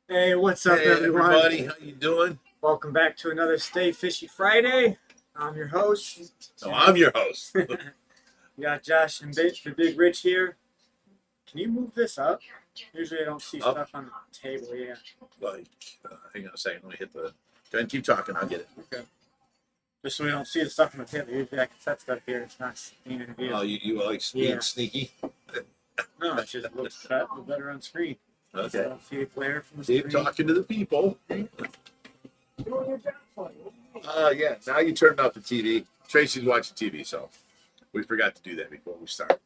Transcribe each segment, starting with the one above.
Hey, what's up, Hey everyone? everybody, how you doing? Welcome back to another Stay Fishy Friday. I'm your host. Oh, I'm your host. We got Josh and the Big Rich here. Can you move this up? Usually I don't see Up, stuff on the table. Yeah. like, hang on a second. Let me hit the. Go ahead and keep talking. I'll get it. Okay. Just so we don't see the stuff on the table. Usually I can set stuff here. It's not seen in view. Oh, you like being Yeah. sneaky? No, it just looks better on screen. I Okay. don't see a glare from the Keep screen. talking to the people. Doing your job for you. Yeah. Now you turned off the TV. Tracy's watching TV, so we forgot to do that before we start.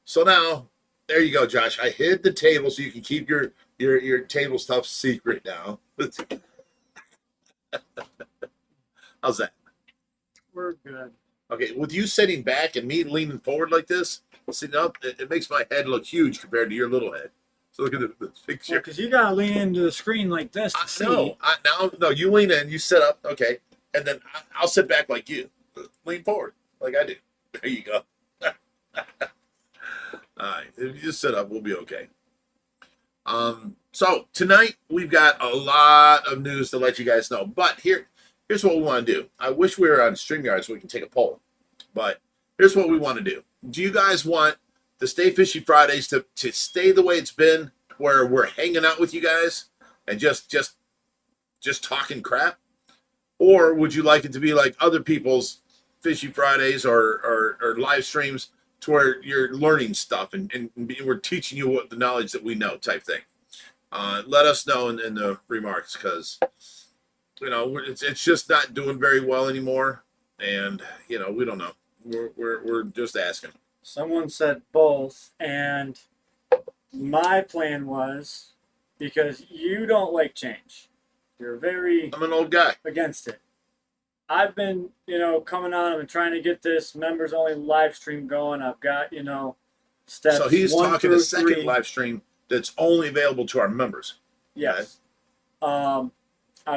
So now, there you go, Josh. I hid the table so you can keep your table stuff secret now. How's that? We're good. Okay, with you sitting back and me leaning forward like this, sitting up, it makes my head look huge compared to your little head. So look at the Well, picture. because you gotta lean into the screen like this to see. No, you lean in, you sit up, okay, and then I'll sit back like you, lean forward like I do. There you go. All right, if you just sit up, we'll be okay. So tonight we've got a lot of news to let you guys know, but here's what we want to do. I wish we were on StreamYard so we can take a poll, but here's what we want to do. Do you guys want the Stay Fishy Fridays to stay the way it's been, where we're hanging out with you guys and just talking crap, or would you like it to be like other people's Fishy Fridays or live streams to where you're learning stuff and we're teaching you what the knowledge that we know type thing? Let us know in the remarks, because it's just not doing very well anymore, and we don't know. We're just asking. Someone said both, and my plan was because you don't like change. You're very I'm an old guy. against it. I've been, coming on. I've been trying to get this members only live stream going. I've got, steps So he's one talking through a second three. live stream that's only available to our members. Yes. I've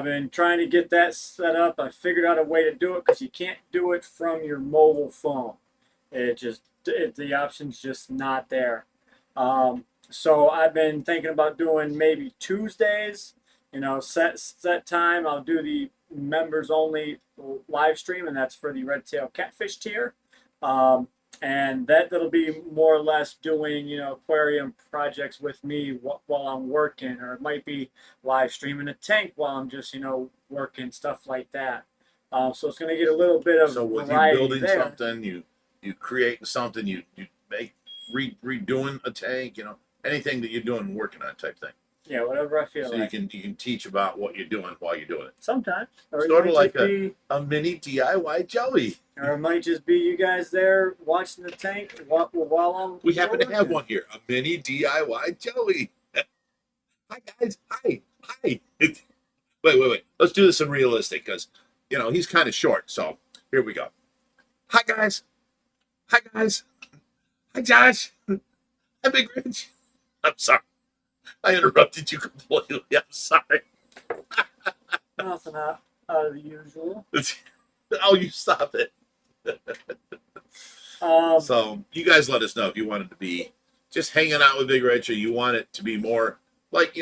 been trying to get that set up. I figured out a way to do it because you can't do it from your mobile phone. The option's just not there. So I've been thinking about doing maybe Tuesdays. Set time. I'll do the members only live stream, and that's for the red tail catfish tier. And that'll be more or less doing aquarium projects with me while I'm working, or it might be live streaming a tank while I'm just working, stuff like that. So it's going to get a little bit of So with you variety building there. something, you creating something, you make redoing a tank, anything that you're doing, working on type thing. Yeah, whatever I feel So like. you can teach about what you're doing while you're doing it. Sometimes, or Sort of like be, a mini DIY Joey. or it might just be you guys there watching the tank while I'm. We happen to have one here, a mini DIY Joey. Hi guys, hi. Wait. Let's do this in realistic, because he's kind of short. So here we go. Hi guys. Hi Josh. Hi Big Rich. I'm sorry. I interrupted you completely. I'm sorry. Nothing out of the usual. Oh, you stop it. So you guys let us know if you want it to be just hanging out with Big Rich, or you want it to be more like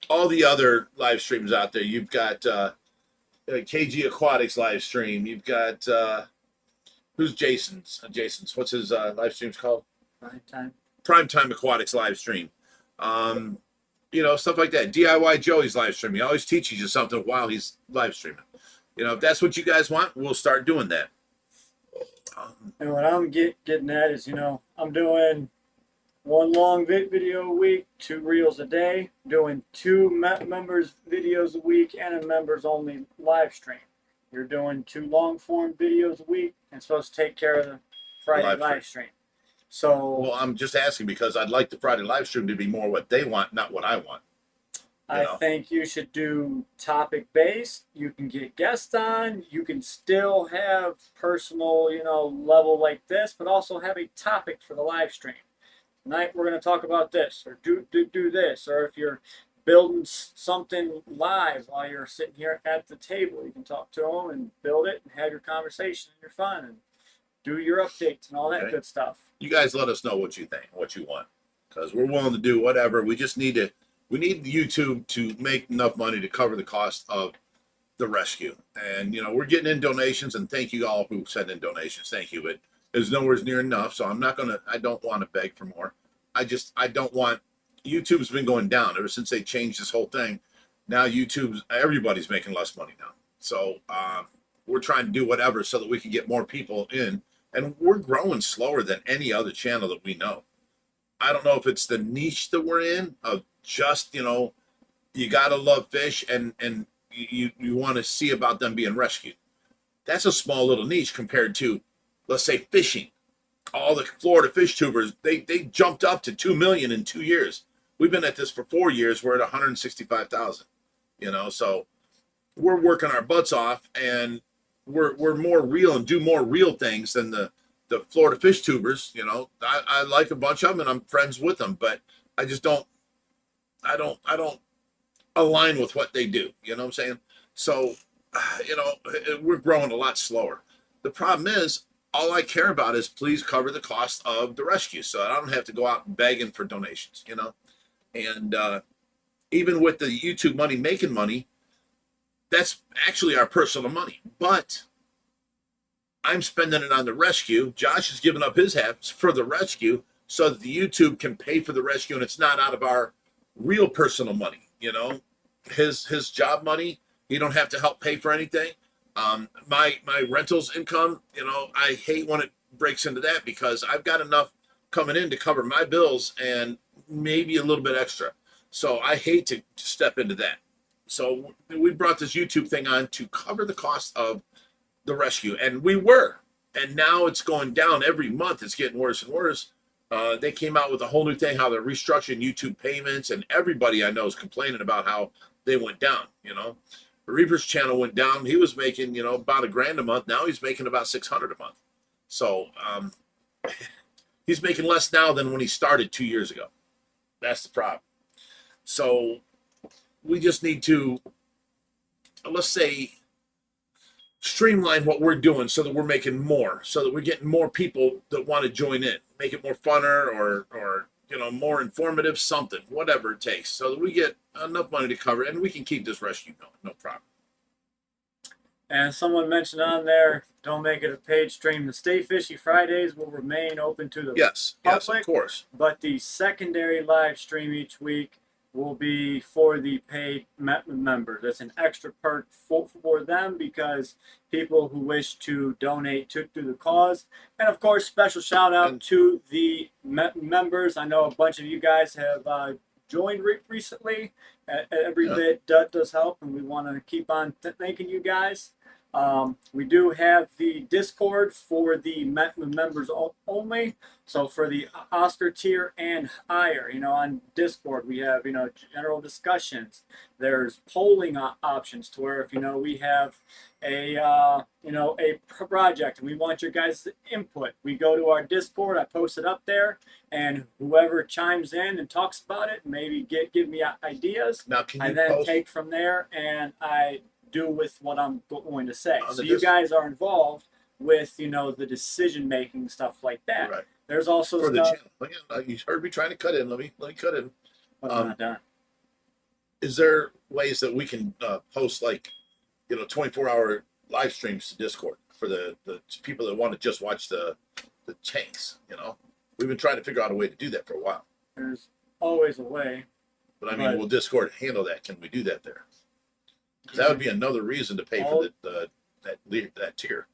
all the other live streams out there. You've got KG Aquatics live stream. You've got who's Jason's? What's his live streams called? Primetime Aquatics live stream. Stuff like that. DIY Joey's live streaming. He always teaches you something while he's live streaming. If that's what you guys want, we'll start doing that. And what I'm getting at is, I'm doing one long video a week, 2 reels a day, doing 2 members videos a week, and a members only live stream. You're doing 2 long form videos a week, and supposed to take care of the Friday live stream. So, well, I'm just asking because I'd like the Friday live stream to be more what they want, not what I want. I think you should do topic based. You can get guests on. You can still have personal, level like this, but also have a topic for the live stream. Tonight we're going to talk about this, or do this, or if you're building something live while you're sitting here at the table, you can talk to them and build it and have your conversation and your fun and do your updates and all that good stuff. You guys let us know what you think, what you want, because we're willing to do whatever. We just need to we need YouTube to make enough money to cover the cost of the rescue. And we're getting in donations, and thank you all who sent in donations. Thank you, but it's nowhere near enough. So I don't want to beg for more. I don't want. YouTube's been going down ever since they changed this whole thing. Now everybody's making less money now. So we're trying to do whatever so that we can get more people in, and we're growing slower than any other channel that we know. I don't know if it's the niche that we're in of just, you gotta love fish and you want to see about them being rescued. That's a small little niche compared to, let's say, fishing. All the Florida fish tubers, they jumped up to 2 million in 2 years. We've been at this for 4 years. We're at 165,000. So we're working our butts off, and we're more real and do more real things than the Florida fish tubers. I like a bunch of them, and I'm friends with them, but I just don't align with what they do. You know what I'm saying? So, we're growing a lot slower. The problem is, all I care about is please cover the cost of the rescue, so I don't have to go out begging for donations. And even with the YouTube money making money, that's actually our personal money. But I'm spending it on the rescue. Josh has given up his half for the rescue so that the YouTube can pay for the rescue, and it's not out of our real personal money. His job money, he don't have to help pay for anything. My rentals income, I hate when it breaks into that, because I've got enough coming in to cover my bills and maybe a little bit extra. So I hate to step into that. So we brought this YouTube thing on to cover the cost of the rescue, and and now it's going down every month. It's getting worse and worse. They came out with a whole new thing, how they're restructuring YouTube payments, and everybody I know is complaining about how they went down. Reaper's channel went down. He was making, about $1,000 a month. Now he's making about $600 a month. So he's making less now than when he started 2 years ago. That's the problem. So we just need to, let's say, streamline what we're doing so that we're making more, so that we're getting more people that want to join in, make it more funner or more informative, something, whatever it takes, so that we get enough money to cover it and we can keep this rescue going, no problem. And someone mentioned on there, don't make it a paid stream. The Stay Fishy Fridays will remain open to the yes, public, of course. But the secondary live stream each week will be for the paid members. It's an extra perk for them, because people who wish to donate to the cause. And of course, special shout out to the members. I know a bunch of you guys have joined recently. Every bit does help, and we want to keep on thanking you guys. We do have the Discord for the members only. So for the Oscar tier and higher, on Discord, we have, general discussions. There's polling options to where if, we have a project and we want your guys' input, we go to our Discord, I post it up there, and whoever chimes in and talks about it, maybe give me ideas. Now, can you I then post? take from there, and I do with what I'm going to say. So you Discord. guys are involved with, the decision making, stuff like that. Right. There's also For stuff. the channel. You heard me trying to cut in. Let me cut in. I'm not done. Is there ways that we can post 24-hour live streams to Discord for the people that want to just watch the tanks? We've been trying to figure out a way to do that for a while. There's always a way. But I mean, will Discord handle that? Can we do that there? Because that would be another reason to pay for that tier.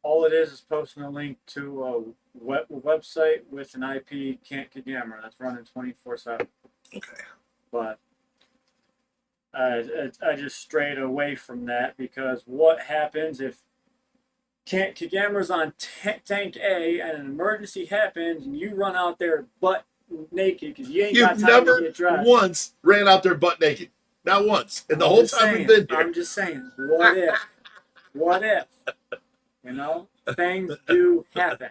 All it is posting a link to a website with an IP camera that's running 24/7. Okay. But I just strayed away from that, because what happens if camera's on tank A and an emergency happens and you run out there butt naked because you ain't got time to get dressed? Never once ran out there butt naked. Not once. And the whole time we've been there. I'm just saying, what if? What if? Things do happen.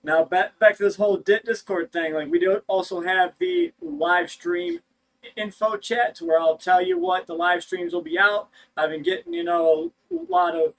Now, back to this whole Discord thing. We do also have the live stream info chat, to where I'll tell you what the live streams will be out. I've been getting, a lot of,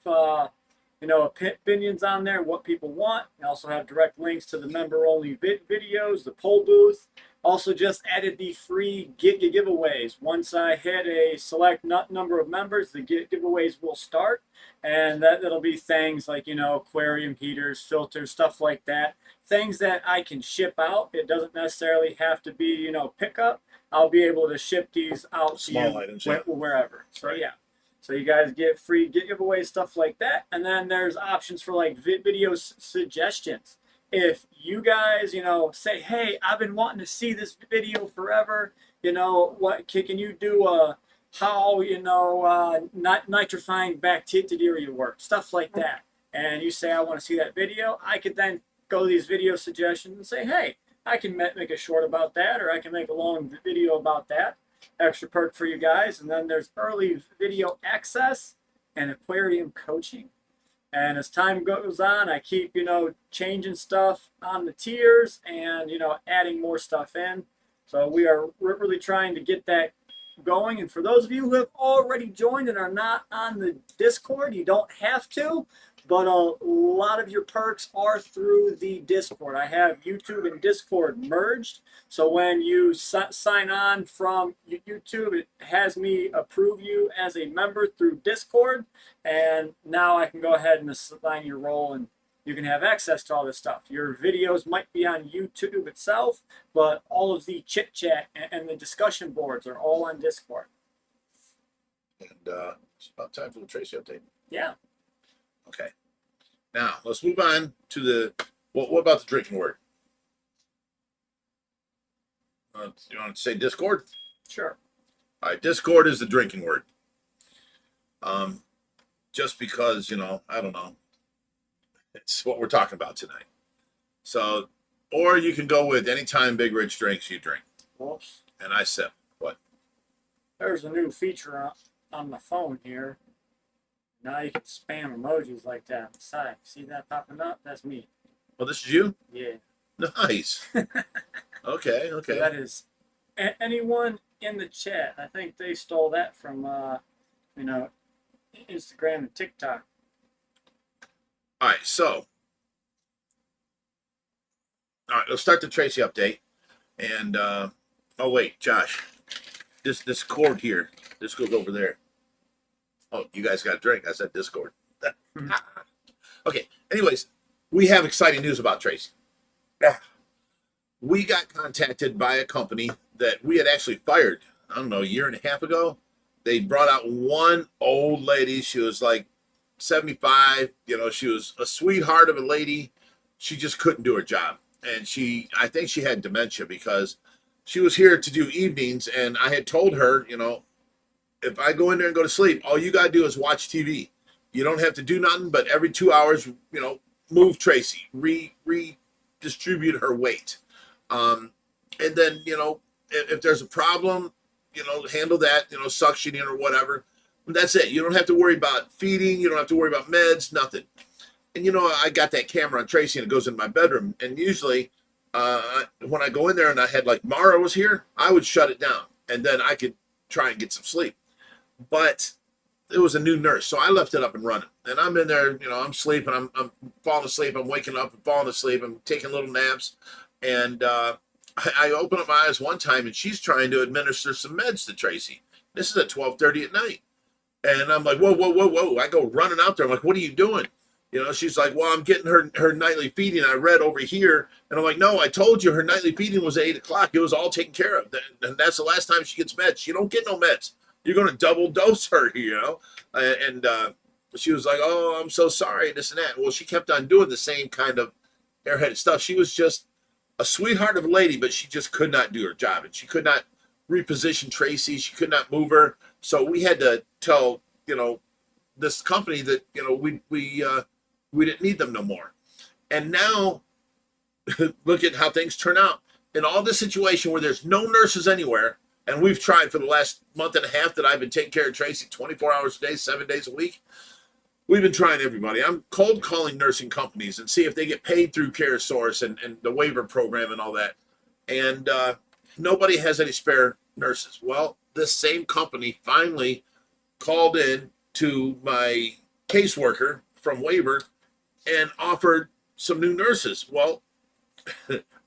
opinions on there, what people want. I also have direct links to the member-only videos, the poll booth, Also, just added the free giveaways. Once I hit a select number of members, the giveaways will start, and that'll be things like, you know, aquarium heaters, filters, stuff like that. Things that I can ship out. It doesn't necessarily have to be, you know, pickup. I'll be able to ship these out to Small you items, yeah. wherever. So Right. yeah. So you guys get free giveaways, stuff like that, and then there's options for like video suggestions. If you guys, you know, say, hey, I've been wanting to see this video forever, you know, what can you do how, you know, nitrifying bacteria work, stuff like that. And you say, I want to see that video, I could then go to these video suggestions and say, hey, I can make a short about that, or I can make a long video about that. Extra perk for you guys. And then there's early video access and aquarium coaching. And as time goes on, I keep, you know, changing stuff on the tiers and, you know, adding more stuff in. So we are really trying to get that going. And for those of you who have already joined and are not on the Discord, you don't have to, but a lot of your perks are through the Discord. I have YouTube and Discord merged. So when you sign on from YouTube, it has me approve you as a member through Discord. And now I can go ahead and assign your role, and you can have access to all this stuff. Your videos might be on YouTube itself, but all of the chit chat and the discussion boards are all on Discord. And it's about time for the Tracy update. Yeah. Okay. Now let's move on to the what about the drinking word? You want to say Discord? Sure. All right, Discord is the drinking word. Just because, you know, I don't know. It's what we're talking about tonight. So, or you can go with anytime Big Rich drinks, you drink. Whoops. And I sip. What? There's a new feature on the phone here. Now you can spam emojis like that on the side. See that popping up? That's me. Well, this is you? Yeah. Nice. Okay, So okay. that is anyone in the chat. I think they stole that from, you know, Instagram and TikTok. All right, so. All right, let's start the Tracy update. And, oh, wait, Josh. This cord here, this goes over there. Oh, you guys got a drink. I said Discord. Okay, anyways, we have exciting news about Tracy. We got contacted by a company that we had actually fired, I don't know, a year and a half ago. They brought out one old lady. She was like 75. You know, she was a sweetheart of a lady. She just couldn't do her job. And I think she had dementia because she was here to do evenings. And I had told her, you know, if I go in there and go to sleep, all you got to do is watch TV. You don't have to do nothing, but every 2 hours, you know, move Tracy, redistribute her weight. And then, you know, if there's a problem, you know, handle that, you know, suctioning or whatever. And that's it. You don't have to worry about feeding. You don't have to worry about meds, nothing. And, you know, I got that camera on Tracy and it goes in my bedroom. And usually when I go in there and I had like Mara was here, I would shut it down and then I could try and get some sleep. But it was a new nurse. So I left it up and running. And I'm in there, you know, I'm sleeping. I'm falling asleep. I'm waking up and falling asleep. I'm taking little naps. And I open up my eyes one time and she's trying to administer some meds to Tracy. This is at 12:30 at night. And I'm like, whoa, whoa, whoa, whoa. I go running out there. I'm like, what are you doing? You know, she's like, well, I'm getting her nightly feeding. I read over here. And I'm like, no, I told you her nightly feeding was at 8 o'clock. It was all taken care of. And that's the last time she gets meds. She don't get no meds. You're going to double dose her, you know? And she was like, oh, I'm so sorry, this and that. Well, she kept on doing the same kind of airheaded stuff. She was just a sweetheart of a lady, but she just could not do her job. And she could not reposition Tracy. She could not move her. So we had to tell, you know, this company that, you know, we didn't need them no more. And now look at how things turn out. In all this situation where there's no nurses anywhere, and we've tried for the last month and a half that I've been taking care of Tracy 24 hours a day, 7 days a week. We've been trying everybody. I'm cold calling nursing companies and see if they get paid through CareSource and the waiver program and all that. And nobody has any spare nurses. Well, this same company finally called in to my caseworker from waiver and offered some new nurses. Well,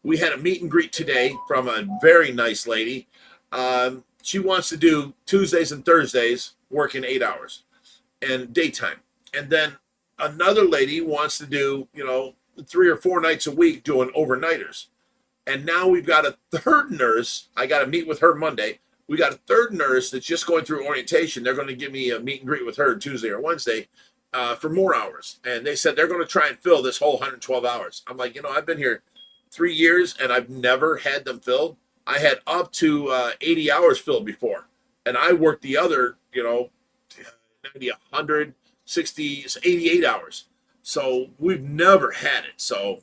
we had a meet and greet today from a very nice lady. She wants to do Tuesdays and Thursdays, working 8 hours and daytime. And then another lady wants to do, 3 or 4 nights a week doing overnighters. And now we've got a third nurse. I got to meet with her Monday. We got a third nurse that's just going through orientation. They're going to give me a meet and greet with her Tuesday or Wednesday for more hours. And they said they're going to try and fill this whole 112 hours. I'm like, I've been here 3 years and I've never had them filled. I had up to 80 hours filled before. And I worked the other, 90, 160, 88 hours. So we've never had it. So,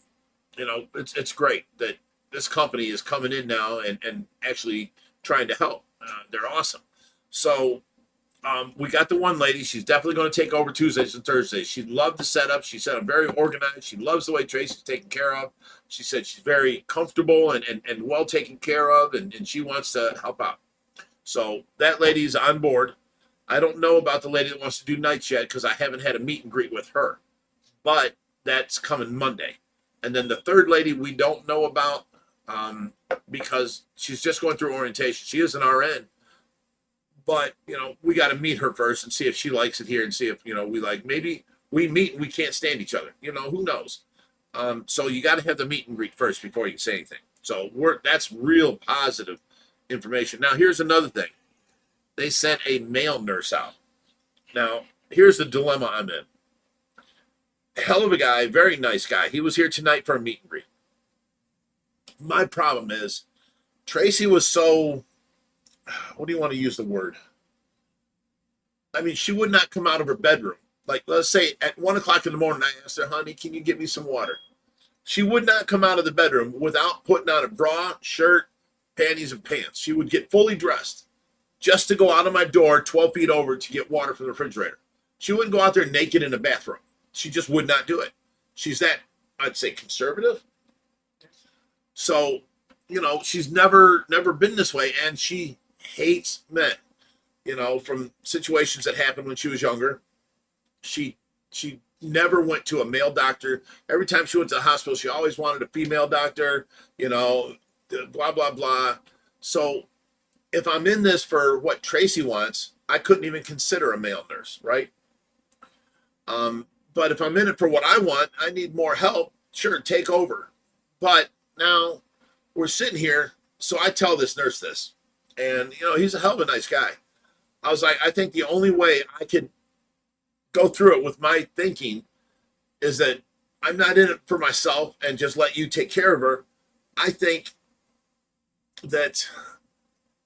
it's great that this company is coming in now and actually trying to help. They're awesome. So we got the one lady. She's definitely going to take over Tuesdays and Thursdays. She loved the setup. She said, I'm very organized. She loves the way Tracy's taken care of. She said she's very comfortable and well taken care of, and she wants to help out. So that lady's on board. I don't know about the lady that wants to do nights yet because I haven't had a meet and greet with her. But that's coming Monday. And then the third lady we don't know about because she's just going through orientation. She is an RN. But, we got to meet her first and see if she likes it here and see if, we like, maybe we meet and we can't stand each other. Who knows? So you got to have the meet and greet first before you can say anything. So that's real positive information. Now, here's another thing. They sent a male nurse out. Now, here's the dilemma I'm in. Hell of a guy, very nice guy. He was here tonight for a meet and greet. My problem is Tracy was so, what do you want to use the word? I mean, she would not come out of her bedroom. Like, let's say at 1 o'clock in the morning, I asked her, honey, can you get me some water? She would not come out of the bedroom without putting on a bra, shirt, panties, and pants. She would get fully dressed just to go out of my door 12 feet over to get water from the refrigerator. She wouldn't go out there naked in the bathroom. She just would not do it. She's that, I'd say, conservative. So, she's never been this way, and she hates men. From situations that happened when she was younger. She never went to a male doctor. Every time she went to the hospital, she always wanted a female doctor, blah, blah, blah. So if I'm in this for what Tracy wants, I couldn't even consider a male nurse, right? But if I'm in it for what I want, I need more help. Sure, take over. But now we're sitting here, so I tell this nurse this. And, he's a hell of a nice guy. I was like, I think the only way I could go through it with my thinking is that I'm not in it for myself and just let you take care of her. I think that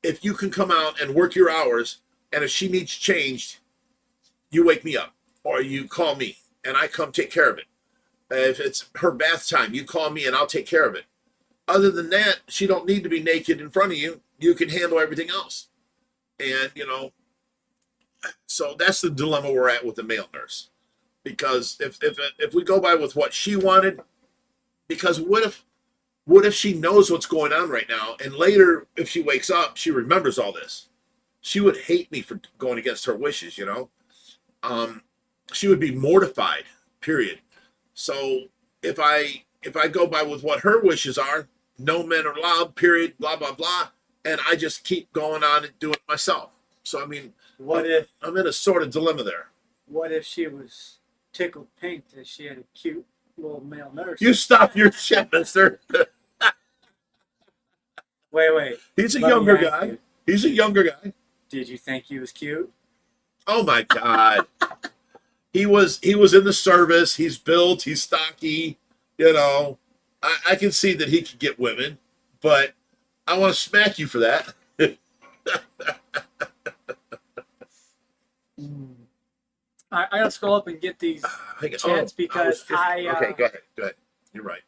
if you can come out and work your hours, and if she needs changed, you wake me up or you call me and I come take care of it. If it's her bath time, you call me and I'll take care of it. Other than that, she don't need to be naked in front of you. You can handle everything else. And, so that's the dilemma we're at with the male nurse. Because if we go by with what she wanted, because what if she knows what's going on right now, and later if she wakes up, she remembers all this. She would hate me for going against her wishes, She would be mortified, period. So if I go by with what her wishes are, no men are allowed, period, blah, blah, blah, and I just keep going on and doing it myself. So, I mean, I'm in a sort of dilemma there. What if she was tickled pink that she had a cute little male nurse? You stop your shit, mister. Wait. He's a younger guy. He's a younger guy. Did you think he was cute? Oh, my God. He was in the service. He's built. He's stocky. I can see that he could get women, but I want to smack you for that. I gotta scroll up and get these chats because okay, go ahead. You're right.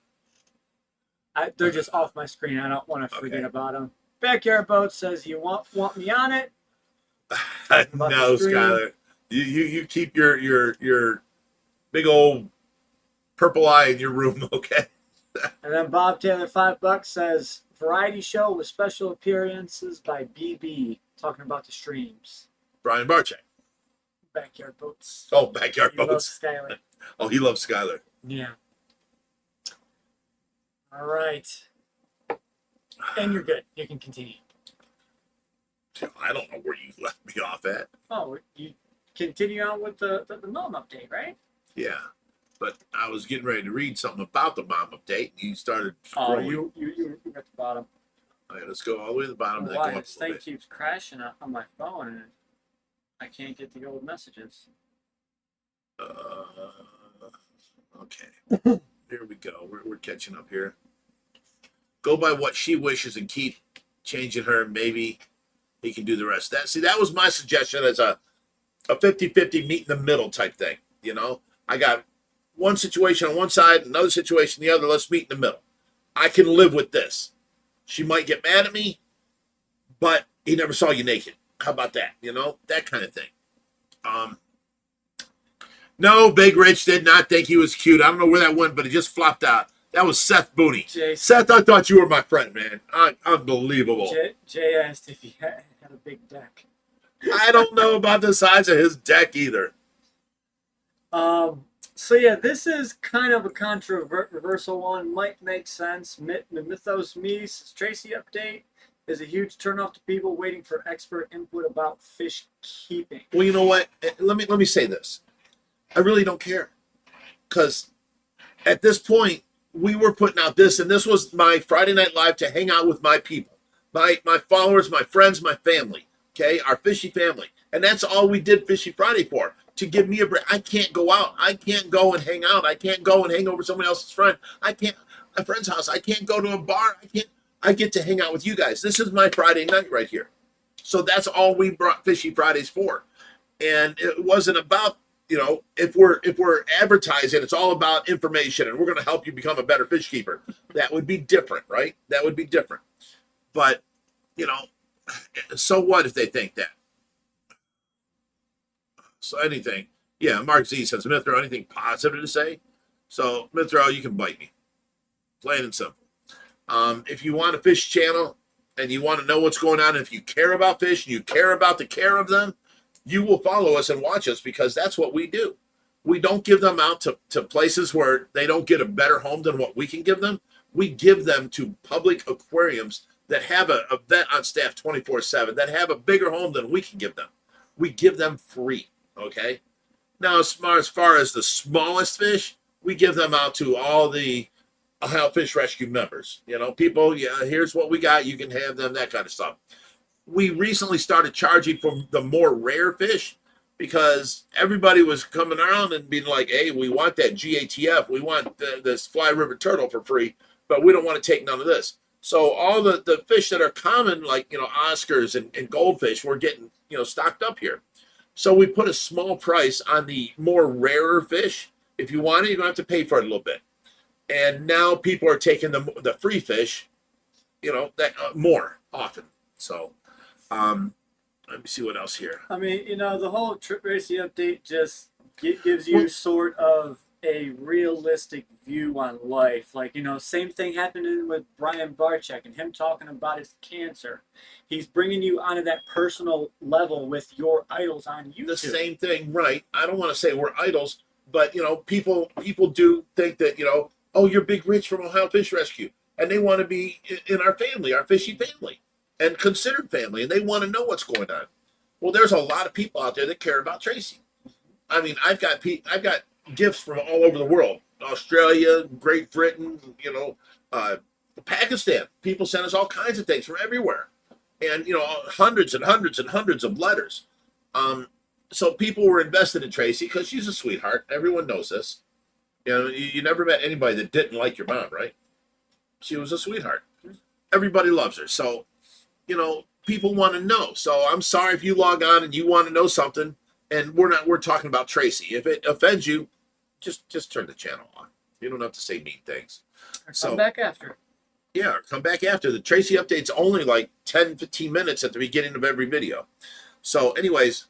They're just off my screen. I don't want to forget about them. Backyard Boat says you want me on it. No, Skyler. You keep your big old purple eye in your room, okay? And then Bob Taylor $5 says variety show with special appearances by BB talking about the streams. Brian Barczyk. Backyard Boats. Oh, Backyard He loves Boats. Skyler. Oh, he loves Skyler. Yeah. All right. And you're good. You can continue. I don't know where you left me off at. Oh, you continue on with the mom update, right? Yeah, but I was getting ready to read something about the mom update. You started Oh, scrolling. you at the bottom. All right, let's go all the way to the bottom. And then Why go up this a little thing keeps crashing on my phone and I can't get the old messages. bit. Okay. Here we go. We're catching up here. Go by what she wishes and keep changing her. Maybe he can do the rest. That was my suggestion as a 50-50 meet in the middle type thing. You know, I got one situation on one side, another situation on the other. Let's meet in the middle. I can live with this. She might get mad at me, but he never saw you naked. How about that? You know, that kind of thing. No, Big Rich did not think he was cute. I don't know where that went, but it just flopped out. That was Seth Booney. Seth, I thought you were my friend, man. Unbelievable. Jay asked if he had a big deck. I don't know about the size of his deck either. So yeah, this is kind of a controversial one. Might make sense. Mythos Mies Tracy update is a huge turnoff to people waiting for expert input about fish keeping. Well, you know what? Let me say this. I really don't care, because at this point we were putting out this, and this was my Friday Night Live to hang out with my people, my followers, my friends, my family. Okay, our Fishy family, and that's all we did Fishy Friday for. To give me a break. I can't go out. I can't go and hang out. I can't go and hang over somebody else's friend. I can't a friend's house. I can't go to a bar. I get to hang out with you guys. This is my Friday night right here. So that's all we brought Fishy Fridays for. And it wasn't about, you know, if we're advertising, it's all about information and we're going to help you become a better fish keeper. That would be different, right? That would be different. But, you know, so what if they think that? So anything. Yeah, Mark Z says, Mithro, anything positive to say? So, Mithro, you can bite me. Plain and simple. If you want a fish channel and you want to know what's going on, if you care about fish and you care about the care of them, you will follow us and watch us, because that's what we do. We don't give them out to places where they don't get a better home than what we can give them. We give them to public aquariums that have a vet on staff 24/7, that have a bigger home than we can give them. We give them free. Okay. Now, as far as the smallest fish, we give them out to all the Ohio Fish Rescue members. You know, people, yeah, here's what we got. You can have them, that kind of stuff. We recently started charging for the more rare fish, because everybody was coming around and being like, hey, we want that GATF. We want this Fly River turtle for free, but we don't want to take none of this. So all the fish that are common, like, you know, Oscars and goldfish, we're getting, you know, stocked up here. So we put a small price on the more rarer fish. If you want it, you're going to have to pay for it a little bit. And now people are taking the free fish, you know, that more often. So let me see what else here. I mean, you know, the whole Tracy update just gives you sort of a realistic view on life. Like, you know, same thing happening with Brian Barczyk and him talking about his cancer. He's bringing you onto that personal level with your idols on YouTube. The same thing, right? I don't want to say we're idols, but, you know, people do think that, you know, oh, you're Big Rich from Ohio Fish Rescue, and they want to be in our family, our Fishy family, and considered family, and they want to know what's going on. Well, there's a lot of people out there that care about Tracy. I mean, I've got gifts from all over the world: Australia, Great Britain, you know, Pakistan. People send us all kinds of things from everywhere, and, you know, hundreds and hundreds and hundreds of letters. So people were invested in Tracy because she's a sweetheart. Everyone knows this. You know, you never met anybody that didn't like your mom, right? She was a sweetheart. Everybody loves her. So, you know, people want to know. So I'm sorry if you log on and you want to know something, and we're talking about Tracy. If it offends you, just turn the channel on. You don't have to say mean things. Come back after. Yeah, come back after. The Tracy update's only like 10, 15 minutes at the beginning of every video. So anyways,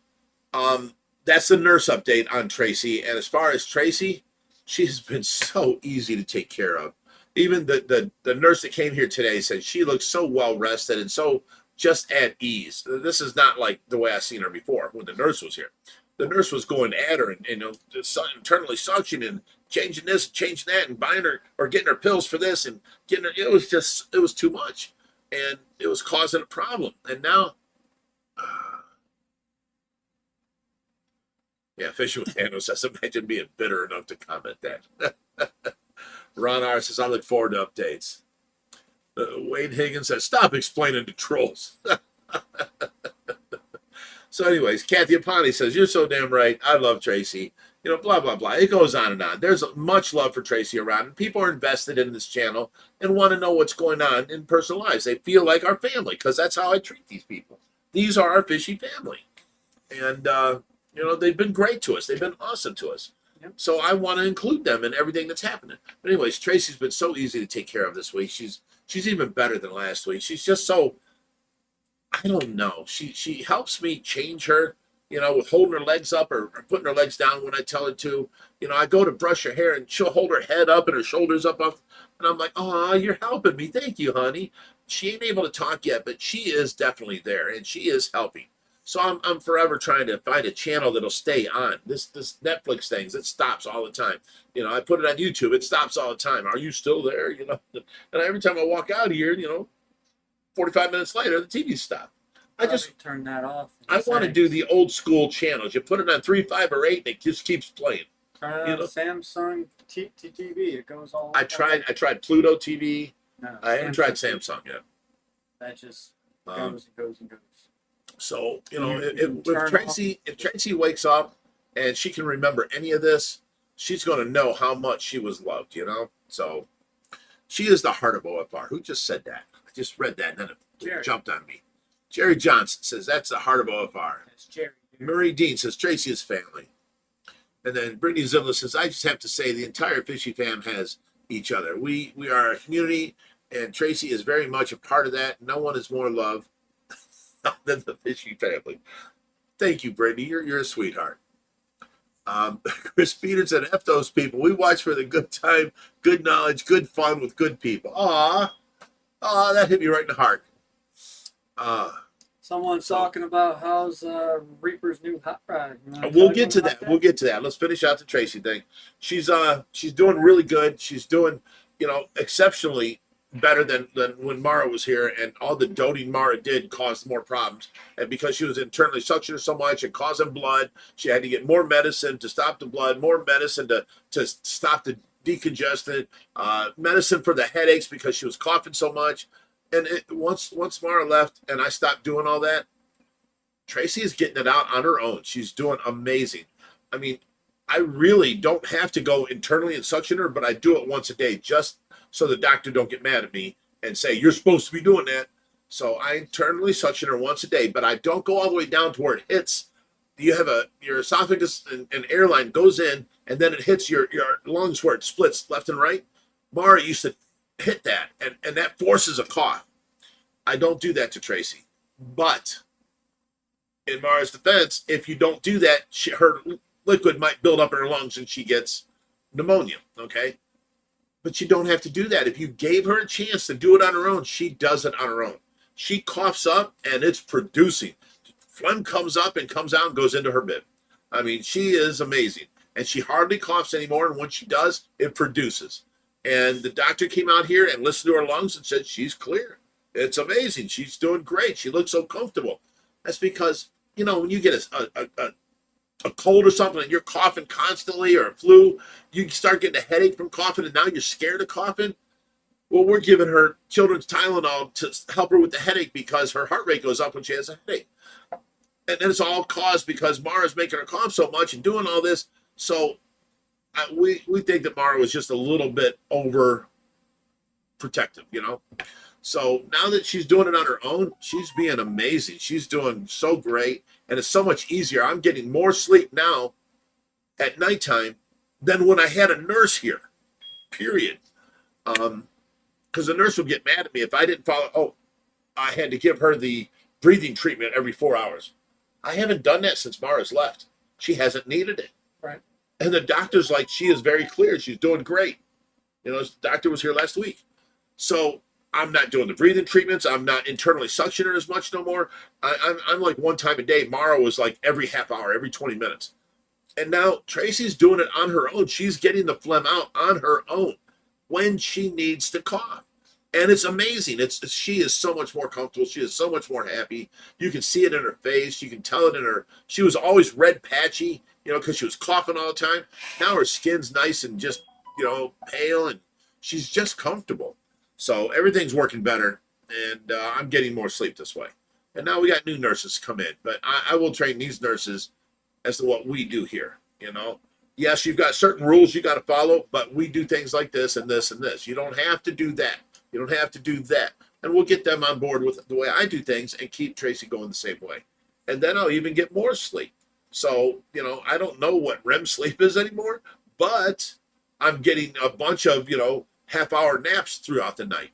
that's the nurse update on Tracy. And as far as Tracy, she's been so easy to take care of. Even the nurse that came here today said she looks so well rested and so just at ease. This is not like the way I've seen her before when the nurse was here. the nurse was going at her and internally suctioning and changing this, changing that, and buying her or getting her pills for this and getting her. It was too much, and it was causing a problem. And now, yeah, Fishy with Thanos says, imagine being bitter enough to comment that. Ron R says, I look forward to updates. Wade Higgins says, stop explaining to trolls. So anyways, Kathy Apani says, you're so damn right. I love Tracy. Blah, blah, blah. It goes on and on. There's much love for Tracy around, and people are invested in this channel and want to know what's going on in personal lives. They feel like our family because that's how I treat these people. These are our Fishy family. And, they've been great to us. They've been awesome to us. Yep. So I want to include them in everything that's happening. But anyways, Tracy's been so easy to take care of this week. She's even better than last week. She's just so, I don't know. She helps me change her, with holding her legs up or putting her legs down when I tell her to. I go to brush her hair and she'll hold her head up and her shoulders up. And I'm like, oh, you're helping me. Thank you, honey. She ain't able to talk yet, but she is definitely there and she is helping. So I'm forever trying to find a channel that'll stay on. This Netflix things, it stops all the time. I put it on YouTube, it stops all the time. Are you still there? And every time I walk out here, 45 minutes later, the TV stopped. I just turn that off. I want to do the old school channels. You put it on 3, 5, or 8, and it just keeps playing. Turn it on Samsung TV. It goes all. I tried Pluto TV. No, I haven't tried Samsung yet. That just goes and goes and goes. So if Tracy wakes up and she can remember any of this, she's going to know how much she was loved. So she is the heart of OFR. Who just said that? I just read that and then it jumped on me. Jerry Johnson says that's the heart of OFR. That's Jerry. Murray Dean says Tracy is family. And then Brittany Zilla says, I just have to say the entire Fishy fam has each other. We are a community, and Tracy is very much a part of that. No one is more loved than the Fishy family. Thank you, Brittany. You're a sweetheart. Chris Peters said, F those people. We watch for the good time, good knowledge, good fun with good people. Aw, that hit me right in the heart. Someone's talking about how's Reaper's new hot rod. We'll get to that. We'll get to that. Let's finish out the Tracy thing. She's doing really good. She's doing, exceptionally better than when Mara was here, and all the doting Mara did caused more problems. And because she was internally suctioning so much and causing blood, she had to get more medicine to stop the blood, more medicine to stop the decongestant, medicine for the headaches because she was coughing so much. And once Mara left and I stopped doing all that, Tracy is getting it out on her own. She's doing amazing. I mean, I really don't have to go internally and suction her, but I do it once a day just so the doctor don't get mad at me and say, you're supposed to be doing that. So I internally suction her once a day, but I don't go all the way down to where it hits. You have your esophagus and airline goes in, and then it hits your lungs where it splits left and right. Mara used to hit that, and that forces a cough. I don't do that to Tracy. But in Mara's defense, if you don't do that, her liquid might build up in her lungs and she gets pneumonia, okay? But you don't have to do that. If you gave her a chance to do it on her own, she does it on her own. She coughs up and it's producing. Phlegm comes up and comes out and goes into her bib. I mean, she is amazing. And she hardly coughs anymore, and when she does, it produces. And the doctor came out here and listened to her lungs and said, she's clear. It's amazing. She's doing great. She looks so comfortable. That's because, when you get a cold or something and you're coughing constantly, or a flu, you start getting a headache from coughing, and now you're scared of coughing. Well, we're giving her children's Tylenol to help her with the headache because her heart rate goes up when she has a headache. And then it's all caused because Mara's making her cough so much and doing all this. So we think that Mara was just a little bit over protective, So now that she's doing it on her own, she's being amazing. She's doing so great, and it's so much easier. I'm getting more sleep now at nighttime than when I had a nurse here, period. Because the nurse would get mad at me if I didn't follow. Oh, I had to give her the breathing treatment every 4 hours. I haven't done that since Mara's left. She hasn't needed it. Right. And the doctor's like, she is very clear. She's doing great. The doctor was here last week. So I'm not doing the breathing treatments. I'm not internally suctioning as much no more. I'm like one time a day. Mara was like every half hour, every 20 minutes. And now Tracy's doing it on her own. She's getting the phlegm out on her own when she needs to cough. And it's amazing. She is so much more comfortable. She is so much more happy. You can see it in her face. You can tell it in her. She was always red patchy, because she was coughing all the time. Now her skin's nice and just, pale, and she's just comfortable. So everything's working better, and I'm getting more sleep this way. And now we got new nurses come in, but I will train these nurses as to what we do here. Yes, you've got certain rules you got to follow, but we do things like this and this and this. You don't have to do that. You don't have to do that. And we'll get them on board with the way I do things and keep Tracy going the same way. And then I'll even get more sleep. So, I don't know what REM sleep is anymore, but I'm getting a bunch of, half-hour naps throughout the night.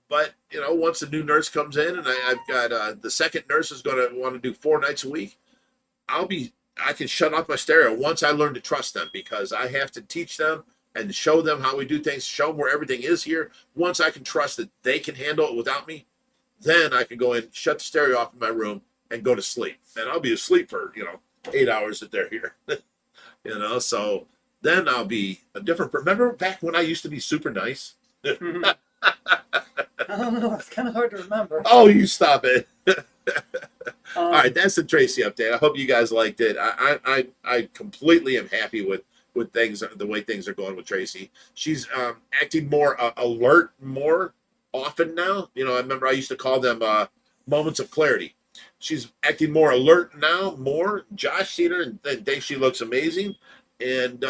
But, once the new nurse comes in and I've got the second nurse is going to want to do 4 nights a week, I can shut off my stereo once I learn to trust them, because I have to teach them and show them how we do things, show them where everything is here. Once I can trust that they can handle it without me, then I can go in, shut the stereo off in my room, and go to sleep. And I'll be asleep for, 8 hours that they're here. So then I'll be a different. Remember back when I used to be super nice? I don't know. It's kind of hard to remember. Oh, you stop it. All right, that's the Tracy update. I hope you guys liked it. I completely am happy with things, the way things are going with Tracy. She's acting more alert more often now. I remember I used to call them moments of clarity. She's acting more alert now, more. Josh seen her and thinks she looks amazing, and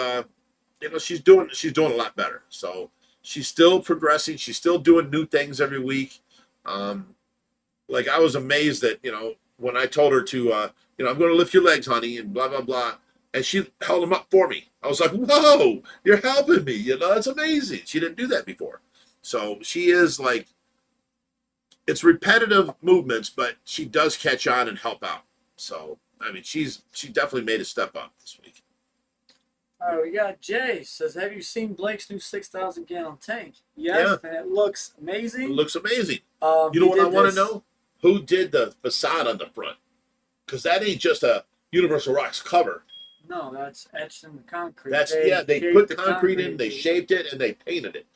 she's doing a lot better. So she's still progressing. She's still doing new things every week. Like I was amazed that when I told her to I'm going to lift your legs, honey, and blah blah blah. And she held them up for me. I was like, whoa, you're helping me. It's amazing. She didn't do that before. So she is like, it's repetitive movements, but she does catch on and help out. So, she definitely made a step up this week. All right, we got Jay says, have you seen Blake's new 6,000 gallon tank? Yes, yeah. And it looks amazing. It looks amazing. You know what I want to know? Who did the facade on the front? Because that ain't just a Universal Rocks cover. No, that's etched in the concrete. They put the concrete in, they shaped it, and they painted it.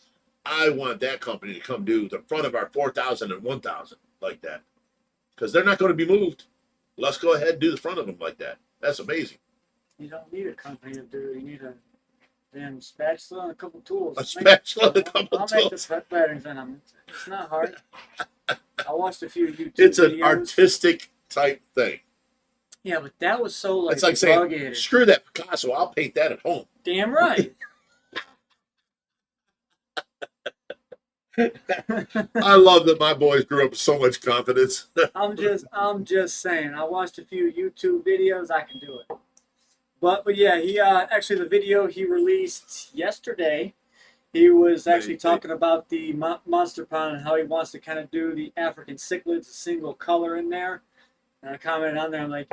I want that company to come do the front of our 4,000 and 1,000 like that. Because they're not going to be moved. Let's go ahead and do the front of them like that. That's amazing. You don't need a company to do it. You need a damn spatula and a couple tools. A spatula and a couple tools. I'll make the patterns in them. It's not hard. I watched a few YouTube videos. It's an artistic type thing. Yeah, but that was so like. It's like saying, screw that Picasso. I'll paint that at home. Damn right. I love that my boys grew up with so much confidence. I'm just saying. I watched a few YouTube videos. I can do it. But yeah, he actually the video he released yesterday, he was actually talking about the monster pond and how he wants to kind of do the African cichlids, a single color in there. And I commented on there, I'm like,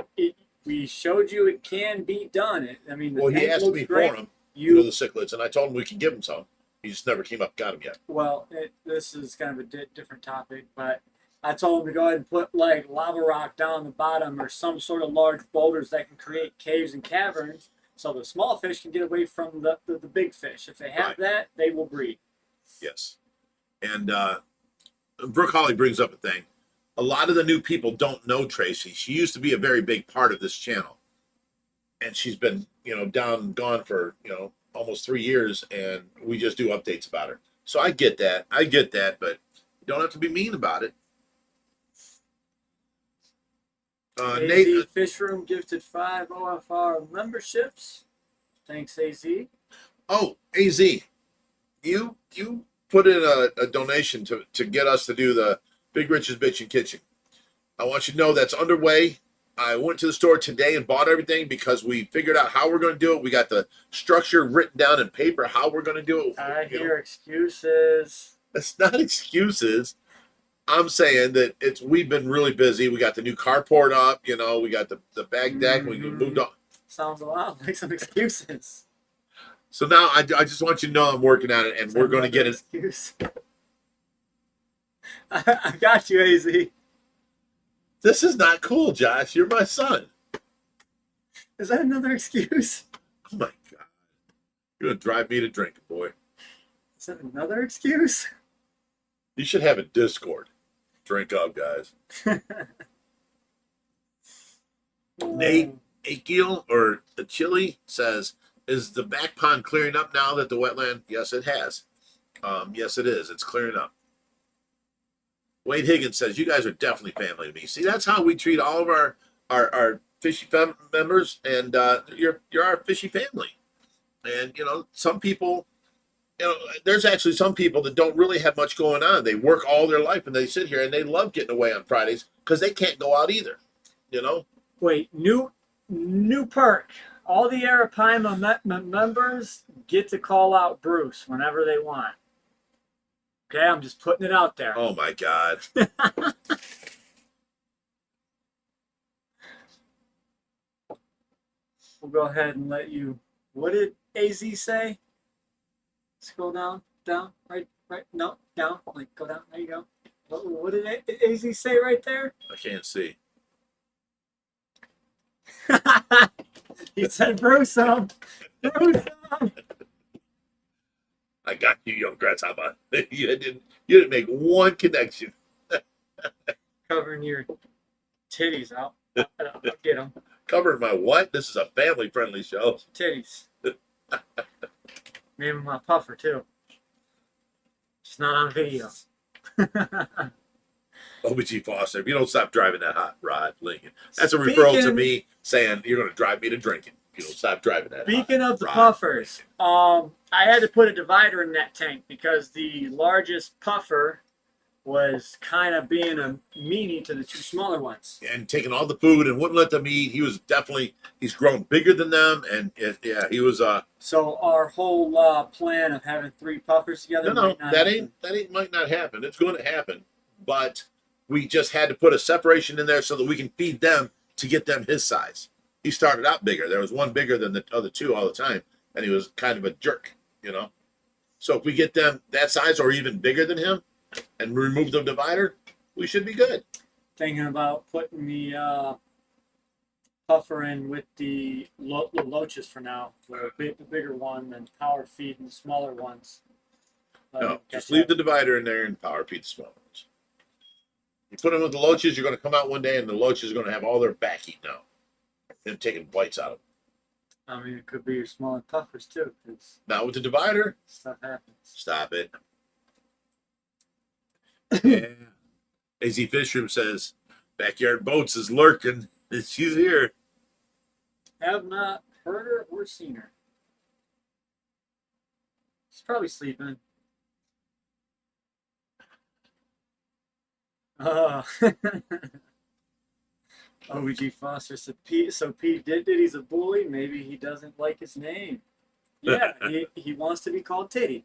we showed you it can be done. Well, he asked me for him, the cichlids, and I told him we could give him some. He just never came up, got him yet. Well, this is kind of a different topic, but I told him to go ahead and put like lava rock down the bottom or some sort of large boulders that can create caves and caverns so the small fish can get away from the big fish. If they have that, they will breed. Yes. And Brooke Holly brings up a thing. A lot of the new people don't know Tracy. She used to be a very big part of this channel. And she's been, gone for, almost 3 years, and we just do updates about her. So I get that, but you don't have to be mean about it. AZ Fish Room gifted 5 OFR memberships. Thanks, AZ. Oh, AZ, you put in a donation to get us to do the Big Rich's Bitchin' Kitchen. I want you to know that's underway. I went to the store today and bought everything because we figured out how we're going to do it. We got the structure written down in paper, how we're going to do it. I hear excuses. It's not excuses. I'm saying that we've been really busy. We got the new carport up, we got the back deck. We moved on. Sounds a lot like some excuses. So now I just want you to know I'm working on it, and we're going to get it. Excuse. I got you, Az. This is not cool, Josh. You're my son. Is that another excuse? Oh my God. You're going to drive me to drinking, boy. Is that another excuse? You should have a Discord. Drink up, guys. Nate Akil or the Chili says, is the back pond clearing up now that the wetland? Yes, it has. Yes, it is. It's clearing up. Wade Higgins says, you guys are definitely family to me. See, that's how we treat all of our fishy members, and you're our fishy family. And, some people, there's actually some people that don't really have much going on. They work all their life and they sit here and they love getting away on Fridays because they can't go out either, Wait, new perk. All the Arapaima members get to call out Bruce whenever they want. Okay, I'm just putting it out there. Oh my God. We'll go ahead and let you. What did AZ say? Scroll down, right, no, down, like go down. There you go. What did AZ say right there? I can't see. He said Bruce. Bruce. I got you, young grasshopper. You didn't make one connection. Covering your titties out. I'll get them. Covering my what? This is a family-friendly show. Titties. Maybe my puffer too. Just not on video. OBG Foster, if you don't stop driving that hot rod, Lincoln. That's a referral to me saying you're going to drive me to drinking. If you don't stop driving that. Speaking hot of the rod, puffers, Lincoln. I had to put a divider in that tank because the largest puffer was kind of being a meanie to the two smaller ones. And taking all the food and wouldn't let them eat. He's grown bigger than them, and yeah, he was. So our whole plan of having three puffers together. That might not happen. It's going to happen, but we just had to put a separation in there so that we can feed them to get them his size. He started out bigger. There was one bigger than the other two all the time, and he was kind of a jerk, So if we get them that size or even bigger than him and remove the divider, we should be good. Thinking about putting the puffer in with the loaches for now. The bigger one and power feeding the smaller ones. No, just leave the divider in there and power feed the small ones. You put them with the loaches, you're going to come out one day and the loaches are going to have all their back eaten out. And taking bites out of them. I mean, it could be your smaller puffers too. Not with the divider. Stuff happens. Stop it. Yeah. AZ Fishroom says, Backyard Boats is lurking. She's here. Have not heard her or seen her. She's probably sleeping. OG Foster said, Pete Diddy's a bully. Maybe he doesn't like his name. Yeah, he wants to be called Titty.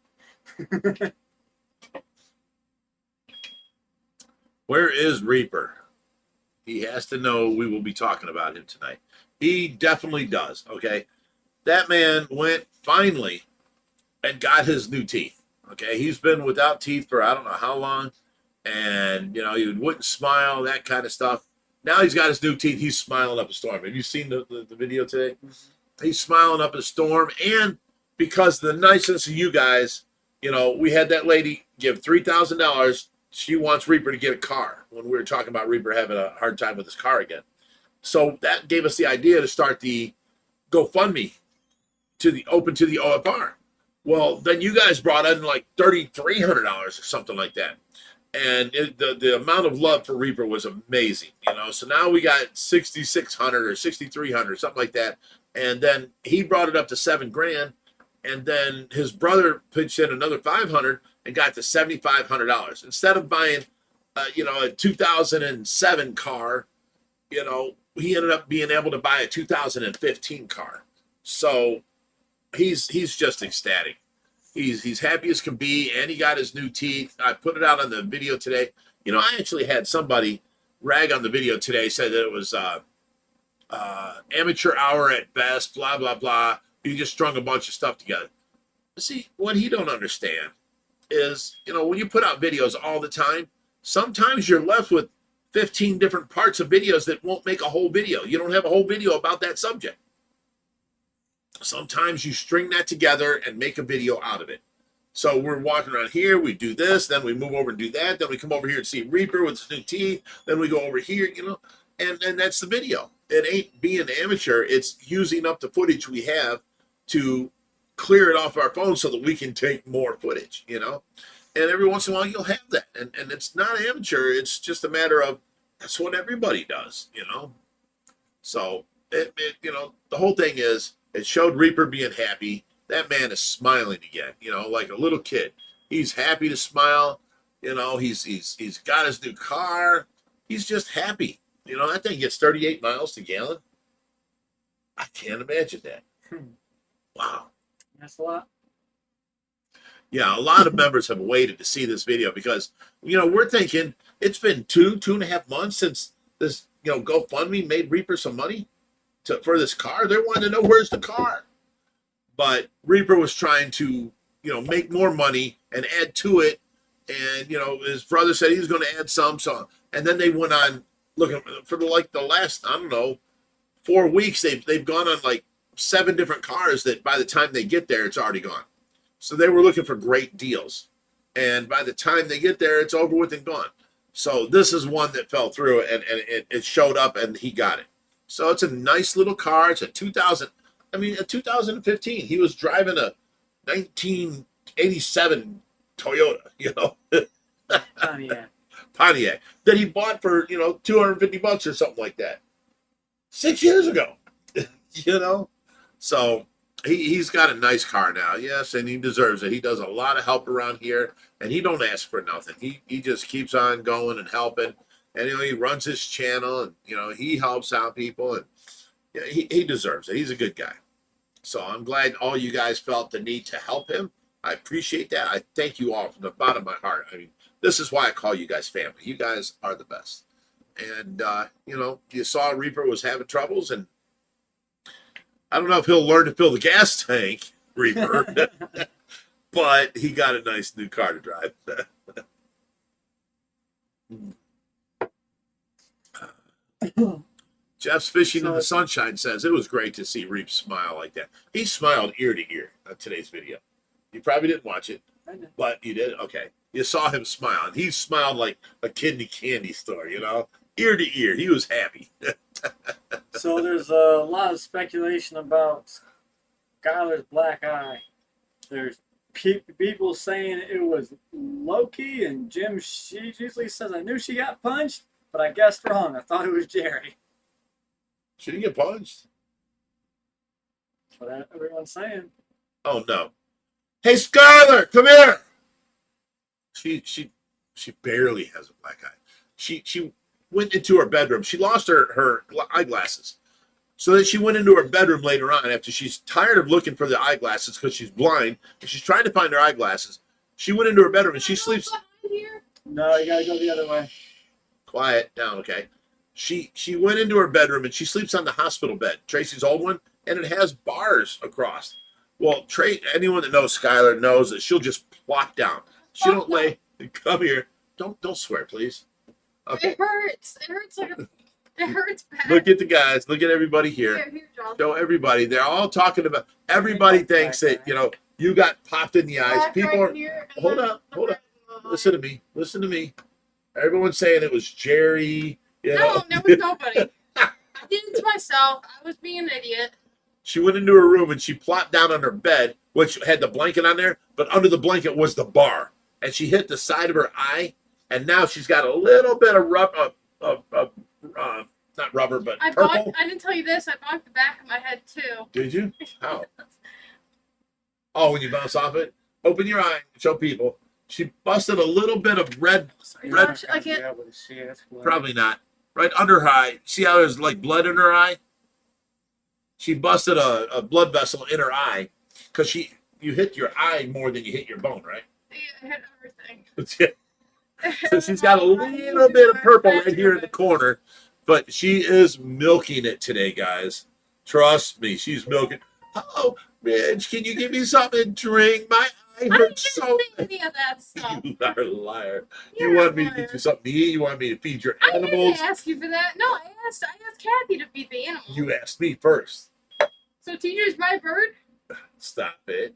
Where is Reaper? He has to know we will be talking about him tonight. He definitely does, okay? That man went finally and got his new teeth, okay? He's been without teeth for I don't know how long, and, he wouldn't smile, that kind of stuff. Now he's got his new teeth. He's smiling up a storm. Have you seen the video today? Mm-hmm. He's smiling up a storm, and because of the niceness of you guys, we had that lady give $3,000. She wants Reaper to get a car when we were talking about Reaper having a hard time with his car again. So that gave us the idea to start the GoFundMe open to the OFR. Well, then you guys brought in like $3,300 or something like that. And the amount of love for Reaper was amazing, So now we got 6,600 or 6,300, something like that. And then he brought it up to $7,000. And then his brother pitched in another 500 and got to $7,500. Instead of buying, a 2007 car, he ended up being able to buy a 2015 car. So he's just ecstatic. He's happy as can be, and he got his new teeth. I put it out on the video today. I actually had somebody rag on the video today, said that it was amateur hour at best, blah, blah, blah. You just strung a bunch of stuff together. See, what he don't understand is, when you put out videos all the time, sometimes you're left with 15 different parts of videos that won't make a whole video. You don't have a whole video about that subject. Sometimes you string that together and make a video out of it. So we're walking around here, we do this, then we move over and do that, then we come over here and see Reaper with his new teeth, then we go over here, you know, and that's the video. It ain't being amateur, it's using up the footage we have to clear it off our phone so that we can take more footage, you know. And every once in a while you'll have that. And it's not amateur, it's just a matter of that's what everybody does, you know. So it you know, the whole thing is it showed Reaper being happy. That man is smiling again, you know, like a little kid. He's happy to smile, you know, he's got his new car. He's just happy. You know, that thing gets 38 miles to gallon. I can't imagine that. Wow. That's a lot. Yeah, a lot of members have waited to see this video because, you know, we're thinking it's been 2.5 months since this, you know, GoFundMe made Reaper some money for this car. They're wanting to know where's the car. But Reaper was trying to, you know, make more money and add to it. And, you know, his brother said he was going to add some. So, and then they went on looking for the last, I don't know, 4 weeks. They've gone on like 7 different cars that by the time they get there, it's already gone. So they were looking for great deals. And by the time they get there, it's over with and gone. So this is one that fell through and it showed up and he got it. So it's a nice little car. It's a 2015. He was driving a 1987 Toyota, you know, Pontiac that he bought for, you know, $250 or something like that 6 years ago, you know. So he's got a nice car now, yes, and he deserves it. He does a lot of help around here, and he don't ask for nothing. He just keeps on going and helping, and you know he runs his channel, and you know he helps out people, and yeah, he deserves it. He's a good guy. So I'm glad all you guys felt the need to help him. I appreciate that. I thank you all from the bottom of my heart. I mean, this is why I call you guys family. You guys are the best. And, you know, you saw Reaper was having troubles, and I don't know if he'll learn to fill the gas tank, Reaper, but he got a nice new car to drive. Jeff's Fishing in the Sunshine says it was great to see Reap smile like that. He smiled ear to ear on today's video. You probably didn't watch it, but you did? Okay. You saw him smile, and he smiled like a kid in a candy store, you know? Ear to ear. He was happy. So there's a lot of speculation about Skyler's black eye. There's people saying it was Loki, and Jim she usually says, I knew she got punched, but I guessed wrong. I thought it was Jerry. She didn't get punched. That's what everyone's saying. Oh, no. Hey, Skyler, come here. She barely has a black eye. She went into her bedroom. She lost her eyeglasses. So then she went into her bedroom later on after she's tired of looking for the eyeglasses because she's blind and she's trying to find her eyeglasses. She went into her bedroom and she sleeps. No, you gotta go the other way. Quiet down, okay. She went into her bedroom and she sleeps on the hospital bed, Tracy's old one, and it has bars across. Well, anyone that knows Skyler knows that she'll just plop down. She don't lay. Come here. Don't swear, please. Okay. It hurts. It hurts it hurts bad. Look at the guys. Look at everybody here. Here, John. Show everybody. They're all talking about. Everybody thinks that you got popped in the eyes. Back People right are. here, Hold up. Listen to me. Listen to me. Everyone's saying it was Jerry. No, there was nobody. I did it to myself. I was being an idiot. She went into her room and she plopped down on her bed, which had the blanket on there, but under the blanket was the bar. And she hit the side of her eye, and now she's got a little bit of rubber, not rubber, but purple. I didn't tell you this. I bonked the back of my head, too. Did you? How? Oh, when you bounce off it? Open your eye and show people. She busted a little bit of red. I can't. Probably not. Right under her eye. See how there's like blood in her eye? She busted a blood vessel in her eye because you hit your eye more than you hit your bone, right? I hit everything. So she's got a little bit of purple right here in the corner, but she is milking it today, guys. Trust me, she's milking. Oh, Mitch, can you give me something to drink? My I I hurt didn't so say bad. any of that stuff. You are a liar. You're You a want me to liar. get you something to eat? You want me to feed your I animals? didn't ask you for that. No, I asked Kathy to feed the animals. You asked me first. So TJ's my bird? Stop it.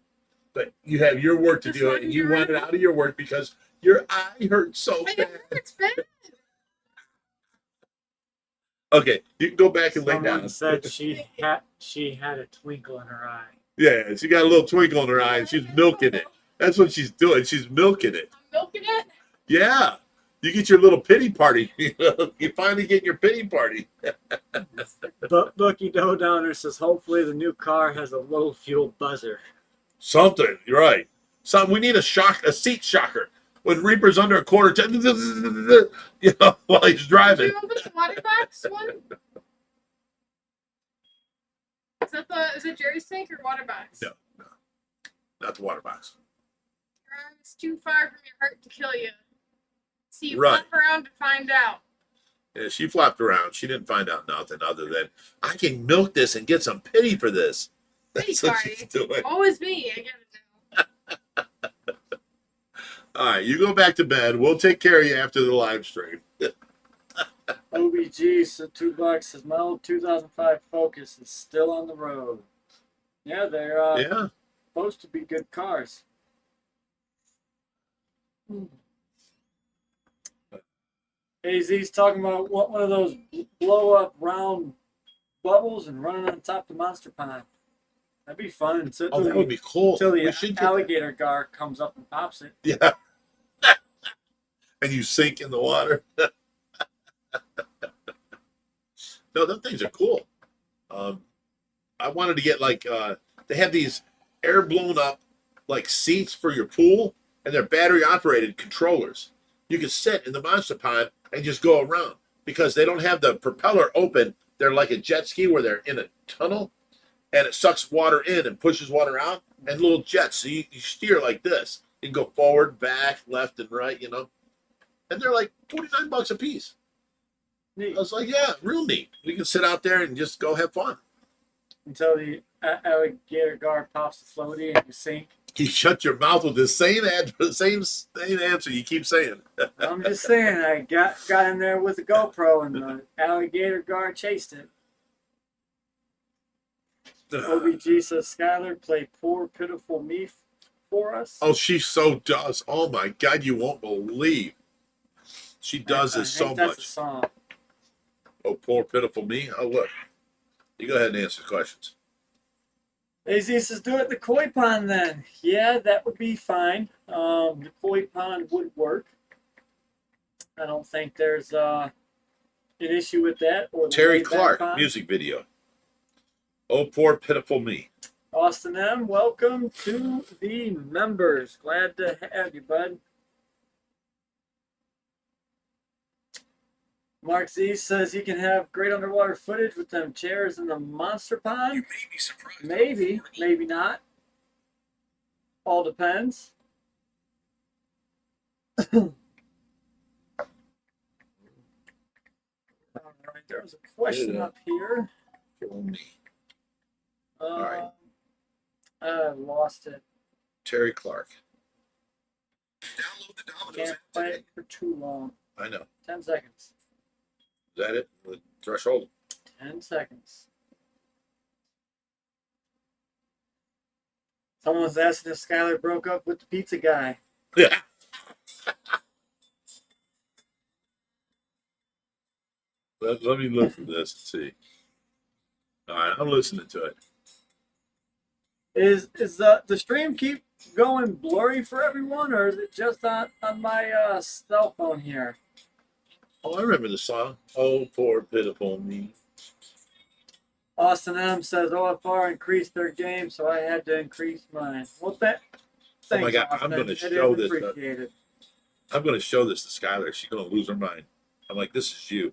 But you have your work to Just do, letting and you you want it know. out of your work because your eye hurts so It bad. hurts bad. Okay, you can go back and lay Someone down. said she had a twinkle in her eye. Yeah, she got a little twinkle in her eye, and she's milking it. That's what she's doing. She's milking it. I'm milking it. Yeah. You get your little pity party. You finally get your pity party. But Bucky Doe Downer says hopefully the new car has a low fuel buzzer. Something. You're right. We need a seat shocker. When Reaper's under a quarter, you know, while he's Did driving. you open the water box one? Is it Jerry's tank or water box? No, not the water box. Your arm is too far from your heart to kill you. See, you Right. flop around to find out. Yeah, she flopped around. She didn't find out nothing other than I can milk this and get some pity for this. Pity That's what party. she's doing. Always me. I get it now. All right, you go back to bed. We'll take care of you after the live stream. OBG said $2 says my old 2005 Focus is still on the road. Yeah, they're Yeah. supposed to be good cars. AZ's talking about one of those blow up round bubbles and running on top of the monster pond. That'd be fun until, Oh, that would be cool. until We the should get that. alligator gar comes up and pops it. Yeah. And you sink in the water. No, those things are cool. I wanted to get they have these air blown up like seats for your pool, and they're battery operated controllers. You can sit in the monster pond and just go around because they don't have the propeller open. They're like a jet ski where they're in a tunnel and it sucks water in and pushes water out, and little jets. So you steer like this. You can go forward, back, left, and right, you know. And they're like $49 a piece. Neat. I was like, yeah, real neat. We can sit out there and just go have fun. Until the alligator gar pops the floaty and you sink. You shut your mouth with the same answer you keep saying. I'm just saying, I got in there with a GoPro and the alligator gar chased it. OBG says Skyler play Poor Pitiful Me for us. Oh, she so does. Oh my God, you won't believe. She does this so that's a much. song. Oh, poor pitiful me. Oh, look. You go ahead and answer the questions. AZ says do it the koi pond then. Yeah, that would be fine. The koi pond would work. I don't think there's an issue with that. Or the Terry laid back Clark, pond. music video. Oh, poor pitiful me. Austin M, welcome to the members. Glad to have you, bud. Mark Z says he can have great underwater footage with them chairs in the monster pond. You may be surprised. Maybe, maybe not. All depends. All right, there was a question up here. Pitiful me. Uh, right. I lost it. Terry Clark. Download the Domino's Can't app play today. it for too long. I know. 10 seconds. Is that it? The threshold? 10 seconds. Someone was asking if Skyler broke up with the pizza guy. Yeah. Let me look for this and see. All right, I'm listening to it. Is the stream keep going blurry for everyone, or is it just on my cell phone here? Oh, I remember the song. Oh, poor pitiful me. Austin M says OFR increased their game, so I had to increase mine. Well, thanks, Oh my God, I'm Austin. gonna It show is this. appreciated. I'm going to show this to Skyler. She's going to lose her mind. I'm like, this is you.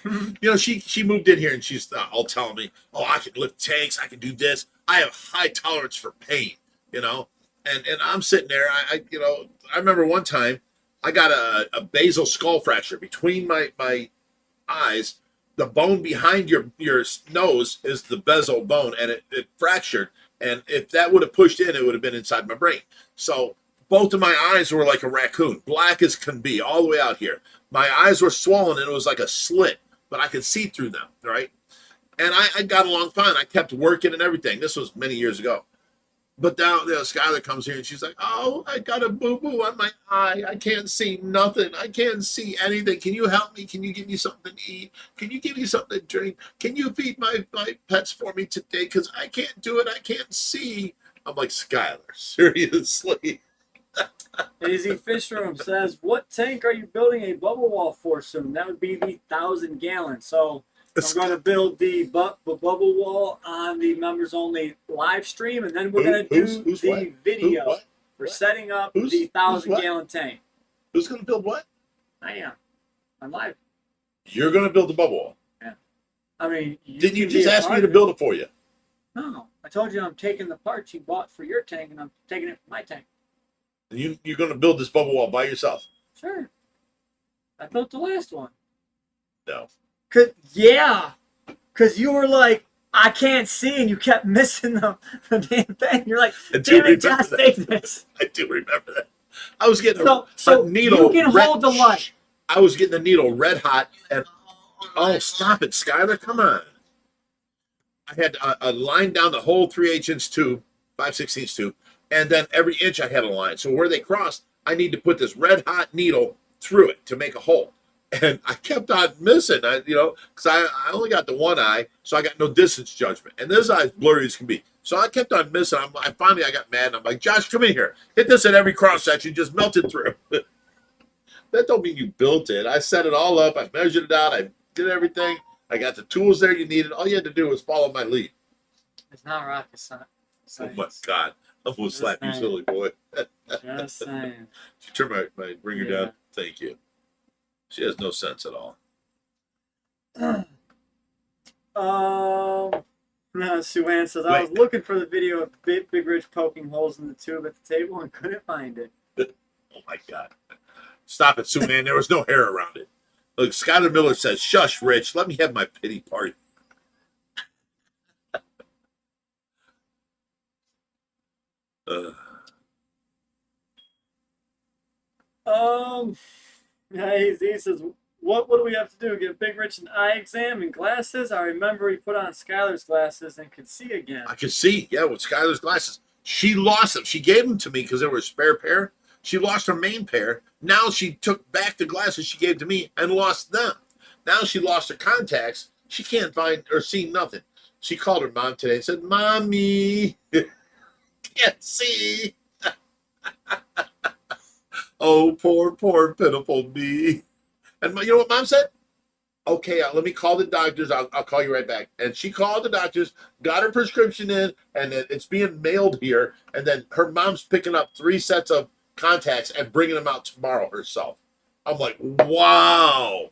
You know, she moved in here and she's all telling me, oh, I can lift tanks. I can do this. I have high tolerance for pain, you know? And I'm sitting there. I remember one time I got a basal skull fracture between my eyes. The bone behind your nose is the basal bone, and it fractured. And if that would have pushed in, it would have been inside my brain. So both of my eyes were like a raccoon, black as can be, all the way out here. My eyes were swollen and it was like a slit, but I could see through them, right? And I got along fine. I kept working and everything. This was many years ago. But now, Skyler comes here and she's like, "Oh, I got a boo-boo on my eye. I can't see nothing. I can't see anything. Can you help me? Can you give me something to eat? Can you give me something to drink? Can you feed my pets for me today? Because I can't do it. I can't see." I'm like, "Skyler, seriously?" AZ Fish Room says, "What tank are you building a bubble wall for soon?" That would be the 1,000-gallon. So I'm going to build the bubble wall on the members only live stream, and then we're going to do the video for setting up the 1,000-gallon tank. Who's going to build what? I am. I'm live. You're going to build the bubble wall. Yeah. I mean, didn't you just ask me to build it for you? No, I told you I'm taking the parts you bought for your tank, and I'm taking it for my tank. And you're going to build this bubble wall by yourself? Sure. I built the last one. No. Cause you were like, "I can't see," and you kept missing the damn thing. You're like, "Damn it, Josh, take this." I do remember that. I was getting so a needle. You can hold the light. I was getting the needle red hot, and stop it, Skyler, come on. I had a line down the whole 3/8-inch tube, 5/16 tube, and then every inch I had a line. So where they crossed, I need to put this red hot needle through it to make a hole. And I kept on missing, because I only got the one eye, so I got no distance judgment. And this eye's blurry as can be. So I kept on missing. Finally, I got mad, and I'm like, "Josh, come in here. Hit this at every cross section. Just melt it through." That don't mean you built it. I set it all up. I measured it out. I did everything. I got the tools there you needed. All you had to do was follow my lead. It's not rocket science. Oh, my God. I'm going to slap you, silly boy. Just saying. Did you turn my ringer down? Thank you. She has no sense at all. Sue Ann says, "I was looking for the video of Big Rich poking holes in the tube at the table and couldn't find it." Oh, my God. Stop it, Sue Ann. There was no hair around it. Look, Skyler Miller says, "Shush, Rich. Let me have my pity party." He says, what do we have to do? Give Big Rich an eye exam and glasses? I remember he put on Skyler's glasses and could see again. I could see, with Skyler's glasses. She lost them. She gave them to me because they were a spare pair. She lost her main pair. Now she took back the glasses she gave to me and lost them. Now she lost her contacts. She can't find or see nothing. She called her mom today and said, "Mommy, can't see." Oh, poor, pitiful me. And you know what Mom said? "Okay, let me call the doctors. I'll call you right back." And she called the doctors, got her prescription in, and it's being mailed here. And then her mom's picking up 3 sets of contacts and bringing them out tomorrow herself. I'm like, wow.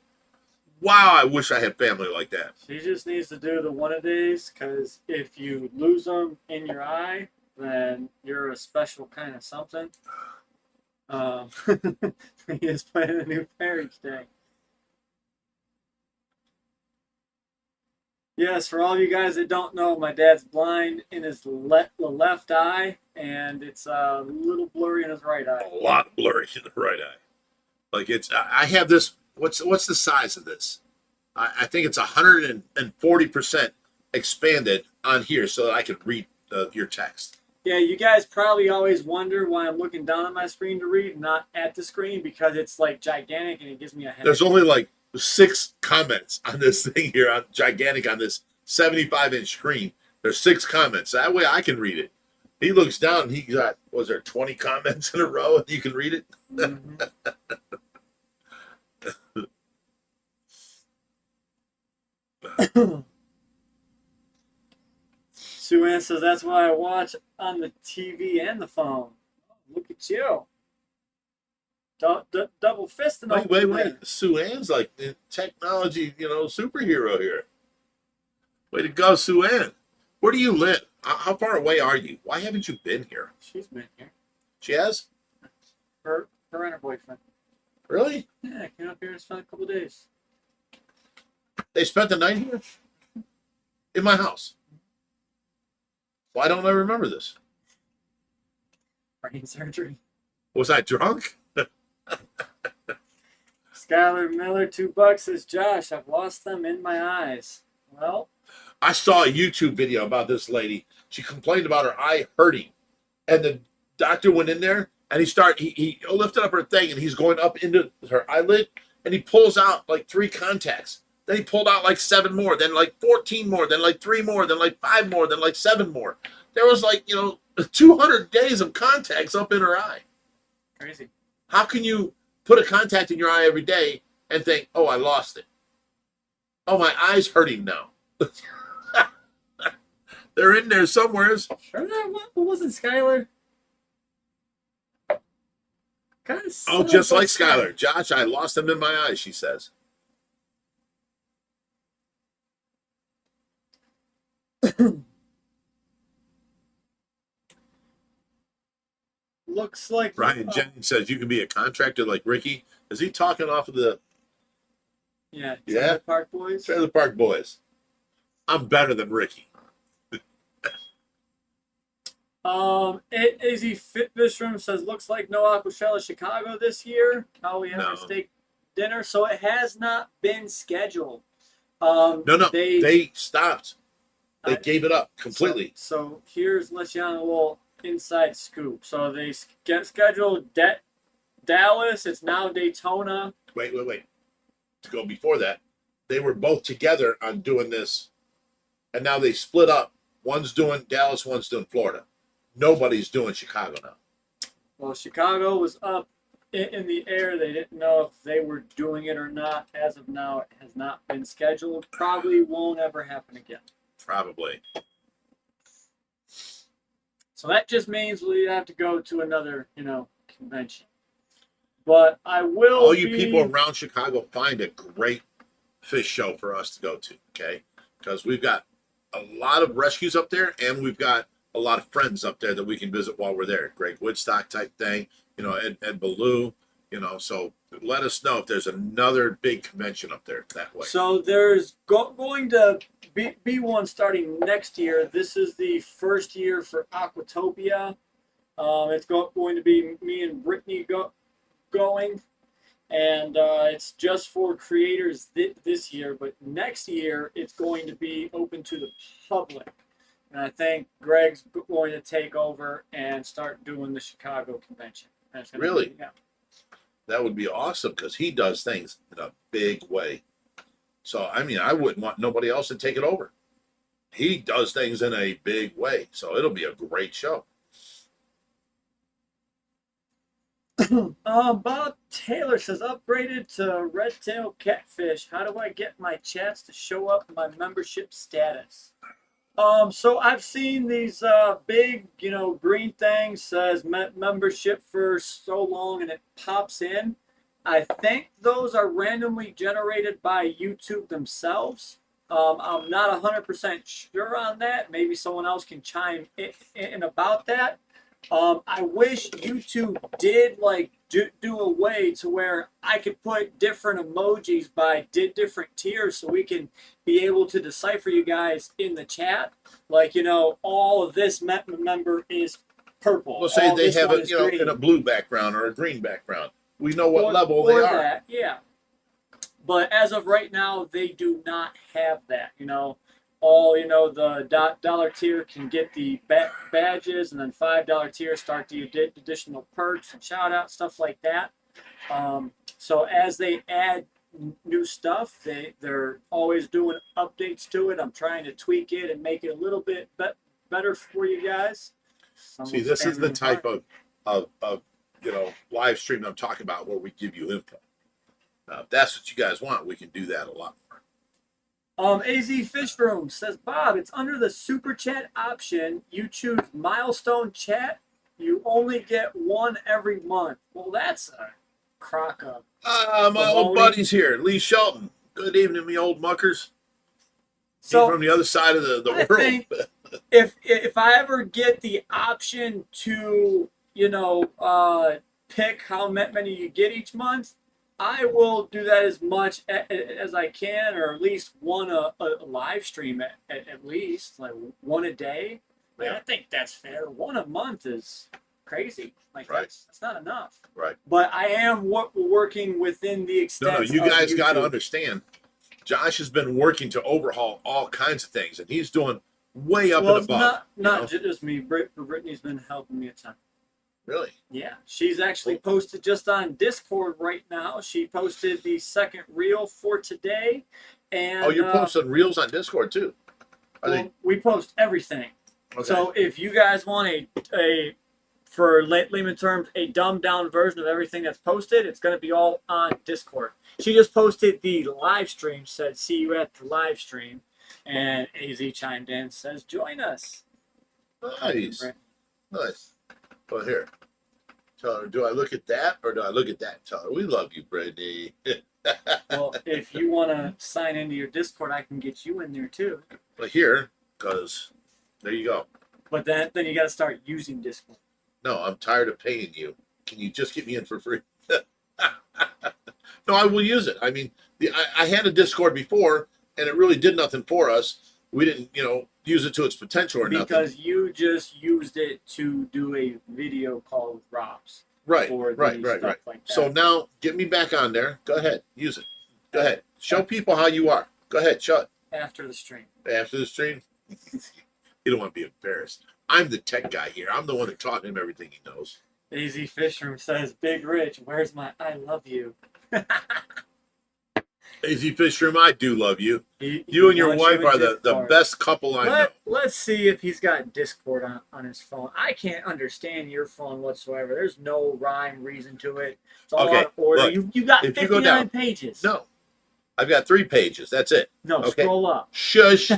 I wish I had family like that. She just needs to do the one-a-days, because if you lose them in your eye, then you're a special kind of something. He is planning a new pair each day. Yes, for all of you guys that don't know, my dad's blind in his left eye, and it's a little blurry in his right eye. A lot blurry in the right eye. Like I have this. What's the size of this? I think it's 140% expanded on here, so that I can read your text. Yeah, you guys probably always wonder why I'm looking down at my screen to read, not at the screen, because it's like gigantic and it gives me a headache. There's only like 6 comments on this thing here, on gigantic, on this 75-inch screen. There's 6 comments. That way I can read it. He looks down and he got, was there 20 comments in a row and you can read it? Mm-hmm. Sue Ann says, "That's why I watch on the TV and the phone." Oh, look at you. Double fisting. Wait. Sue Ann's like the technology, superhero here. Way to go, Sue Ann. Where do you live? How far away are you? Why haven't you been here? She's been here. She has? Her and her boyfriend. Really? Yeah, came up here and spent a couple days. They spent the night here? In my house? Why don't I remember this? Brain surgery. Was I drunk? Skyler Miller, $2 says, Josh, I've lost them in my eyes. Well, I saw a YouTube video about this lady. She complained about her eye hurting, and the doctor went in there and he lifted up her thing and he's going up into her eyelid and he pulls out like 3 contacts. Then he pulled out like 7 more, then like 14 more, then like 3 more, then like 5 more, then like 7 more. There was like 200 days of contacts up in her eye. crazy. How can you put a contact in your eye every day and think, oh, I lost it? Oh, my eye's hurting now. They're in there somewhere. Sure that wasn't Skyler? Kind of. Oh, just like Skyler. Josh, I lost them in my eyes, she says. Looks like Brian Jennings says you can be a contractor like Ricky. Is he talking off of the Yeah. Yeah. Park Boys. Trailer Park Boys? I'm better than Ricky. AZ Fitfish Room says looks like no Aquashella Chicago this year. How we have No. a steak dinner, so it has not been scheduled. No, they stopped. They gave it up completely. So here's let you on a little inside scoop. So they get scheduled Dallas. It's now Daytona. Wait. To go before that, they were both together on doing this, and now they split up. One's doing Dallas, one's doing Florida. Nobody's doing Chicago now. Well, Chicago was up in the air. They didn't know if they were doing it or not. As of now, it has not been scheduled. Probably won't ever happen again. Probably. So that just means we have to go to another, convention. But I will. All you people around Chicago, find a great fish show for us to go to, okay? Because we've got a lot of rescues up there, and we've got a lot of friends up there that we can visit while we're there. Greg Woodstock type thing, Ed Ballou, So let us know if there's another big convention up there that way. So there's going to be one starting next year. This is the first year for Aquatopia. It's going to be me and Brittany going, and it's just for creators this year. But next year it's going to be open to the public. And I think Greg's going to take over and start doing the Chicago convention. Really? Yeah. That would be awesome because he does things in a big way. So, I wouldn't want nobody else to take it over. He does things in a big way. So it'll be a great show. Bob Taylor says upgraded to red tail catfish. How do I get my chats to show up in my membership status? So I've seen these big, green things says membership for so long, and it pops in. I think those are randomly generated by YouTube themselves. I'm not 100% sure on that. Maybe someone else can chime in about that. I wish YouTube did do a way to where I could put different emojis by different tiers so we can be able to decipher you guys in the chat. All of this member is purple. We'll say they have it, green. in a blue background or a green background. We know what level or they are. That, yeah. But as of right now, they do not have that. The dollar tier can get the badges, and then $5 tier start the additional perks and shout out stuff like that. So as they add new stuff, they're always doing updates to it. I'm trying to tweak it and make it a little bit better for you guys. See, this is the type of live stream I'm talking about where we give you info. Now, if that's what you guys want, we can do that a lot more. AZ Fish Room says, Bob, it's under the super chat option. You choose milestone chat. You only get one every month. Well, that's a crock up. My old buddy's here, Lee Shelton. Good evening, me old muckers. So from the other side of the I world. think if I ever get the option to, pick how many you get each month, I will do that as much as I can, or at least one a live stream at least, like one a day. Like, Yeah. I think that's fair. One a month is crazy. Like Right. that's not enough. Right. But I am working within the No, extent. no, you of guys got to YouTube. understand. Josh has been working to overhaul all kinds of things, and he's doing way up Well, and it's above. not just me. Brittany's been helping me a ton. Really? Yeah, she's actually posted just on Discord right now. She posted the second reel for today, and Oh, you're posting reels on Discord too. we post everything. Okay. So if you guys want a for layman terms, a dumbed down version of everything that's posted, it's going to be all on Discord. She just posted the live stream, said, "See you at the live stream," and AZ chimed in, says, "Join us." Nice. Nice. Well, here. Tell her, do I look at that or do I look at that? Tell her, we love you, Brittany. Well, if you want to sign into your Discord, I can get you in there too. But here, because there you go. But then you got to start using Discord. No, I'm tired of paying you. Can you just get me in for free? No, I will use it. I mean, I had a Discord before, and it really did nothing for us. We didn't, use it to its potential or nothing. Because you just used it to do a video call with Robs. Right, for right. stuff like that. So now get me back on there. Go ahead, use it. Go ahead. Show people how you are. Go ahead, show it. After the stream. After the stream. You don't want to be embarrassed. I'm the tech guy here. I'm the one that taught him everything he knows. AZ Fishroom says, "Big Rich, where's my I love you?" AZ Fishroom, I do love you. He You and your wants wife in are the Discord. best couple I know. Let's see if he's got Discord on his phone. I can't understand your phone whatsoever. There's no rhyme, reason to it. It's all Okay, out of order. look, You got if you 59 go down- pages. No. I've got 3 pages. That's it. No, Okay. scroll up. Shush.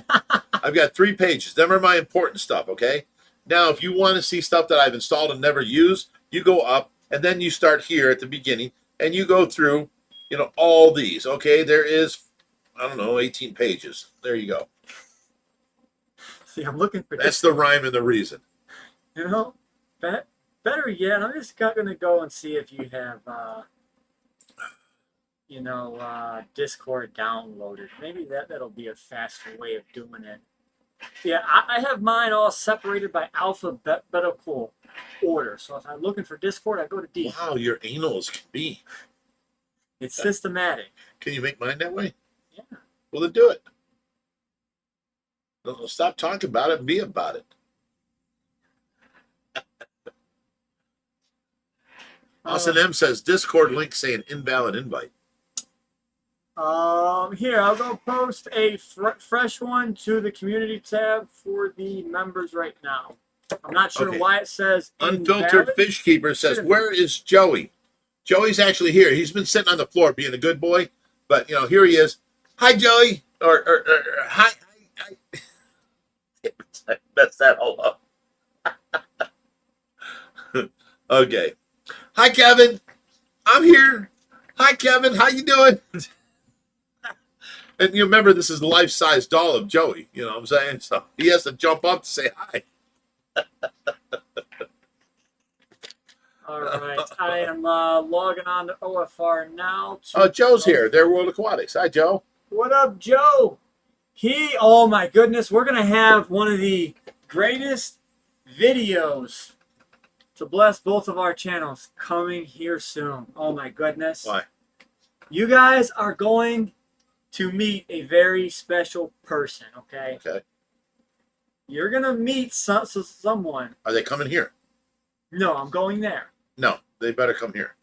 I've got 3 pages. Them are my important stuff, okay? Now, if you want to see stuff that I've installed and never used, you go up, and then you start here at the beginning, and you go through, all these, okay? There is, 18 pages. There you go. See, I'm looking for That's the rhyme and the reason. better yet, I'm just going to go and see if you have, Discord downloaded. Maybe that'll be a faster way of doing it. Yeah, I have mine all separated by alphabetical order. So if I'm looking for Discord, I go to D. Wow, you're anal as can be. It's systematic. Can you make mine that way? Yeah. Well, then do it. No, stop talking about it and be about it. Austin M says Discord link saying invalid invite. Here, I'll go post a fresh one to the community tab for the members right now. I'm not sure Okay. why it says Unfiltered invalid. Fish Keeper says, where is Joey? Joey's actually here. He's been sitting on the floor being a good boy, but here he is. Hi, Joey. Or hi. I messed that all up. Okay. Hi, Kevin. I'm here. Hi, Kevin. How you doing? And you remember, this is the life-size doll of Joey. You know what I'm saying? So he has to jump up to say hi. All right, I am logging on to OFR now. Joe's here. They're World Aquatics. Hi, Joe. What up, Joe? Oh my goodness, we're going to have one of the greatest videos to bless both of our channels coming here soon. Oh my goodness. Why? You guys are going to meet a very special person, okay? Okay. You're going to meet someone. Are they coming here? No, I'm going there. No, they better come here.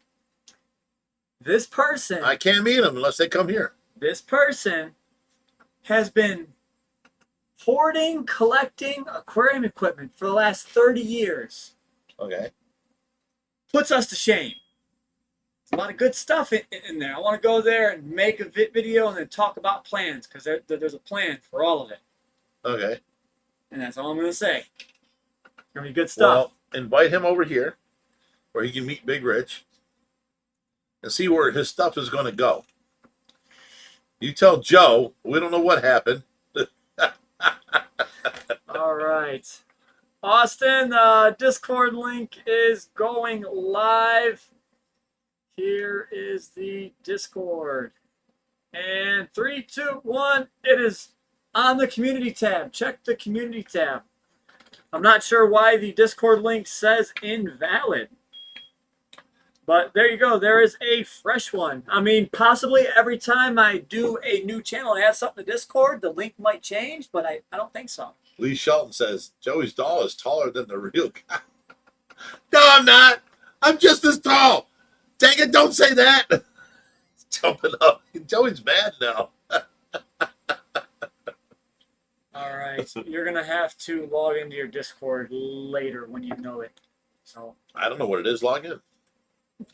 This person. I can't meet them unless they come here. This person has been hoarding, collecting aquarium equipment for the last 30 years. Okay. Puts us to shame. There's a lot of good stuff in there. I want to go there and make a video and then talk about plans, because there's a plan for all of it. Okay. And that's all I'm going to say. It's going to be good stuff. Well, invite him over here where he can meet Big Rich and see where his stuff is going to go. You tell Joe, we don't know what happened. All right. Austin, Discord link is going live. Here is the Discord. And 3, 2, 1, it is on the community tab. Check the community tab. I'm not sure why the Discord link says invalid. But there you go. There is a fresh one. I mean, possibly every time I do a new channel and add something to Discord, the link might change, but I don't think so. Lee Shelton says, Joey's doll is taller than the real guy. No, I'm not. I'm just as tall. Dang it, don't say that. He's jumping up. Joey's mad now. All right. You're going to have to log into your Discord later when you know it. So I don't know what it is. Log in.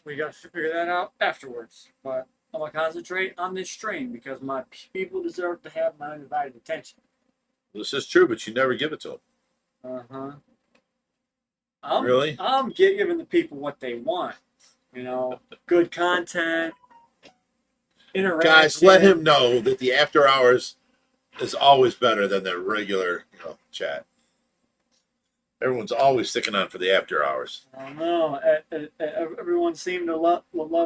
we got to figure that out afterwards. But I'm going to concentrate on this stream because my people deserve to have my undivided attention. This is true, but you never give it to them. Really? I'm giving the people what they want. You know, good content, interaction. Guys, let him know that the after hours is always better than the regular, chat. Everyone's always sticking on for the after hours. I don't know. Everyone seemed to love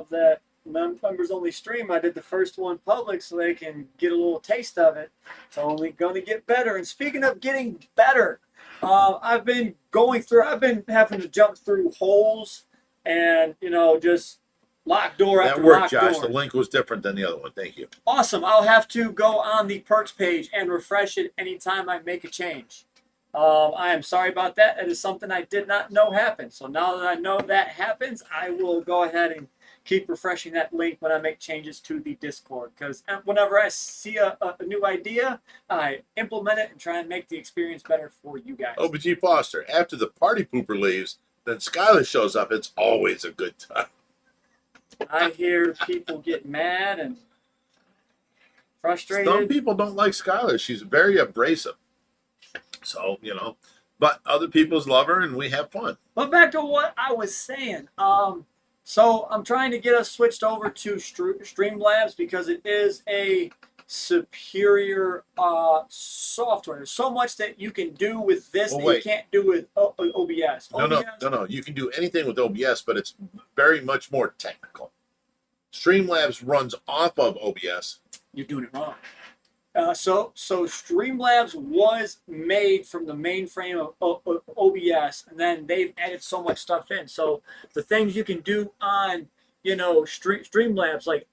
that members only stream. I did the first one public so they can get a little taste of it. It's only going to get better. And speaking of getting better, I've been having to jump through holes and, just lock door after That worked, lock Josh. door. The link was different than the other one. Thank you. Awesome. I'll have to go on the perks page and refresh it anytime I make a change. I am sorry about that. It is something I did not know happened. So now that I know that happens, I will go ahead and keep refreshing that link when I make changes to the Discord. Because whenever I see a new idea, I implement it and try and make the experience better for you guys. OBG Foster, after the party pooper leaves, then Skyler shows up. It's always a good time. I hear people get mad and frustrated. Some people don't like Skyler. She's very abrasive. So, but other people's love her and we have fun. But back to what I was saying. So I'm trying to get us switched over to Streamlabs because it is a superior software. There's so much that you can do with this that you can't do with OBS. No. You can do anything with OBS, but it's very much more technical. Streamlabs runs off of OBS. You're doing it wrong. So Streamlabs was made from the mainframe of OBS, and then they've added so much stuff in. So the things you can do on, Streamlabs, like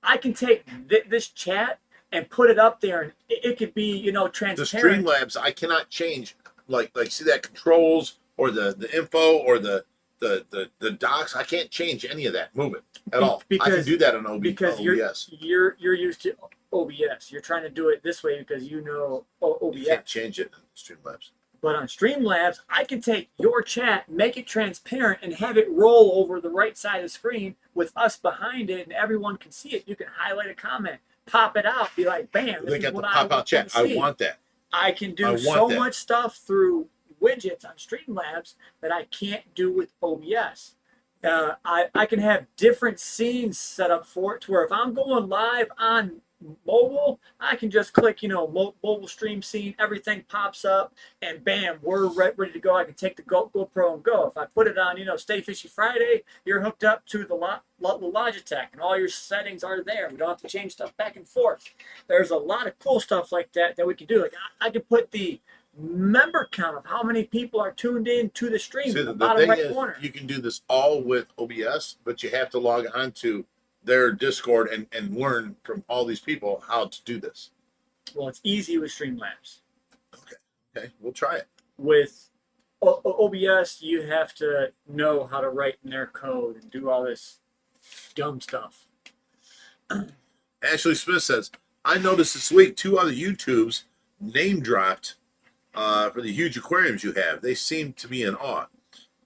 I can take this chat and put it up there, and it could be, transparent. The Streamlabs, I cannot change, like see that controls or the info or the docs. I can't change any of that. Move it at all. I can do that on OBS. Because you're used to OBS. You're trying to do it this way because OBS. You can't change it in Streamlabs. But on Streamlabs, I can take your chat, make it transparent, and have it roll over the right side of the screen with us behind it, and everyone can see it. You can highlight a comment, pop it out, be like, bam, They got the pop-out chat. I want that. I can do so much stuff through widgets on Streamlabs that I can't do with OBS. I can have different scenes set up for it to where if I'm going live on mobile, I can just click, mobile stream scene, everything pops up, and bam, we're ready to go. I can take the GoPro and go. If I put it on, Stay Fishy Friday, you're hooked up to the Logitech, and all your settings are there. We don't have to change stuff back and forth. There's a lot of cool stuff like that we can do. Like I can put the member count of how many people are tuned in to the stream in the bottom right corner. You can do this all with OBS, but you have to log on to their Discord and learn from all these people how to do this. Well, it's easy with Streamlabs. Okay, we'll try it. With OBS, you have to know how to write in their code and do all this dumb stuff. Ashley Smith says, I noticed this week 2 other YouTubes name dropped for the huge aquariums you have. They seem to be in awe.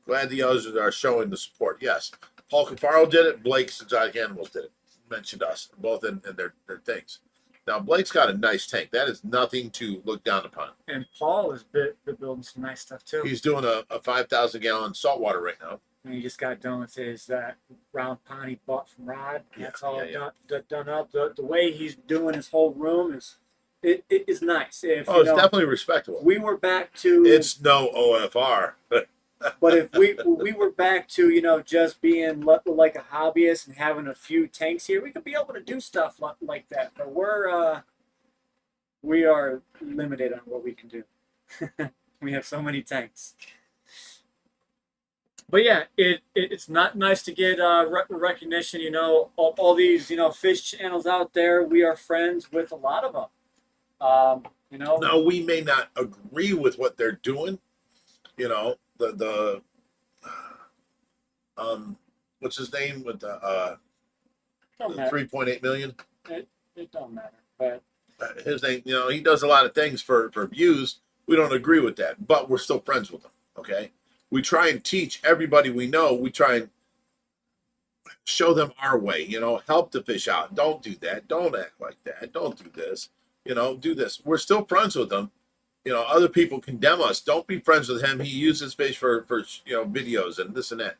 Glad the others are showing the support. Yes. Paul Cafaro did it. Blake's Exotic Animals did it. Mentioned us, both in their things. Now, Blake's got a nice tank. That is nothing to look down upon. And Paul is building some nice stuff, too. He's doing a 5,000-gallon saltwater right now. And he just got done with his round pond he bought from Rod. That's all done up. The way he's doing his whole room is nice. If, it's definitely respectable. We were back to... It's no OFR. But if we were back to, just being like a hobbyist and having a few tanks here, we could be able to do stuff like that. But we are limited on what we can do. We have so many tanks. But yeah, it's not nice to get recognition. You know, all these fish channels out there. We are friends with a lot of them. You know, Now we may not agree with what they're doing. You know, the what's his name with the don't matter. 3.8 million. It don't matter. But His name, you know, he does a lot of things for views. We don't agree with that, but we're still friends with him. Okay, we try and teach everybody we know. We try and show them our way. You know, help the fish out. Don't do that. Don't act like that. Don't do this. You know, do this. We're still friends with him. You know, other people condemn us. Don't be friends with him. He uses fish for videos and this and that.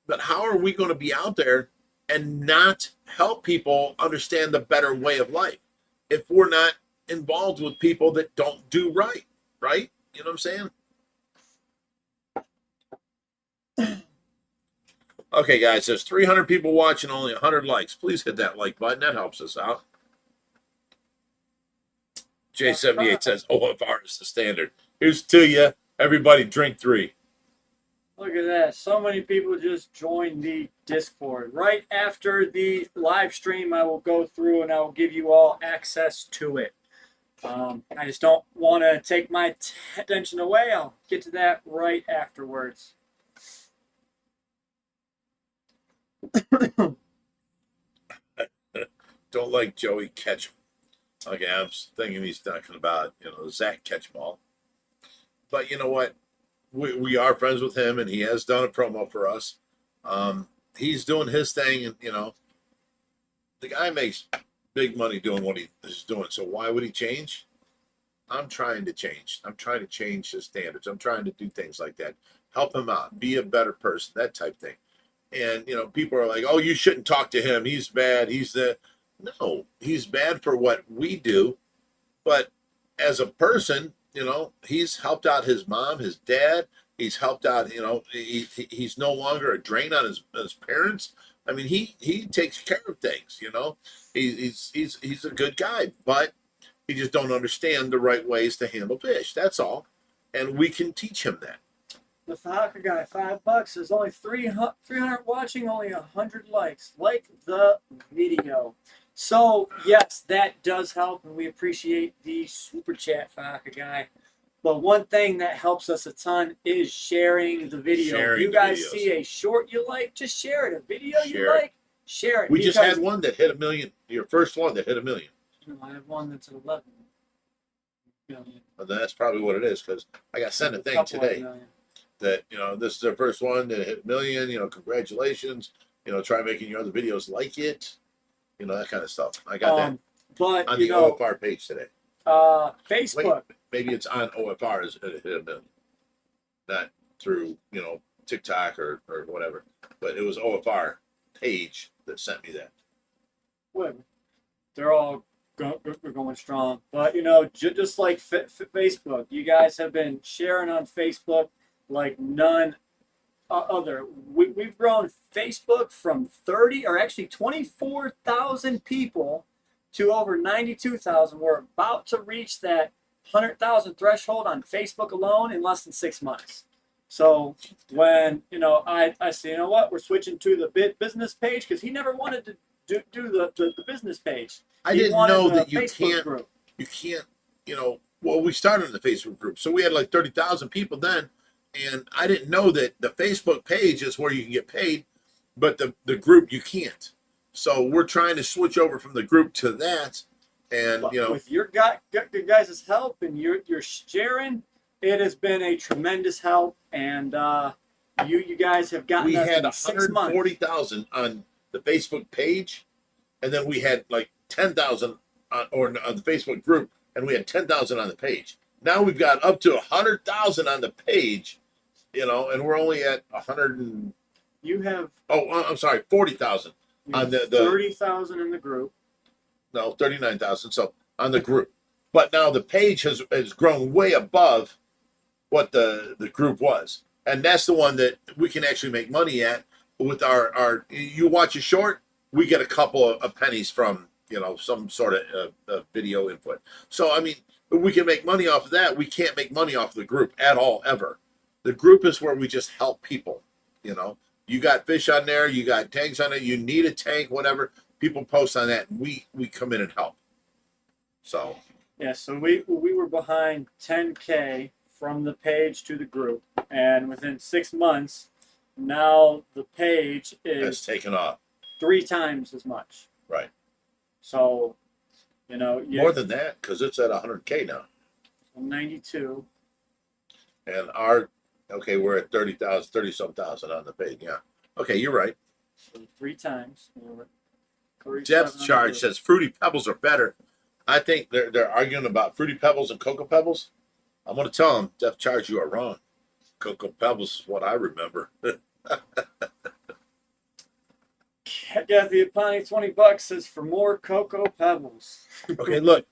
But how are we going to be out there and not help people understand the better way of life if we're not involved with people that don't do right? Right? You know what I'm saying? Okay, guys, there's 300 people watching, only 100 likes. Please hit that like button. That helps us out. J78 says OFR is the standard. Here's to you. Everybody drink 3. look at that. So many people just joined the Discord. Right after the live stream, I will go through and I will give you all access to it. I just don't want to take my attention away. I'll get to that right afterwards. Don't like Joey Ketchum. Okay, I'm thinking he's talking about, Zach Catchball. But you know what? We are friends with him, and he has done a promo for us. He's doing his thing, and, the guy makes big money doing what he is doing. So why would he change? I'm trying to change. I'm trying to change his standards. I'm trying to do things like that. Help him out. Be a better person, that type thing. And, people are like, oh, you shouldn't talk to him. He's bad. No, he's bad for what we do. But as a person, he's helped out his mom, his dad. He's helped out, he's no longer a drain on his parents. I mean, he takes care of things, He's a good guy, but he just don't understand the right ways to handle fish. That's all. And we can teach him that. The Hawker guy, $5. There's only 300 watching, only 100 likes. Like the video. So yes, that does help, and we appreciate the super chat, Hawker guy. But one thing that helps us a ton is sharing the video. If you guys see a short you like, just share it. A video you like, share it. We just had one that hit 1 million. Your first one that hit 1 million. I have one that's at 11 million. Well, that's probably what it is, because I got sent a thing today that, this is their first one that hit 1 million. Congratulations. Try making your other videos like it. That kind of stuff. I got that but, on the OFR page today. Facebook. Wait, maybe it's on OFR as it hit 1 million. Not through, TikTok or whatever. But it was OFR page that sent me that. Whatever. They're all going strong. But, just like Facebook, you guys have been sharing on Facebook like none other. We've grown Facebook from 30 or actually 24,000 people to over 92,000. We're about to reach that 100,000 threshold on Facebook alone in less than 6 months. So when I say, what, we're switching to the business page, because he never wanted to do the business page. I didn't know that you can't. Well, we started in the Facebook group, so we had like 30,000 people then. And I didn't know that the Facebook page is where you can get paid, but the group you can't. So we're trying to switch over from the group to that. And, with your guys' help and your sharing, it has been a tremendous help. And you guys have gotten we us had in 6 months. 140,000 on the Facebook page. And then we had like 10,000 on the Facebook group, and we had 10,000 on the page. Now we've got up to 100,000 on the page, and we're only at 100 and. You have. Oh, I'm sorry, 40,000 on the 30,000 in the group. No, 39,000. So on the group, but now the page has grown way above what the group was, and that's the one that we can actually make money at with our. You watch a short, we get a couple of pennies from some sort of video input. So I mean, we can make money off of that. We can't make money off of the group at all, ever. The group is where we just help people. You know, you got fish on there, you got tanks on it, you need a tank, whatever. People post on that, and we come in and help. So Yeah, so we were behind 10K from the page to the group, and within 6 months, now the page it's is taken off. 3 times as much. Right. So, More than that, because it's at 100K now. 92. And we're at 30,000, 30-some thousand on the page. Yeah. Okay, you're right. So 3 times. Depth charge says Fruity Pebbles are better. I think they're arguing about Fruity Pebbles and Cocoa Pebbles. I'm going to tell them, Depth Charge, you are wrong. Cocoa Pebbles is what I remember. Kathy Apani, $20 says for more Cocoa Pebbles. Okay, look.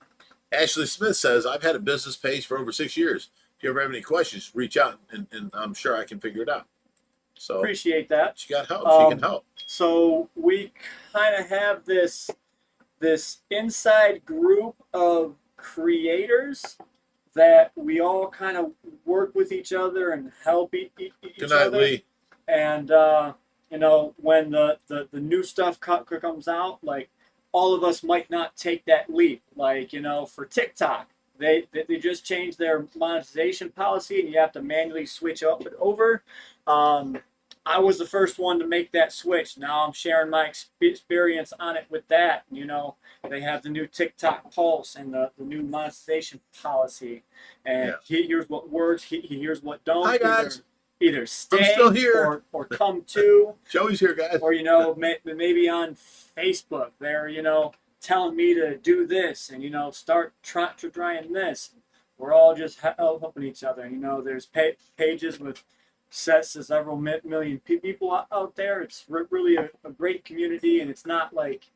Ashley Smith says, I've had a business page for over 6 years. If you ever have any questions, reach out, and I'm sure I can figure it out. So Appreciate that. she got help. She can help. So we kind of have this inside group of creators that we all kind of work with each other and help each Good night, other. Lee. And when the new stuff comes out, like all of us might not take that leap. Like for TikTok, they just changed their monetization policy, and you have to manually switch over. I was the first one to make that switch. Now I'm sharing my experience on it with that. They have the new TikTok Pulse and the new monetization policy. And he hears what works, he hears what don't. Hi, guys. Either stay I'm still here. or come to. Joey's here, guys. Or, maybe on Facebook, they're, telling me to do this and, start trying this. We're all just helping each other. There's pages with sets to several million people out there. It's really a great community, and it's not like,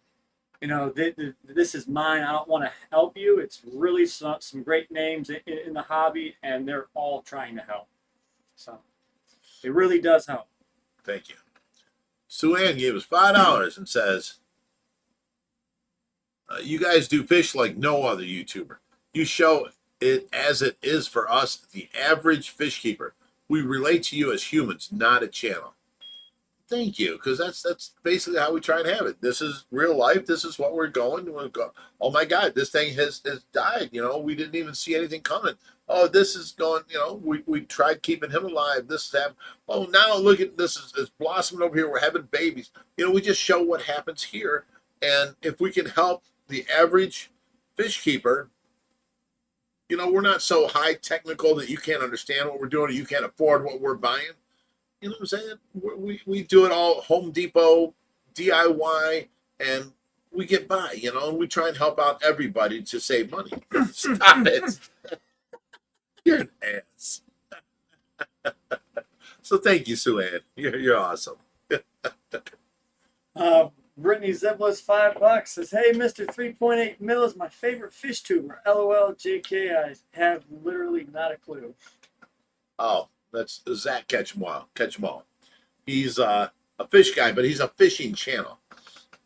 this is mine, I don't want to help you. It's really some great names in the hobby, and they're all trying to help. So it really does help. Thank you. Sue Ann gave us $5 and says, you guys do fish like no other YouTuber. You show it as it is for us, the average fish keeper. We relate to you as humans, not a channel. Thank you, because that's basically how we try and have it. This is real life. This is what we're going. Oh my God, this thing has died. We didn't even see anything coming. Oh, this is going. We tried keeping him alive. This is happening. Oh, now look at this is blossoming over here. We're having babies. We just show what happens here, and if we can help the average fish keeper. We're not so high technical that you can't understand what we're doing or you can't afford what we're buying. You know what I'm saying? We do it all Home Depot, DIY, and we get by, and we try and help out everybody to save money. Stop it. You're an ass. So thank you, Sue Ann. You're awesome. Brittany Ziblis, $5 says, "Hey, Mr. 3.8 mil is my favorite fish tuber. LOL, JK, I have literally not a clue." Oh, that's Zach Ketchmall. He's a fish guy, but he's a fishing channel.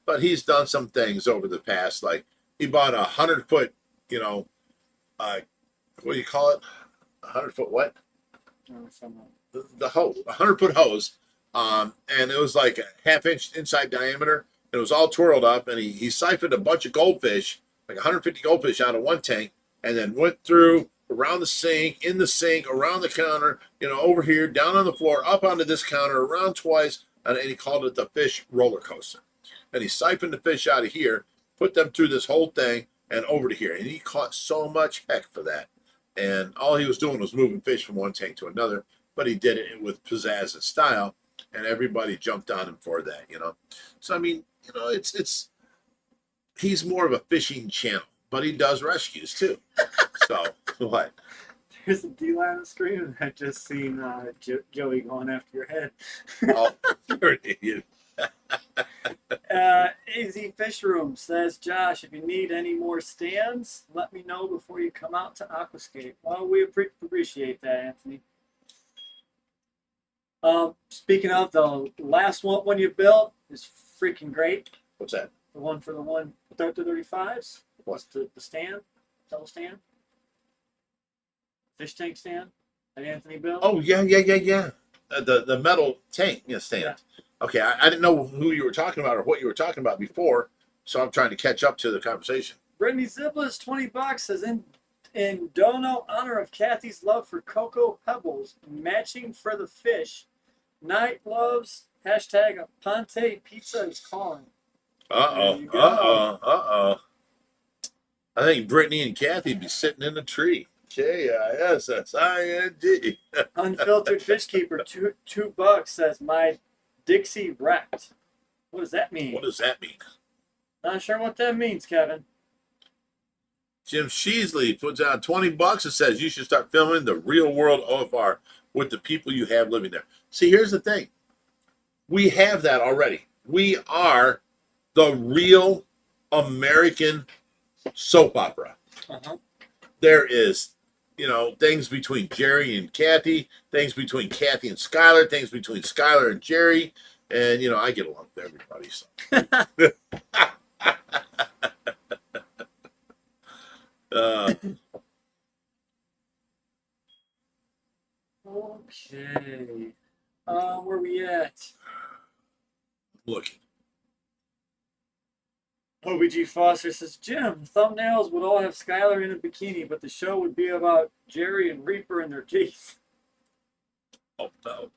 But he's done some things over the past, like he bought 100-foot, what do you call it? 100-foot what? The hose, 100-foot hose. And it was like a half-inch inside diameter. It was all twirled up, and he siphoned a bunch of goldfish, like 150 goldfish out of one tank, and then went through around the sink, in the sink, around the counter, over here, down on the floor, up onto this counter, around twice, and he called it the fish roller coaster. And he siphoned the fish out of here, put them through this whole thing, and over to here. And he caught so much heck for that. And all he was doing was moving fish from one tank to another, but he did it with pizzazz and style, and everybody jumped on him for that, So, I mean, it's he's more of a fishing channel, but he does rescues too. So what? There's a D-line on the screen, and I just seen Joey going after your head. Oh, you're an idiot. AZ Fish Room says, "Josh, if you need any more stands, let me know before you come out to Aquascape." Well, we appreciate that, Anthony. Speaking of, the last one you built is freaking great. What's that? The one for the 135s. What? The stand, double stand. fish tank stand that Anthony built. Oh yeah. The metal tank stand. Yeah. Okay, I didn't know who you were talking about or what you were talking about before, so I'm trying to catch up to the conversation. Brittany Zipla's $20 says in dono honor of Kathy's love for Cocoa Pebbles, matching for the fish. Night loves hashtag Ponte Pizza is calling. There you go. I think Brittany and Kathy be sitting in the tree. KISSING. Unfiltered Fish Keeper, $2 says my Dixie wrecked. What does that mean? What does that mean? Not sure what that means, Kevin. Jim Sheasley puts out $20 and says you should start filming the real world OFR with the people you have living there. See, here's the thing. We have that already. We are the real American soap opera. Uh-huh. There is, things between Jerry and Kathy, things between Kathy and Skyler, things between Skyler and Jerry, and I get along with everybody. So. Okay. Where we at? Looking. OBG Foster says, Jim, thumbnails would all have Skylar in a bikini, but the show would be about Jerry and Reaper and their teeth. Oh, no.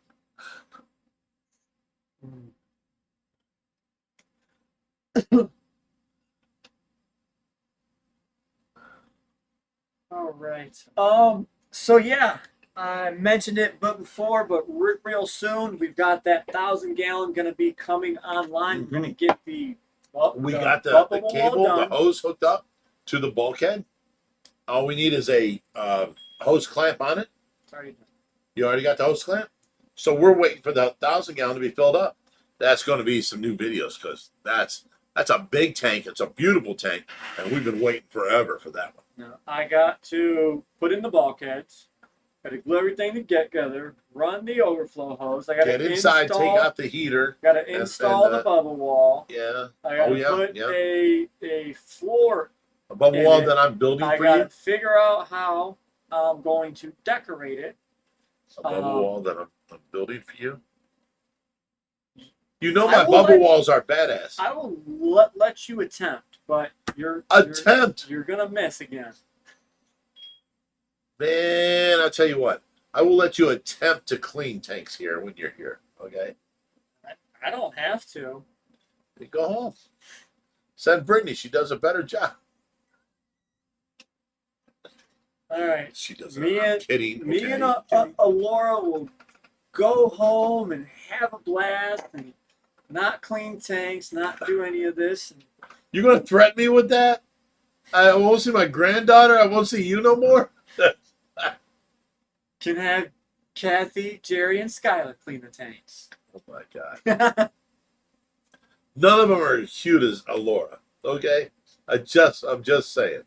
All right. So yeah, I mentioned it before, but real soon we've got that 1,000-gallon going to be coming online. We're going to get we got the cable, the hose hooked up to the bulkhead. All we need is a hose clamp on it. Sorry. You already got the hose clamp? So we're waiting for the 1,000-gallon to be filled up. That's going to be some new videos because that's a big tank. It's a beautiful tank, and we've been waiting forever for that one. Now, I got to put in the bulkheads, got to glue everything together, run the overflow hose. I got Get to inside, take out the heater. Got to install the bubble wall. Yeah. I got to put a floor. A bubble wall that I'm building for you. I got to figure out how I'm going to decorate it. A bubble wall that I'm building for you. My bubble walls are badass. I will let you attempt, but you're gonna miss again. Man, I'll tell you what. I will let you attempt to clean tanks here when you're here. Okay. I don't have to. You go home. Send Brittany. She does a better job. All right. She does. Me and kidding. Alora will go home and have a blast and not clean tanks, not do any of this. You're gonna threaten me with that? I won't see my granddaughter. I won't see you no more. Can have Kathy, Jerry, and Skyler clean the tanks. Oh my God. None of them are as cute as Alora. Okay, I'm just saying.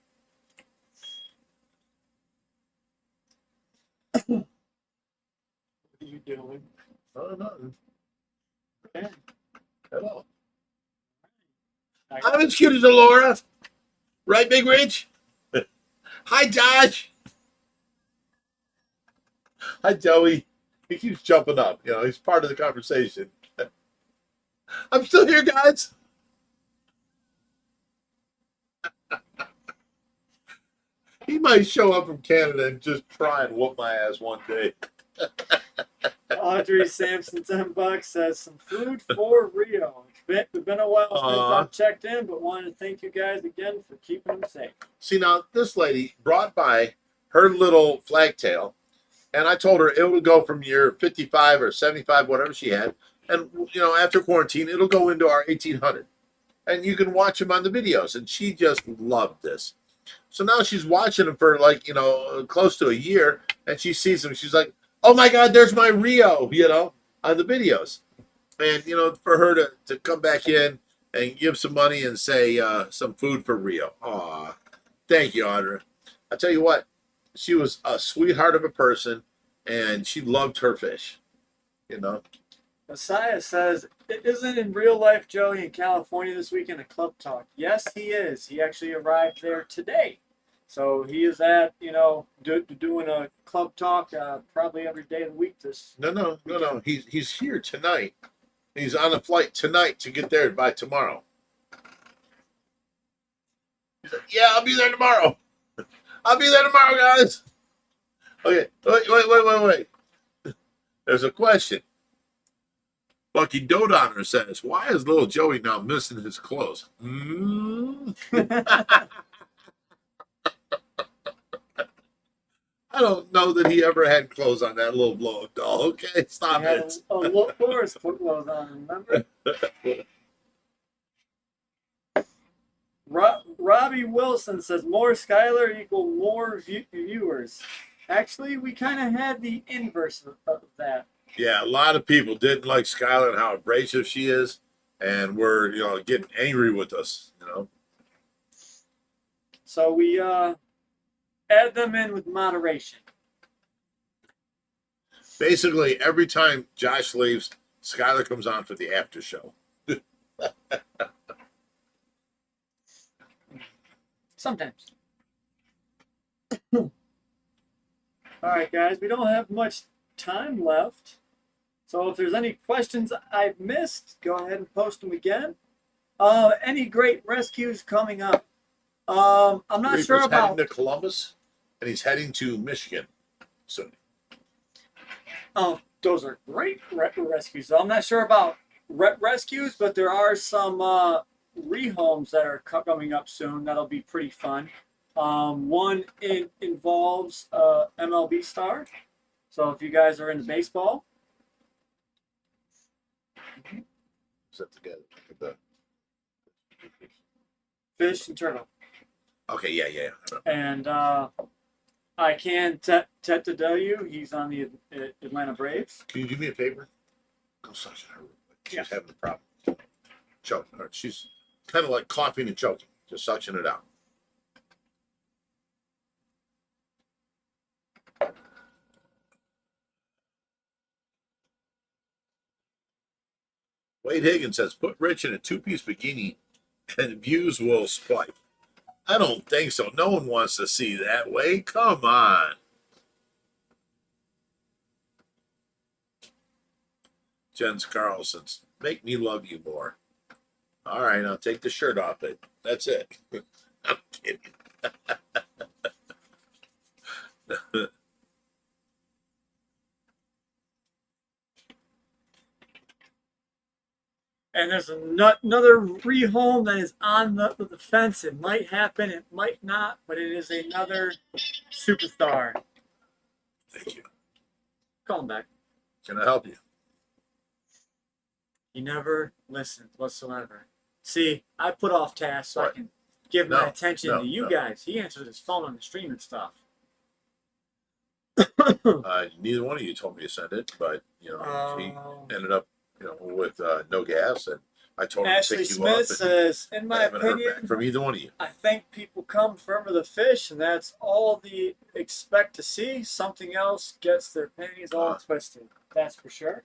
What are you doing? Oh, nothing. Okay. At all. I'm as cute as Alora. Right, Big Rich? Hi, Josh. Hi, Joey. He keeps jumping up. He's part of the conversation. I'm still here, guys. He might show up from Canada and just try and whoop my ass one day. Audrey Sampson, $10 says some food for Rio. It's been a while since I've checked in, but wanted to thank you guys again for keeping them safe. See, now this lady brought by her little flagtail, and I told her it would go from year 55 or 75, whatever she had, and after quarantine it'll go into our 1800, and you can watch them on the videos. And she just loved this. So now she's watching them for close to a year, and she sees them. She's like, "Oh my God, there's my Rio," on the videos. And, for her to come back in and give some money and say some food for Rio. Aw, thank you, Audra. I tell you what, she was a sweetheart of a person, and she loved her fish, Messiah says, isn't in real life Joey in California this weekend a club talk? Yes, he is. He actually arrived there today. So he is doing a club talk probably every day of the week. No. He's here tonight. He's on a flight tonight to get there by tomorrow. He's like, yeah, I'll be there tomorrow. I'll be there tomorrow, guys. Okay, wait. There's a question. Bucky Dodoner says, why is little Joey now missing his clothes? I don't know that he ever had clothes on that little blow-up doll. Okay, stop it. A little Forrest put clothes on, remember? Robbie Wilson says more Skyler equal more viewers. Actually, we kind of had the inverse of that. Yeah, a lot of people didn't like Skyler and how abrasive she is, and were getting angry with us. So we add them in with moderation. Basically, every time Josh leaves, Skyler comes on for the after show. Sometimes. All right, guys, we don't have much time left. So if there's any questions I've missed, go ahead and post them again. Any great rescues coming up? I'm not Reaper's sure about. heading to Columbus, and he's heading to Michigan soon. Oh, those are great rescues. I'm not sure about rescues, but there are some rehomes that are coming up soon. That'll be pretty fun. One involves MLB star. So if you guys are into baseball, Set together. The... fish and turtle. Okay, yeah. And I can tell you he's on the Atlanta Braves. Can you do me a favor? Go suction her. She's having a problem. Choking her. She's kind of like coughing and choking. Just suction it out. Wade Higgins says, put Rich in a two-piece bikini and views will spike. I don't think so. No one wants to see that, Wade. Come on. Jens Carlson's, make me love you more. All right, I'll take the shirt off, but that's it. I'm kidding. And there's another rehome that is on the fence. It might happen, it might not, but it is another superstar. Thank you. Call him back. Can I help you? He never listened whatsoever. See, I put off tasks so I Right. can give my No, attention no, to you no. guys. He answered his phone on the stream and stuff. Neither one of you told me to send it, but he Um, ended up, with no gas, and I told him to Ashley pick you Smith up. And says, in I my haven't heard opinion, back from either one of you. I think people come for the fish, and that's all they expect to see. Something else gets their panties all twisted. That's for sure.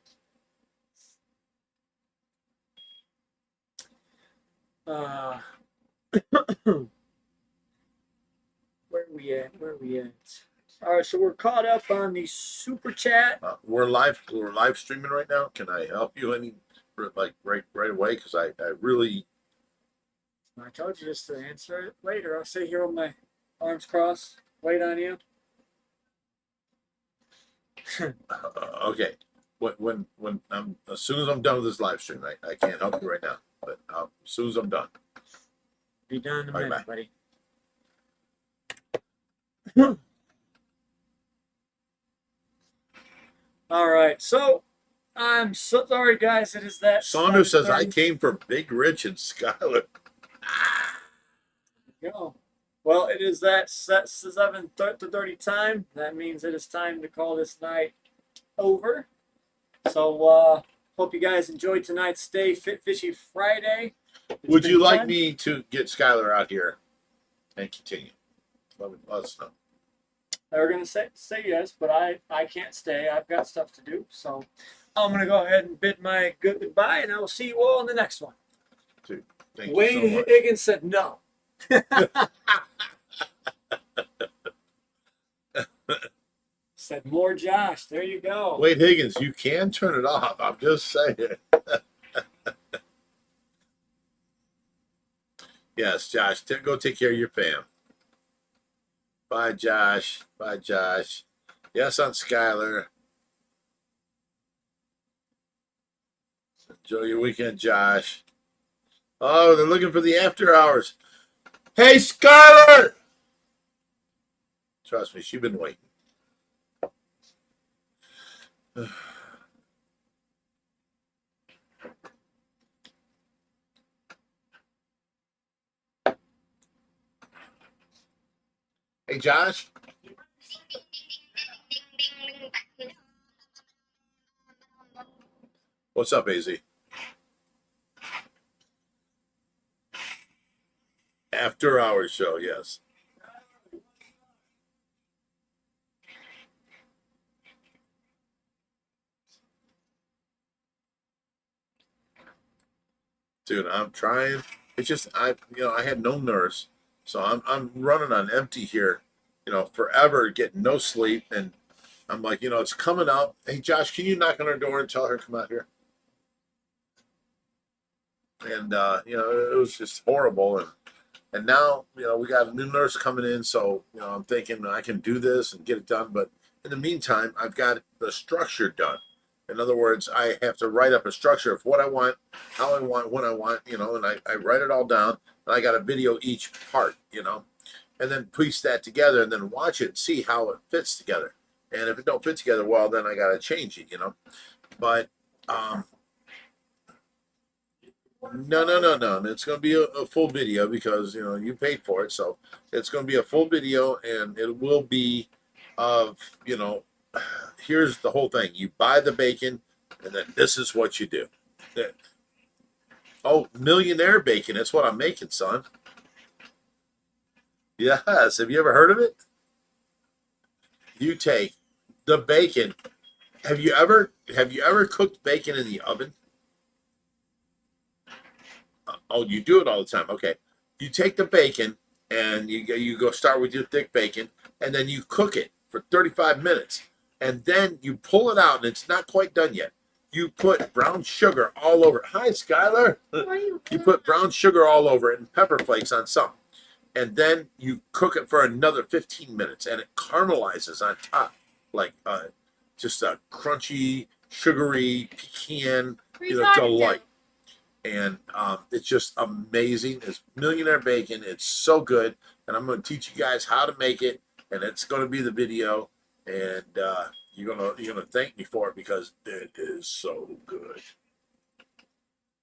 Where we at? All right, so we're caught up on the super chat. We're live streaming right now. Can I help you right away? Because I really I told you just to answer it later. I'll sit here with my arms crossed, wait on you. okay. When I'm as soon as I'm done with this live stream, I can't help you right now. But as soon as I'm done, Be done in a All right, minute, bye. buddy. All right, so I'm so sorry, guys. It is that Saunders says I 7:30. came for Big Rich and Skyler. Go. Well, it is that 7:30 time. That means it is time to call this night over. So, hope you guys enjoyed tonight's Stay Fit Fishy Friday. It's Would been you like fun. me to get Skyler out here and continue? Let us know. They were gonna say yes, but I can't stay. I've got stuff to do. So I'm gonna go ahead and bid my goodbye, and I will see you all in the next one. Thank Wade you so much. Higgins said no. Said more Josh. There you go. Wade Higgins, you can turn it off. I'm just saying. Yes, Josh, go take care of your fam. Bye, Josh. Bye, Josh. Yes, on Skyler. Enjoy your weekend, Josh. Oh, they're looking for the after hours. Hey, Skyler! Trust me, she's been waiting. Hey, Josh. What's up, AZ? After hours show, yes. Dude, I'm trying. It's just I had no nurse, so I'm running on empty here, forever, getting no sleep, and I'm like, it's coming up. Hey, Josh, can you knock on her door and tell her to come out here? And it was just horrible, and now we got a new nurse coming in, so I'm thinking I can do this and get it done, but in the meantime, I've got the structure done. In other words, I have to write up a structure of what I want, how I want, when I want, and I write it all down, and I got to video each part, and then piece that together and then watch it and see how it fits together. And if it don't fit together well, then I got to change it, But no. It's going to be a full video because, you paid for it. So it's going to be a full video, and it will be of, here's the whole thing. You buy the bacon, and then this is what you do. Oh, millionaire bacon. That's what I'm making, son. Yes. Have you ever heard of it? You take the bacon. Have you ever cooked bacon in the oven? Oh, you do it all the time. Okay. You take the bacon and you go start with your thick bacon, and then you cook it for 35 minutes. And then you pull it out, and it's not quite done yet. You put brown sugar all over it. Hi, Skyler. You put brown sugar all over it and pepper flakes on some. And then you cook it for another 15 minutes, and it caramelizes on top, like just a crunchy, sugary pecan, delight. And it's just amazing. It's millionaire bacon. It's so good, and I'm going to teach you guys how to make it, and it's going to be the video, and you're gonna thank me for it because it is so good.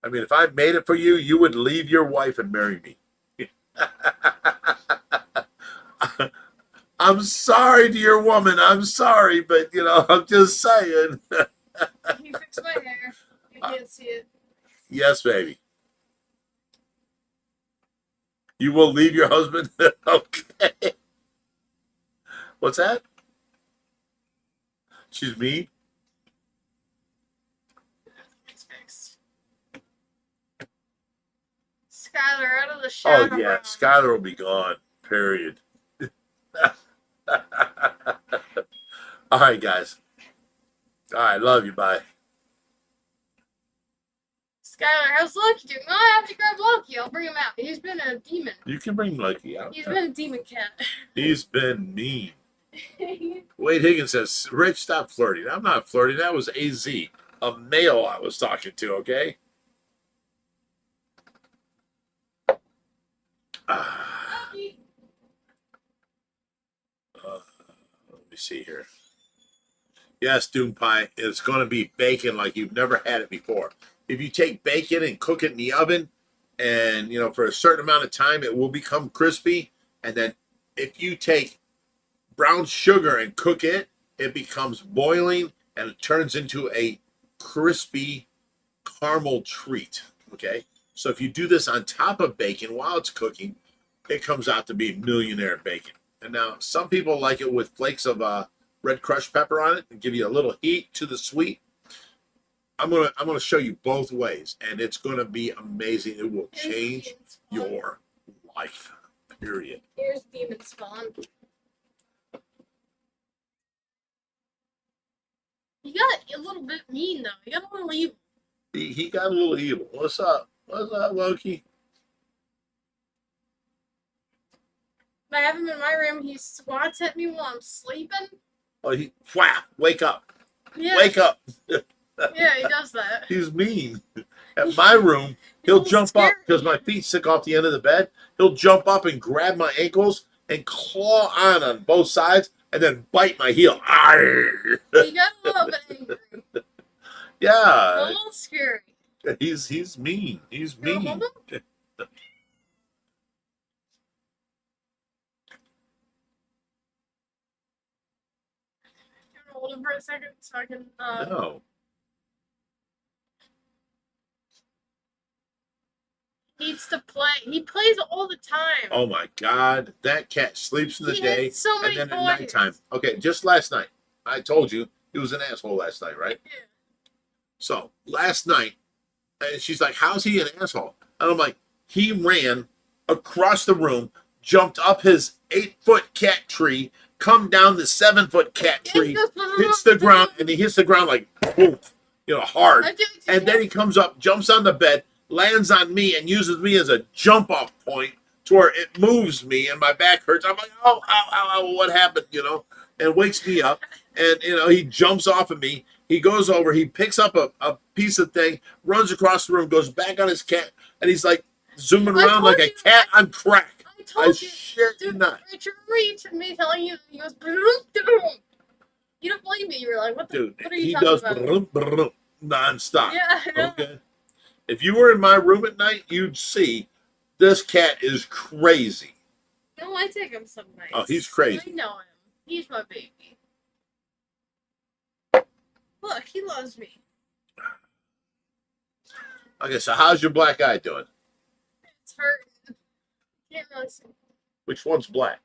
I mean, if I made it for you, you would leave your wife and marry me. I'm sorry, dear woman. I'm sorry, but I'm just saying. You fixed my hair. You can't see it. Yes, baby. You will leave your husband? Okay. What's that? She's mean? It's fixed. Skyler, out of the shower. Oh, yeah. Skyler will be gone. Period. All right, guys. All right. Love you. Bye. Skyler, how's Loki doing? Oh, I have to grab Loki. I'll bring him out. He's been a demon. You can bring Lucky out. He's been a demon cat. He's been mean. Wade Higgins says, Rich, stop flirting. I'm not flirting. That was AZ, a male I was talking to, okay? Let me see here. Yes, Doom Pie, it's going to be bacon like you've never had it before. If you take bacon and cook it in the oven, and, for a certain amount of time, it will become crispy. And then if you take brown sugar and cook it, it becomes boiling and it turns into a crispy caramel treat. Okay, so if you do this on top of bacon while it's cooking, it comes out to be millionaire bacon. And now some people like it with flakes of red crushed pepper on it and give you a little heat to the sweet. I'm gonna show you both ways, and it's gonna be amazing. It will change your life. Period. Here's demon spawn. a little bit mean though. You got a little evil. He got a little evil. What's up? What's up, Loki? If I have him in my room, he swats at me while I'm sleeping. Oh, wake up. Yeah. Wake up. Yeah, he does that. He's mean. At my room, he'll jump up because my feet stick off the end of the bed. He'll jump up and grab my ankles and claw on both sides and then bite my heel. Arr! You got a little bit angry. A Yeah, little scary. he's mean. He's You wanna mean. hold him? You wanna hold him for a second so I can No. needs to play. He plays all the time. Oh my God, that cat sleeps in the He day has so many and then toys. at nighttime. Okay, just last night, I told you he was an asshole last night, right? Yeah. So last night, and she's like, "How's he an asshole?" And I'm like, "He ran across the room, jumped up his 8-foot cat tree, come down the 7-foot cat tree, hits the ground, and he hits the ground like boom, hard. And then he comes up, jumps on the bed, lands on me, and uses me as a jump off point to where it moves me and my back hurts. I'm like, oh, ow, ow, ow, what happened, and wakes me up. And, he jumps off of me. He goes over, he picks up a piece of thing, runs across the room, goes back on his cat, and he's like zooming I around told like a you, cat on crack. I I told you. shit you Dude, not. Richard, remember me telling you he goes boom. You don't believe me. You were like, what Dude, are you he talking does about? brum, brum, nonstop. Yeah, I know. Okay. If you were in my room at night, you'd see this cat is crazy. No, I take him some nights. Oh, he's crazy. I know him. He's my baby. Look, he loves me. Okay, so how's your black eye doing? It's hurting. Can't really see. Which one's black?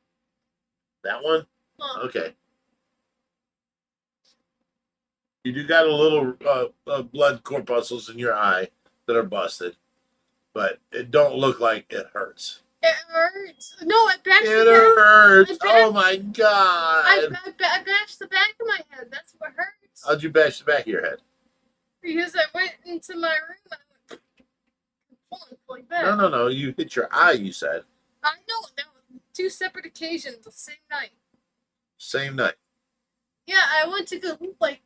That one? Look, Okay. You do got a little blood corpuscles in your eye that are busted, but it don't look like it hurts. it hurts. No, it bashed It the back. hurts. I Oh my God. I bashed the back of my head. That's what hurts. How'd you bash the back of your head? Because I went into my room and I went like that. No. You hit your eye, you said. I know. That was 2 separate occasions the same night. Same night. Yeah, I went to go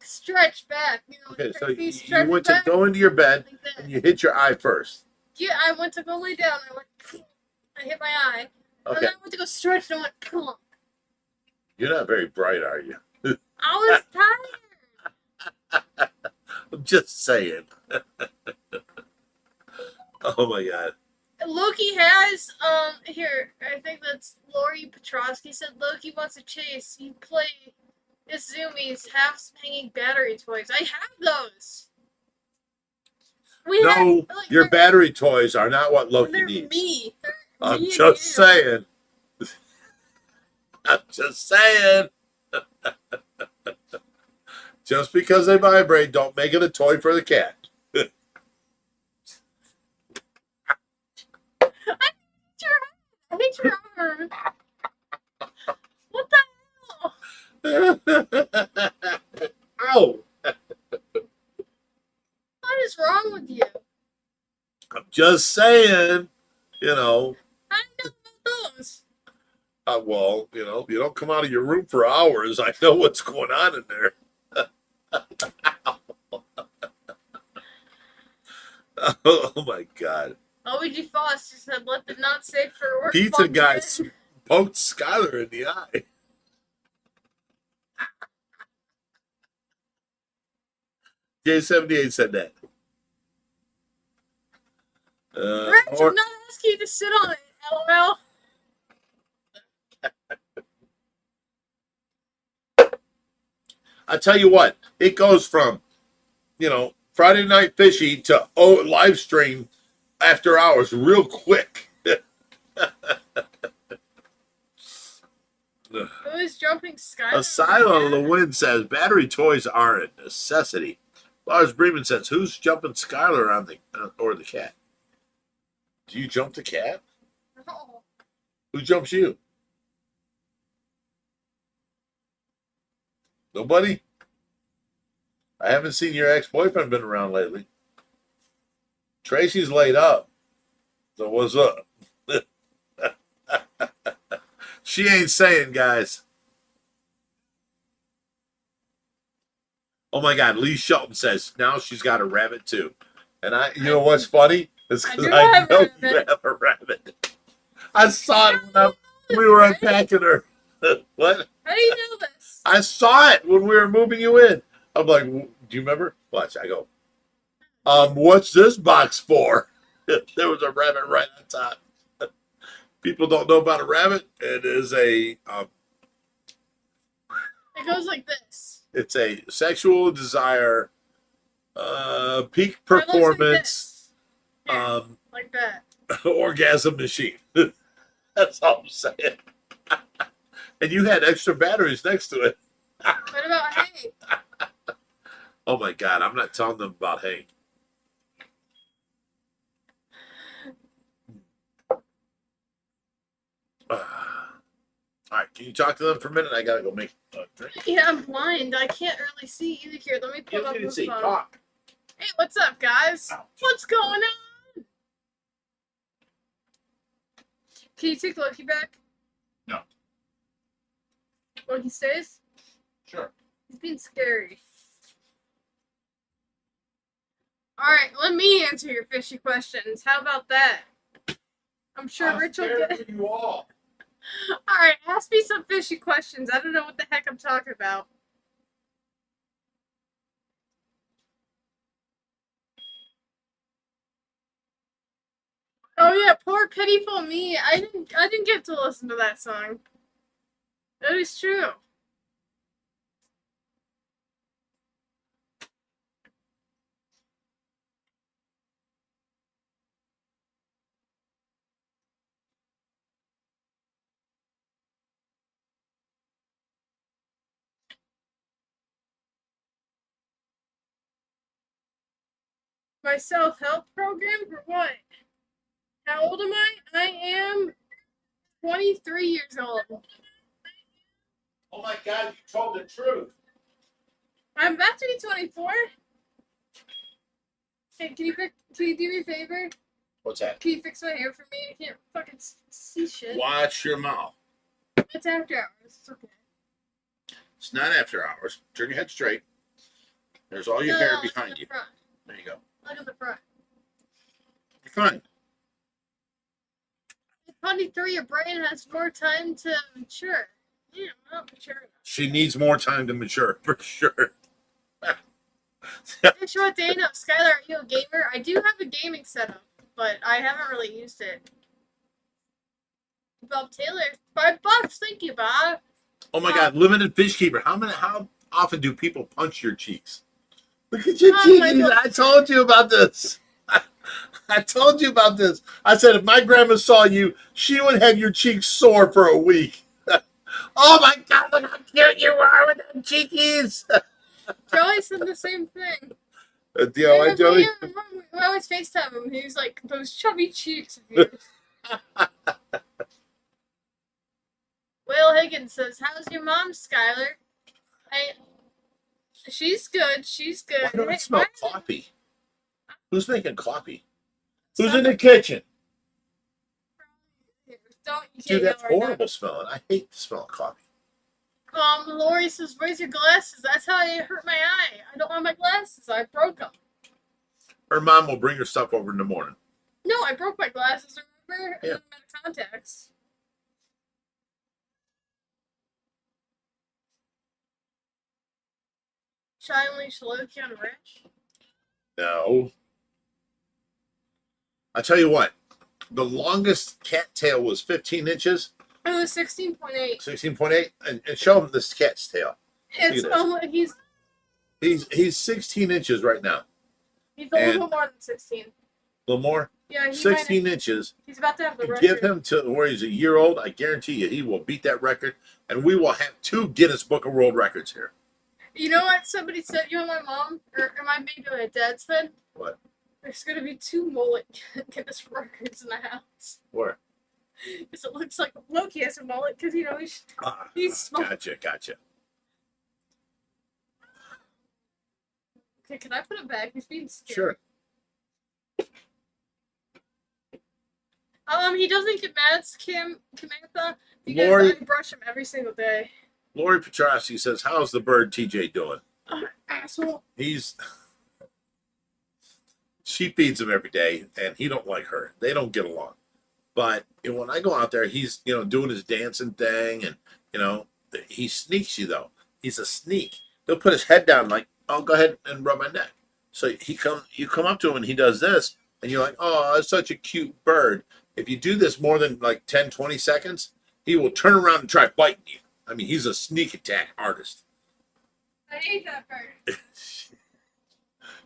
stretch back. Okay, so Tracy you stretched went to back go into your bed like that. and you hit your eye first. Yeah, I went to go lay down. I hit my eye. And Okay. then I went to go stretch and I went plunk. You're not very bright, are you? I was tired. I'm just saying. Oh my God. Loki has here, I think that's Lori Petrosky said Loki wants to chase. You play Izumi's half hanging battery toys. I have those. We have, No, your battery toys are not what Loki they're needs. me. They're I'm me and just you. saying. I'm just saying. Just because they vibrate, don't make it a toy for the cat. I hate your arm. What the hell? Ow! What is wrong with you? I'm just saying, I know about those. well, you don't come out of your room for hours. I know what's going on in there. Oh my God. OG Foster said, let the not safe for work. Pizza fuck guy it." poked Skyler in the eye. J78 said that. Rich, I'm not asking you to sit on it, LOL. I tell you what, it goes from, Friday Night Fishy to live stream after hours real quick. Who is jumping Skyler? Asylum Lewin says battery toys are a necessity. Lars Bremen says, who's jumping Skyler on or the cat? Do you jump the cat? No. Who jumps you? Nobody? I haven't seen your ex-boyfriend been around lately. Tracy's laid up. So what's up? She ain't saying, guys. Oh my God, Lee Shelton says now she's got a rabbit too. And you know what's funny? It's because I know you have a rabbit. I saw it when we were unpacking her. What? How do you know this? I saw it when we were moving you in. I'm like, do you remember? Watch, I go, what's this box for? There was a rabbit right on top. People don't know about a rabbit. It is It goes like this. it's a sexual desire, peak Or it looks like performance, this. Here, like that. orgasm machine. That's all I'm saying. And you had extra batteries next to it. What about hay? Oh my God, I'm not telling them about hay. All right, can you talk to them for a minute? I gotta go make a drink. Yeah, I'm blind. I can't really see either. Here, let me pull up You this see, phone. talk. Hey, what's up, guys? Ouch. What's going on? Can you take Loki back? No. Loki stays? Sure. He's being scary. Alright, let me answer your fishy questions. How about that? I'm sure Rich will get. You all. Alright, ask me some fishy questions. I don't know what the heck I'm talking about. Oh yeah, poor pitiful me. I didn't get to listen to that song. That is true. My self-help program for what? How old am I? I am 23 years old. Oh my God, you told the truth. I'm about to be 24. Hey, can you do me a favor? What's that? Can you fix my hair for me? I can't fucking see shit. Watch your mouth. It's after hours. It's okay. It's not after hours. Turn your head straight. There's all your hair behind you. Front. There you go. Look at the front. You're fine. At 23, your brain has more time to mature. Yeah, I'm not mature enough. She needs more time to mature, for sure. Hey, short Dana, Skyler, are you a gamer? I do have a gaming setup, but I haven't really used it. Bob Taylor, $5. Thank you, Bob. Oh my God, limited fish keeper. How often do people punch your cheeks? Look at your cheeks. I told you about this. I told you about this. I said if my grandma saw you, she would have your cheeks sore for a week. Oh my God, look how cute you are with them cheekies. Joey said the same thing. Joey. We always FaceTime him. He's like, those chubby cheeks of yours. Will Higgins says, how's your mom, Skyler? She's good. She's good. Why do I Hey, smell why- coffee? Who's making coffee? Who's in the kitchen? Don't you Dude, can't that's yell right now. horrible smelling. I hate the smell of coffee. Lori says, where's your glasses? That's how it hurt my eye. I don't want my glasses. I broke them. Her mom will bring her stuff over in the morning. No, I broke my glasses, remember? Yeah. And then I'm out of contacts. Should I unleash Loki on Rich? No. I tell you what, the longest cattail was 15 inches, It was 16.8. 16.8, and show him this cat's tail. It's at He's 16 inches right now. he's a little more than 16. A little more? Yeah, he 16 inches. He's about to have the record. Give him to where he's a year old. I guarantee you he will beat that record, and we will have 2 Guinness Book of World Records here. You know what somebody said? You know my mom? Or my maybe my dad said? What? There's going to be 2 mullet Guinness records in the house. Where? Because it looks like Loki has a mullet because, you know, he's small. Gotcha. Okay, can I put him back? He's being scared. Sure. He doesn't get mad, Samantha, because Lori- I brush him every single day. Lori Petrosky says, "How's the bird TJ doing?" Asshole. She feeds him every day, and he don't like her. They don't get along. But when I go out there, he's doing his dancing thing, and he sneaks you though. He's a sneak. He'll put his head down like, "Oh, go ahead and rub my neck." So you come up to him and he does this, and you're like, "Oh, that's such a cute bird." If you do this more than like 10, 20 seconds, he will turn around and try biting you. I mean, he's a sneak attack artist. I hate that bird.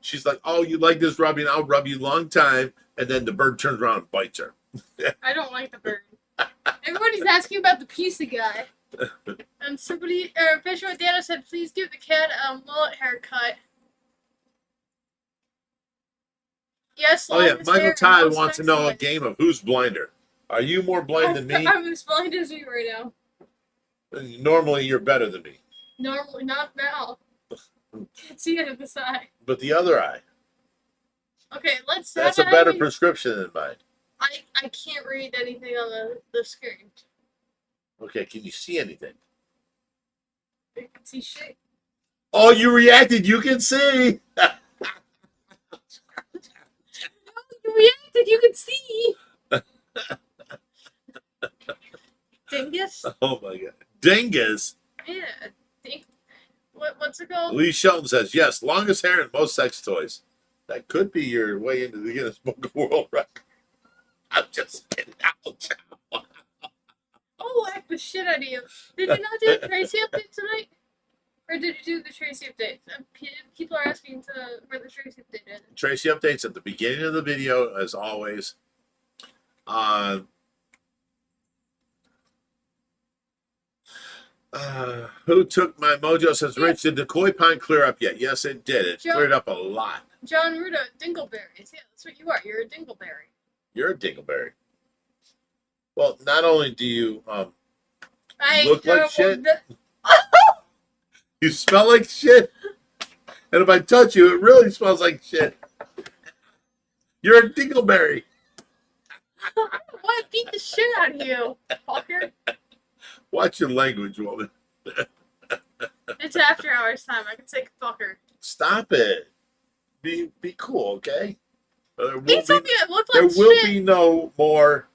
She's like, "Oh, you like this rubbing? I'll rub you long time." And then the bird turns around and bites her. I don't like the bird. Everybody's asking about the pizza guy. And Fisher with Dana said, please give the cat a mullet haircut. Yes, Oh yeah, longest Michael hair, Todd most wants to know a excellent. game of who's blinder. Are you more blind than me? I'm as blind as you right now. Normally, you're better than me. Normally, not now. Can't see it at the side. But the other eye, Okay, let's. that's a better prescription than mine. I can't read anything on the screen. Okay, can you see anything? I can see shit. Oh, you reacted. You can see. You reacted. You can see. Dingus. Oh my god, dingus. Yeah. What's it called? Lee Shelton says yes. Longest hair and most sex toys. That could be your way into the Guinness Book of World Record. I'm just kidding. Ouch. I'll whack the shit out of you. Did you not do the Tracy update tonight? Or did you do the Tracy update? People are asking where the Tracy update is. Tracy updates at the beginning of the video, as always. Who took my mojo? Says Rich, did the koi pond clear up yet? Yes, it did. It cleared up a lot. John Ruda, dingleberries. Yeah, that's what you are. You're a dingleberry. You're a dingleberry. Well, not only do you I look like shit, you smell like shit. And if I touch you, it really smells like shit. You're a dingleberry. I don't want to beat the shit out of you, fucker. Watch your language, woman. It's after hours time. I can say fucker. Stop it. Be cool, okay? There He will told be, me I look there like will shit. be no more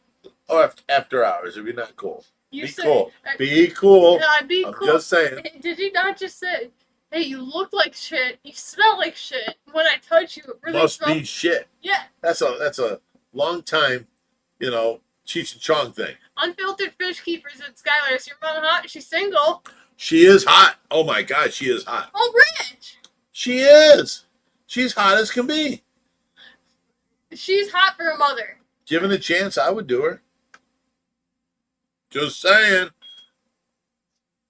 after hours. It'd be not cool. You Be said- cool. Be cool. Yeah, be I'm cool. just saying. Did you not just say, hey, you look like shit, you smell like shit. When I touch you, it really Must smells. be shit. Yeah. That's a long time, Cheech and Chong thing. Unfiltered fish keepers at Skyler. Is your mom hot? She's single. She is hot. Oh my God, she is hot. Oh, Rich! She is. She's hot as can be. She's hot for a mother. Given a chance, I would do her. Just saying.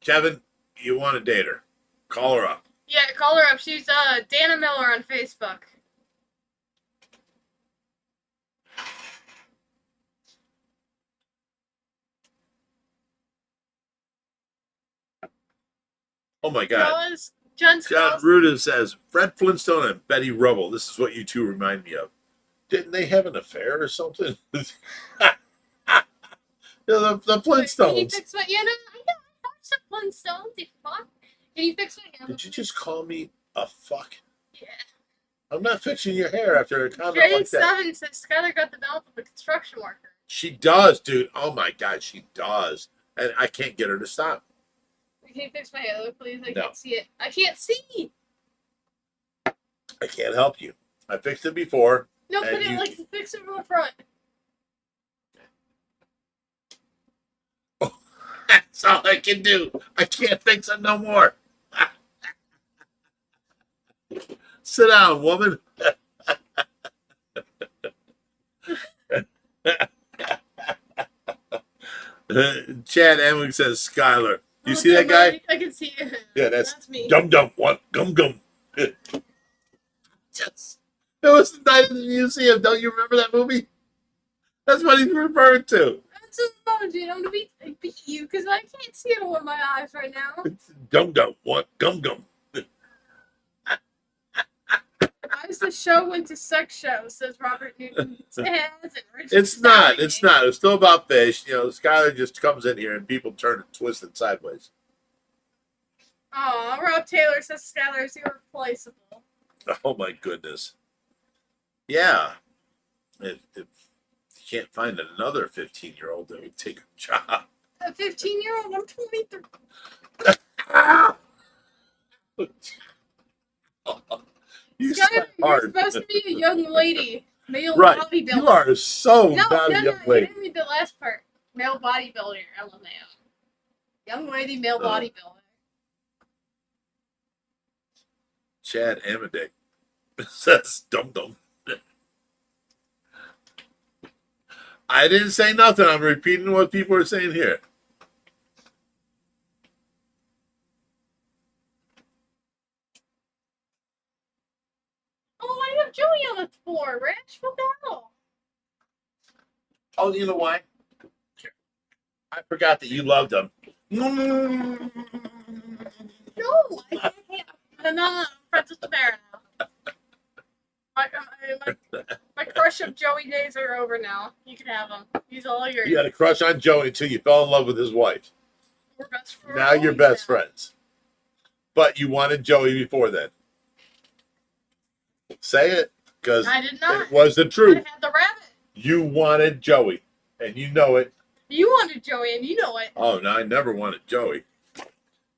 Kevin, you want to date her? Call her up. Yeah, call her up. She's Dana Miller on Facebook. Oh my God. John John Ruda says, Fred Flintstone and Betty Rubble. This is what you two remind me of. Didn't they have an affair or something? the Flintstones. Can you fix my... I watched the Flintstones. You fuck. Can you fix my hair? Did you just call me a fuck? Yeah. I'm not fixing your hair after a comment Grade like that. 7 says Skyler got the mouth of a construction worker. She does, dude. Oh my God, she does. And I can't get her to stop. Can you fix my hair, though, please? I No. can't see it. I can't see! I can't help you. I fixed it before. No, And but it you- like to fix it from the front. That's all I can do. I can't fix it no more. Sit down, woman. Chad Emwick says Skyler. You see that guy? I can see it. Yeah, that's me. Dum Dum. What? Gum Gum. Yes. It was the night of the museum. Don't you remember that movie? That's what he's referring to. That's an emoji. I'm gonna beat you because I can't see it with my eyes right now. It's Dum Dum. What? Gum Gum. Sometimes the show went to sex show, says Robert Newton. It hasn't. It's not. It's not. It's still about fish. You know, Skyler just comes in here and people turn it twisted sideways. Oh, Rob Taylor says Skyler is irreplaceable. Oh my goodness. Yeah. If you can't find another 15-year-old that would take a job. A 15-year-old? I'm 23. You Skyler, slap you're hard. supposed to be a young lady. Male Right. bodybuilder. You are so No, not a young you lady. didn't read the last part. Male bodybuilder, LMAO. Young lady, male bodybuilder. Chad Amade says dum dum. I didn't say nothing. I'm repeating what people are saying here. Oh, I have Joey on the floor, Rich. What the hell? Oh, you know why? I forgot that you loved him. No, I can't. No, I'm friends with Tamara now. My crush of Joey days are over now. You can have him. He's all yours. You had a crush on Joey until you fell in love with his wife. We're best friends. Now you're best friends. But you wanted Joey before then. Say it, because I did not. it was the I truth. had the rabbit. You wanted Joey, and you know it. You wanted Joey, and you know it. Oh, no, I never wanted Joey.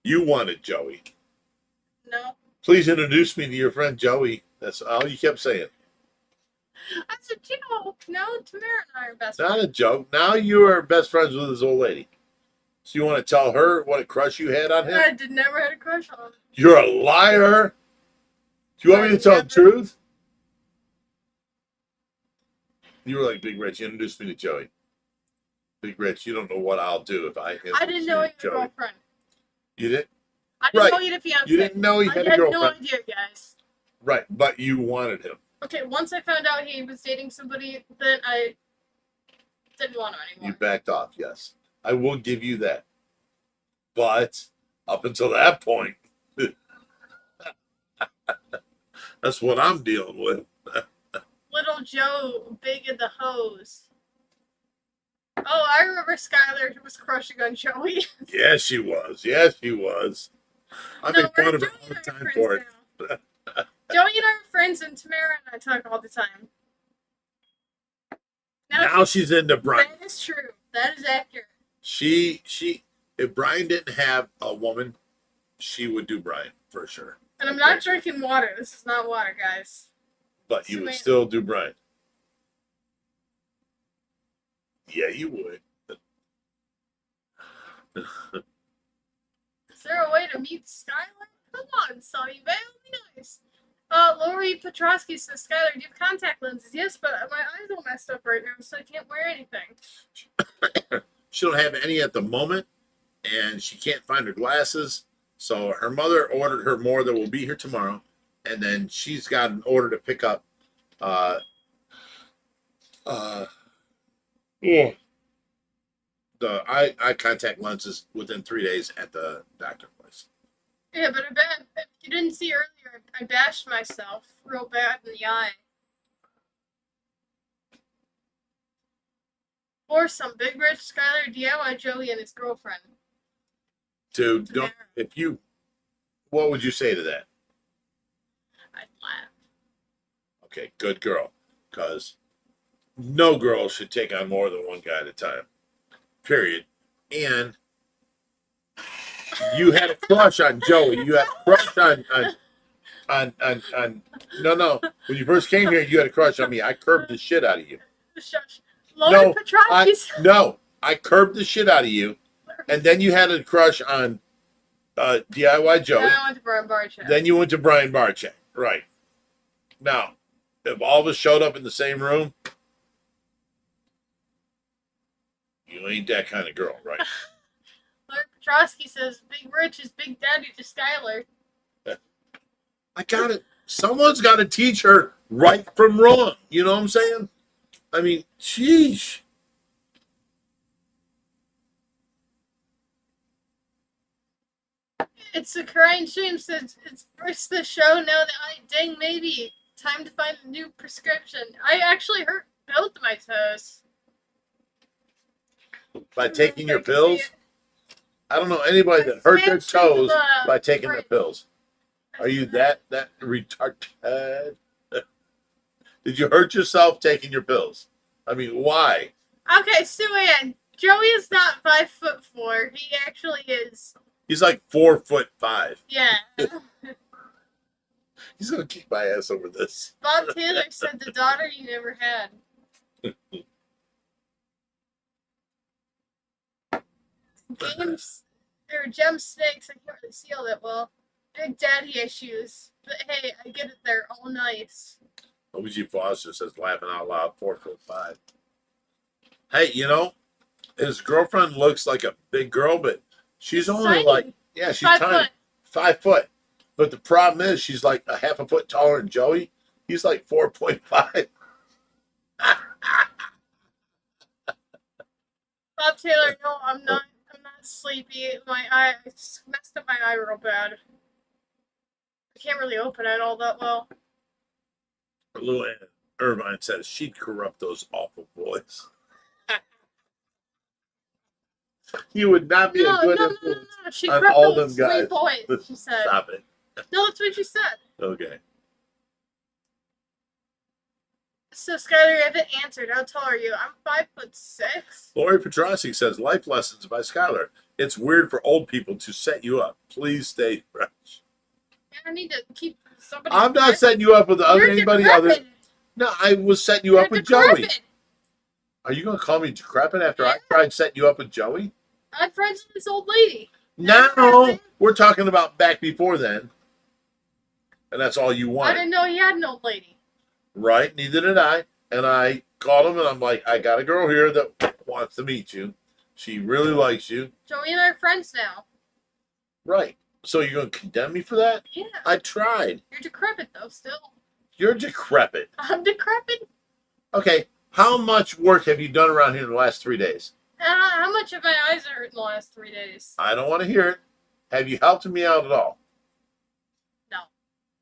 You wanted Joey. No. Please introduce me to your friend Joey. That's all you kept saying. That's a joke. No, Tamara and I are best Not friends. a joke. Now you are best friends with his old lady. So you want to tell her what a crush you had on him? I never had a crush on him. You're a liar. Do you want me to tell the truth? You were like, Big Rich, you introduced me to Joey. Big Rich, you don't know what I'll do if I I didn't know he had a Joey. girlfriend. You didn't? I didn't Right. know he had a fiance. You didn't know he had a girlfriend. I had no idea, guys. Right, but you wanted him. Okay, once I found out he was dating somebody, then I didn't want him anymore. You backed off, yes. I will give you that. But up until that point, that's what I'm dealing with. Little Joe, big in the hose. Oh, I remember Skyler was crushing on Joey. Yes, she was. Yes, she was. I make fun of her all the time for it. Joey and I are friends, and Tamara and I talk all the time. Now she's into Brian. That is true. That is accurate. If Brian didn't have a woman, she would do Brian for sure. And I'm not drinking water. This is not water, guys. But you would still do Brian. Yeah, you would. Is there a way to mute Skyler? Come on, Sonny Vale, be nice. Lori Petrosky says, Skyler, do you have contact lenses? Yes, but my eyes are messed up right now, so I can't wear anything. She don't have any at the moment, and she can't find her glasses. So her mother ordered her more that will be here tomorrow, and then she's got an order to pick up. The eye contact lenses within 3 days at the doctor place. Yeah, but I bet if you didn't see earlier, I bashed myself real bad in the eye. Or some big rich Skyler DIY Joey and his girlfriend. Dude, don't what would you say to that? I'd laugh. Okay, good girl. Because no girl should take on more than one guy at a time. Period. And you had a crush on Joey. You had a crush on no. When you first came here, you had a crush on me. I curbed the shit out of you. Shush. Lauren I curbed the shit out of you. And then you had a crush on DIY Joey. Then I went to Brian Barchett. Then you went to Brian Barchett. Right. Now, if all of us showed up in the same room, you ain't that kind of girl, right? Lauren Petrosky says, Big Rich is Big Daddy to Skyler. I got it. Someone's got to teach her right from wrong. You know what I'm saying? I mean, sheesh. It's a crying shame since it's the show now that I dang maybe time to find a new prescription. I actually hurt both of my toes. By taking your I can see pills? it. I don't know anybody that hurt their toes by taking their pills. Are you that retarded? Did you hurt yourself taking your pills? I mean, why? Okay, Sue-Ann, Joey is not 5'4". He actually is. He's like 4'5". Yeah. He's gonna kick my ass over this. Bob Taylor said the daughter you never had. Games or gem snakes, I can't really see all that well. Big daddy issues. But hey, I get it, they're all nice. OG Foster says, laughing out loud, 4'5". Hey, you know, his girlfriend looks like a big girl, but she's only Tiny. like, yeah, she's 5 tiny. foot. 5 foot. But the problem is she's like a half a foot taller than Joey. He's like 4.5. Bob Taylor, no, I'm not sleepy. My eye, I just messed up my eye real bad. I can't really open it all that well. Little Irvine says she'd corrupt those awful boys. You would not be a good influence. No. She on corrupt all those them guys. 3 boys, she said. Stop it. No, that's what she said. Okay. So, Skyler, you haven't answered. How tall are you? I'm 5'6". Lori Petrossi says life lessons by Skyler. It's weird for old people to set you up. Please stay fresh. I need to keep somebody. I'm not setting you up with anybody other. Decrepit. No, I was setting you up You're with Joey. decrepit. Are you going to call me decrepit after I tried setting you up with Joey? I'm friends with this old lady. No, we're talking about back before then. And that's all you I wanted. didn't know he had an old lady. Right, neither did I. And I called him and I'm like, I got a girl here that wants to meet you. She really likes you. Joey and I are friends now. Right. So you're going to condemn me for that? Yeah. I tried. You're decrepit, though, still. You're decrepit. I'm decrepit? Okay, how much work have you done around here in the last 3 days? How much of my eyes hurt in the last 3 days? I don't want to hear it. Have you helped me out at all? No.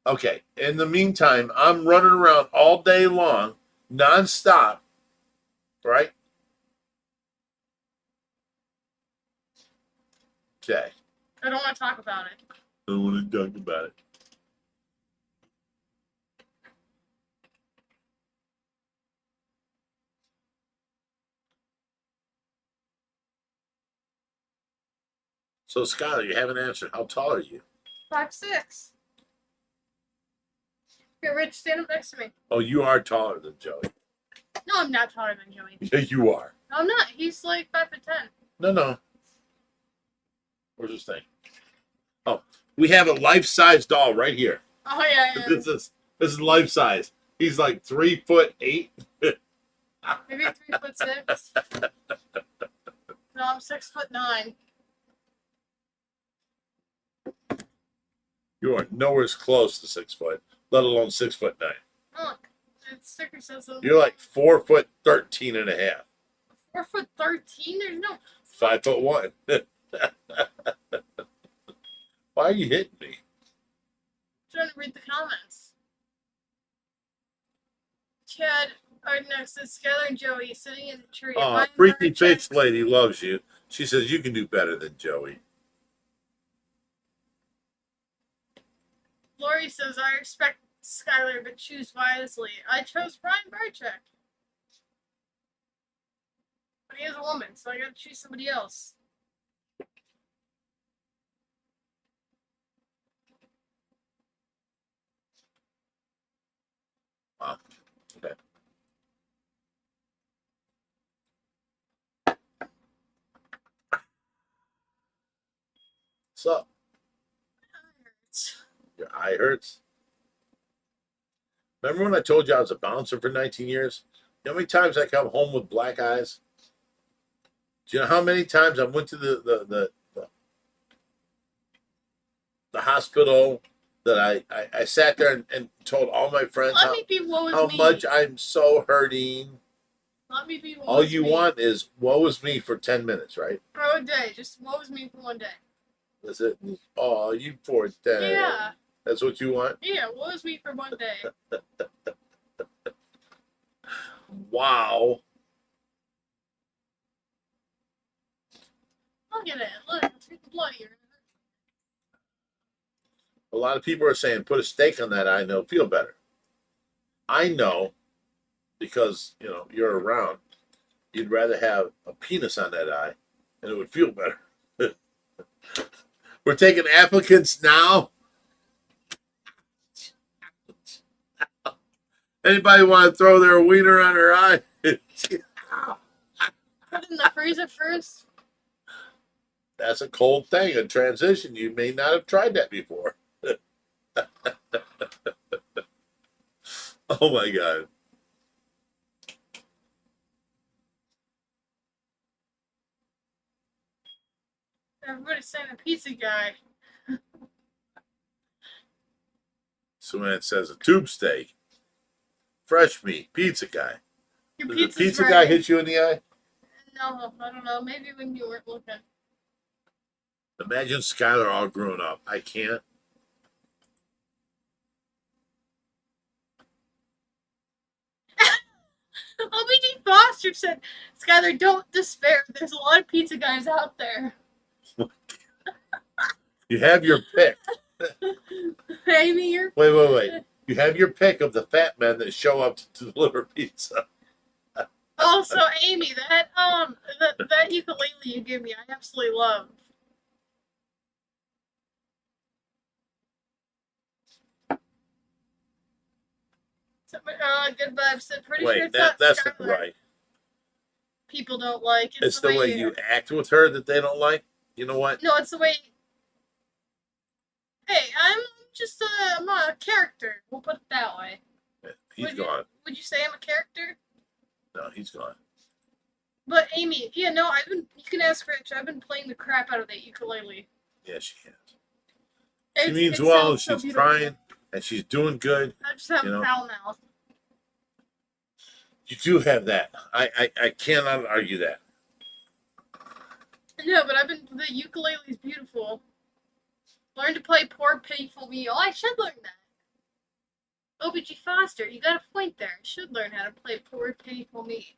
Okay, in the meantime, I'm running around all day long, nonstop, right? Okay. I don't want to talk about it. I don't want to talk about it. So, Skyler, you haven't answered. How tall are you? 5'6". Get Rich, stand up next to me. Oh, you are taller than Joey. No, I'm not taller than Joey. Yeah, you are. No, I'm not. He's like 5'10". No. Where's this thing? Oh, we have a life-size doll right here. Oh, yeah. This is life-size. He's like 3'8". Maybe 3'6". No, I'm 6'9". You are nowhere close to 6 foot, let alone 6'9". Look, the sticker says so. You're like 4'13 and a half. 4'13". There's no. 5'1". Why are you hitting me? I'm trying to read the comments. Chad, our next is Skyler and Joey sitting in the tree. Oh, freaky face lady loves you. She says you can do better than Joey. Lori says, I respect Skyler, but choose wisely. I chose Brian Barczyk. But he is a woman, so I gotta choose somebody else. Wow. Okay. What's up? Your eye hurts? Remember when I told you I was a bouncer for 19 years? You know how many times I come home with black eyes? Do you know how many times I went to the hospital that I sat there and told all my friends Let me be woe is how me. much I'm so hurting? Let me be woe All is you me. want is woe is me for 10 minutes, right? For a day. Just woe is me for one day. That's it. Oh, you poor thing. Yeah. That's what you want? Yeah, what was me for one day? Wow. Look at it. Look, it's getting bloodier. A lot of people are saying put a steak on that eye and it'll feel better. I know because, you know, you're around. You'd rather have a penis on that eye and it would feel better. We're taking applicants now. Anybody want to throw their wiener on her eye? Put it in the freezer first. That's a cold thing, a transition. You may not have tried that before. Oh my God. Everybody's saying a pizza guy. So when it says a tube steak, fresh meat, pizza guy. Your Does the pizza's pizza ready. guy hit you in the eye? No, I don't know. Maybe when you weren't looking. Imagine Skyler all grown up. I can't. OBG Foster said, Skyler, don't despair. There's a lot of pizza guys out there. You have your pick. Amy, you're... Wait. You have your pick of the fat men that show up to deliver pizza. Also, Amy, that ukulele you gave me, I absolutely love. Good vibes. Said pretty sure Wait, it's not that's Skyler. right. People don't like. It's the way you act with her that they don't like. You know what? No, it's the way. Hey, I'm a character. We'll put it that way. He's gone. Would you say I'm a character? No, he's gone. But Amy, yeah, no, you can ask Rich. I've been playing the crap out of that ukulele. Yeah, she has. She means it well. sounds so She's beautiful. trying, and she's doing good. I just have you know. a foul mouth. You do have that. I cannot argue that. No, but the ukulele's beautiful. Learn to play Poor Painful Me. Oh, I should learn that. OBG Foster, you got a point there. I should learn how to play Poor Painful Me.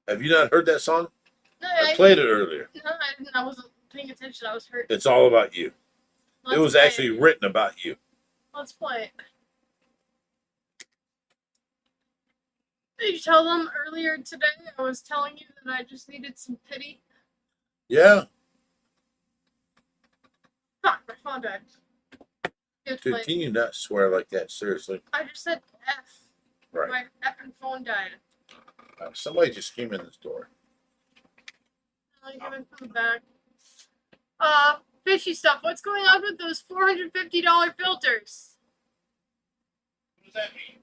Have you not heard that song? No, I played it earlier. No, I didn't. I wasn't paying attention. I was hurt. It's all about you. Let's It was play actually written about you. Let's play it. Did you tell them earlier today I was telling you that I just needed some pity? Yeah. Fuck, my phone died. Good Dude, play. can you not swear like that? Seriously. I just said F. Right. My effing phone died. Somebody just came in this door. I'll give it from the back. Fishy stuff. What's going on with those $450 filters? What does that mean?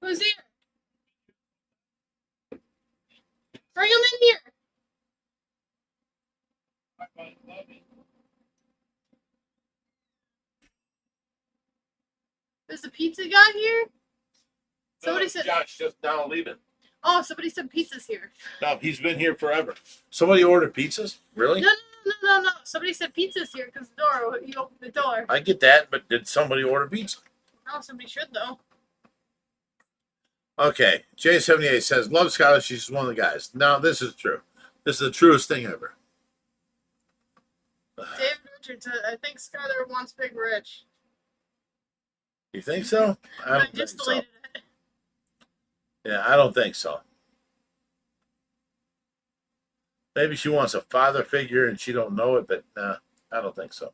Who's here? Bring him in here. Is the pizza guy here? Somebody said. Josh just now leaving. Oh, somebody said pizza's here. No, he's been here forever. Somebody ordered pizzas? Really? No. Somebody said pizza's here because you opened the door. I get that, but did somebody order pizza? Oh, somebody should though. Okay, J78 says, love Skyler, she's one of the guys. Now, this is true. This is the truest thing ever. David Richards, I think Skyler wants Big Rich. You think so? I I don't just think so. deleted it. Yeah, I don't think so. Maybe she wants a father figure and she don't know it, but nah, I don't think so.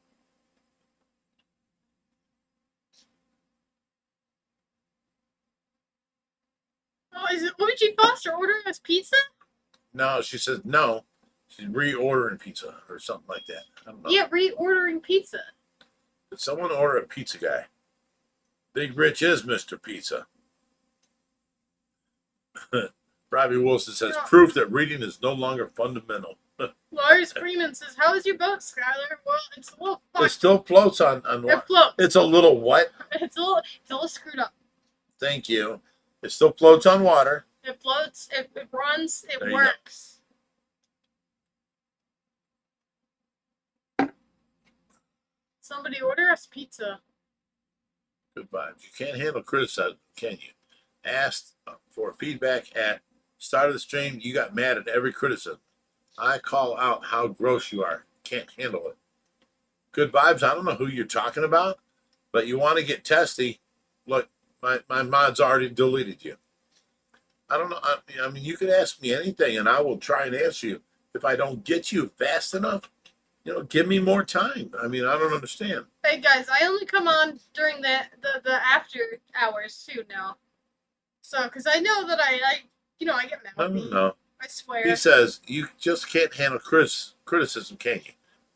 Oh, is it Luigi Foster ordering us pizza? No, she says no. She's reordering pizza or something like that. I don't know. Yeah, reordering pizza. Did someone order a pizza guy? Big Rich is Mr. Pizza. Robbie Wilson says, No. proof that reading is no longer fundamental. Lars Freeman says, "How is your boat, Skyler?" Well, it's a little It fucked. still floats on It what? floats. It's a little what? It's a little screwed up. Thank you. It still floats on water. It floats, it runs, it There you go. works. Somebody order us pizza. Good vibes. You can't handle criticism, can you? Asked for feedback at start of the stream. You got mad at every criticism. I call out how gross you are. Can't handle it. Good vibes. I don't know who you're talking about, but you want to get testy. Look, my mod's already deleted you. I don't know. I mean, you can ask me anything, and I will try and answer you. If I don't get you fast enough, give me more time. I mean, I don't understand. Hey guys, I only come on during the after hours too now. So, because I know that I get mad. No. I swear. He says you just can't handle criticism, can you?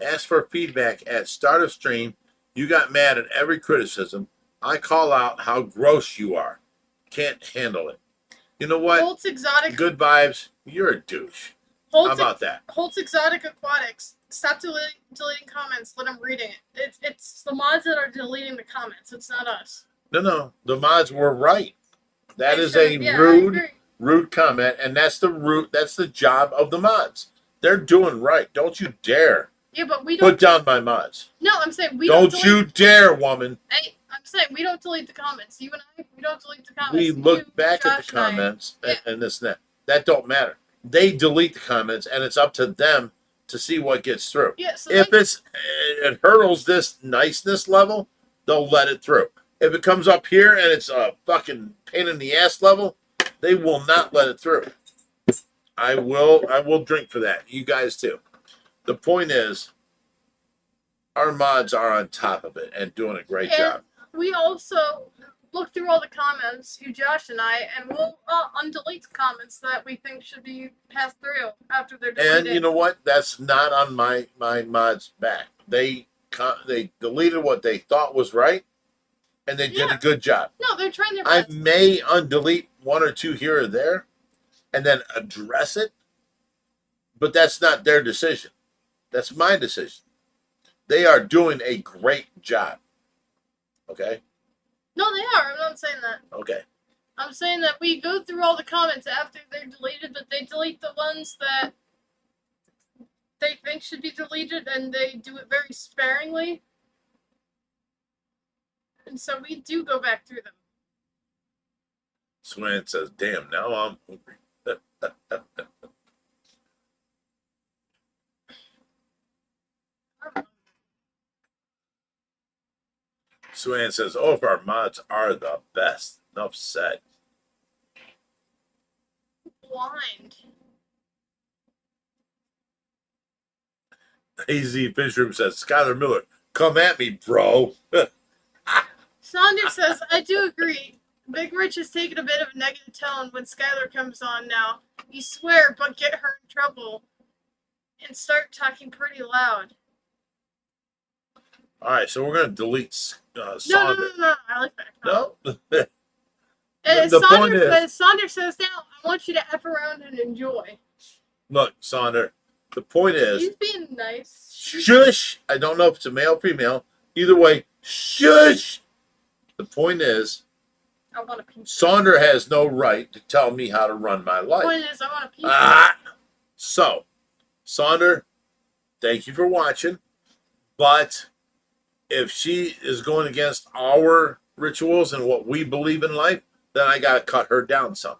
Ask for feedback at start of stream. You got mad at every criticism. I call out how gross you are. Can't handle it. You know what? Holt's Exotic. Good vibes. You're a douche. How about that? Holt's Exotic Aquatics. Stop deleting comments. Let them reading it. It's the mods that are deleting the comments. It's not us. No. The mods were right. That They is should- a yeah, I rude agree. comment, and that's the job of the mods. They're doing right. Don't you dare Yeah, but we don't. put down my mods. No, I'm saying we Don't delete, you dare, woman. Hey, I'm saying we don't delete the comments. You and I, we don't delete the comments. We look You, back at Josh, the and I- comments Yeah. and this and that. That don't matter. They delete the comments, and it's up to them to see what gets through. Yeah, so If it hurdles this niceness level, they'll let it through. If it comes up here and it's a fucking pain in the ass level, they will not let it through. I will drink for that. You guys too. The point is, our mods are on top of it and doing a great job. we also look through all the comments, you, Josh, and I, and we'll undelete the comments that we think should be passed through after they're deleted. And you know what? That's not on my mods' back. They deleted what they thought was right, and they did a good job. No, they're trying their I best. may undelete one or two here or there, and then address it, but that's not their decision. That's my decision. They are doing a great job. Okay? No, they are. I'm not saying that. Okay. I'm saying that we go through all the comments after they're deleted, but they delete the ones that they think should be deleted, and they do it very sparingly. And so we do go back through them. Swan says, damn, now I'm hungry. Swan says, all of our mods are the best. Enough said. Blind. AZ Fishroom says, Skyler Miller, come at me, bro. Saunders says, I do agree. Big Rich has taken a bit of a negative tone when Skyler comes on now. You swear, but get her in trouble. And start talking pretty loud. All right, so we're going to delete Saunders. No. I like that. No? The point is- Saunders says now, I want you to F around and enjoy. Look, Saunders, the point is, He's being nice. shush. I don't know if it's a male or female. Either way, shush. The point is, I want a pizza. Saunders has no right to tell me how to run my The life. point is, I want a pizza. So, Saunders, thank you for watching. But if she is going against our rituals and what we believe in life, then I got to cut her down some.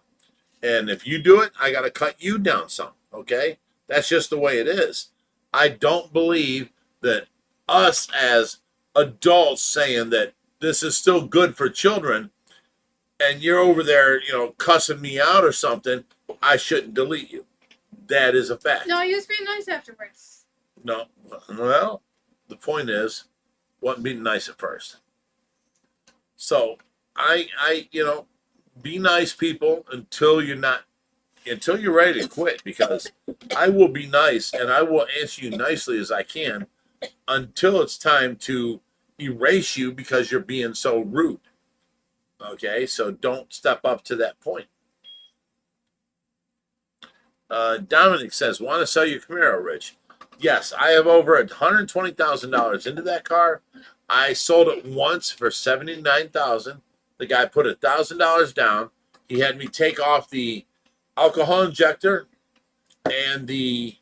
And if you do it, I got to cut you down some. Okay? That's just the way it is. I don't believe that us as adults saying that this is still good for children and you're over there, cussing me out or something, I shouldn't delete you. That is a fact. No, he was being nice afterwards. No. Well, the point is, wasn't being nice at first. So I be nice, people, until you're ready to quit, because I will be nice and I will answer you nicely as I can until it's time to erase you because you're being so rude. Okay, so don't step up to that point. Dominic says, want to sell your Camaro, Rich? Yes, I have over $120,000 into that car. I sold it once for $79,000. The guy put $1,000 down. He had me take off the alcohol injector and the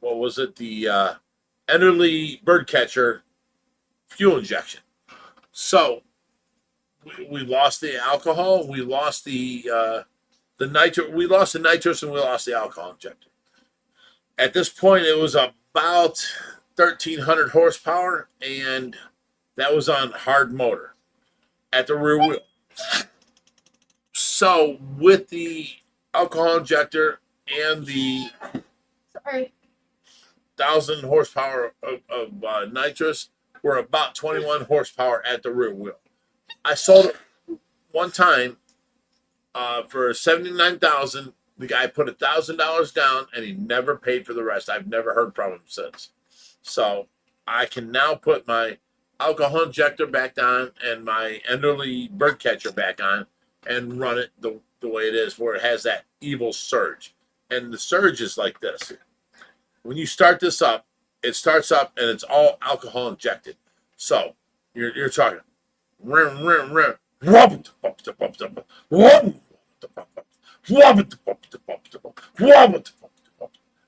what was it? The Enderly bird catcher fuel injection. So we lost the alcohol, we lost the nitro, we lost the nitrous, and we lost the alcohol injector. At this point, it was about 1,300 horsepower, and that was on hard motor at the rear wheel. So with the alcohol injector and the Sorry. 1,000 horsepower of nitrous, we're about 21 horsepower at the rear wheel. I sold it one time for 79,000. The guy put $1,000 down, and he never paid for the rest. I've never heard from him since. So I can now put my alcohol injector back on and my Enderly bird catcher back on and run it the way it is, where it has that evil surge. And the surge is like this. When you start this up, it starts up and it's all alcohol injected. So you're talking rim, rim, rim,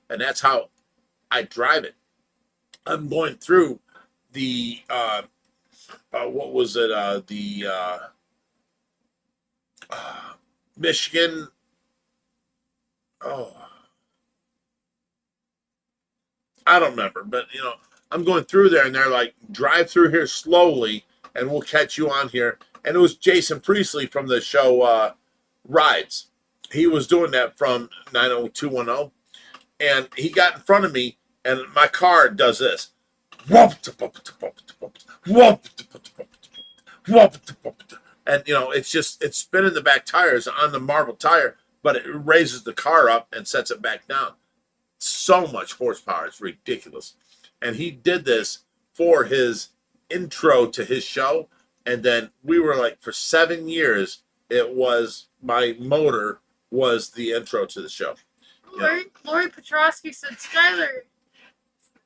and that's how I drive it. I'm going through the what was it? Michigan. Oh, I don't remember, but I'm going through there, and they're like, drive through here slowly, and we'll catch you on here. And it was Jason Priestley from the show Rides. He was doing that from 90210, and he got in front of me, and my car does this. And it's spinning the back tires on the marble tire, but it raises the car up and sets it back down. So much horsepower, it's ridiculous. And he did this for his intro to his show, and then we were like, for 7 years, it was my motor was the intro to the show. Lori Petrosky said, Skyler,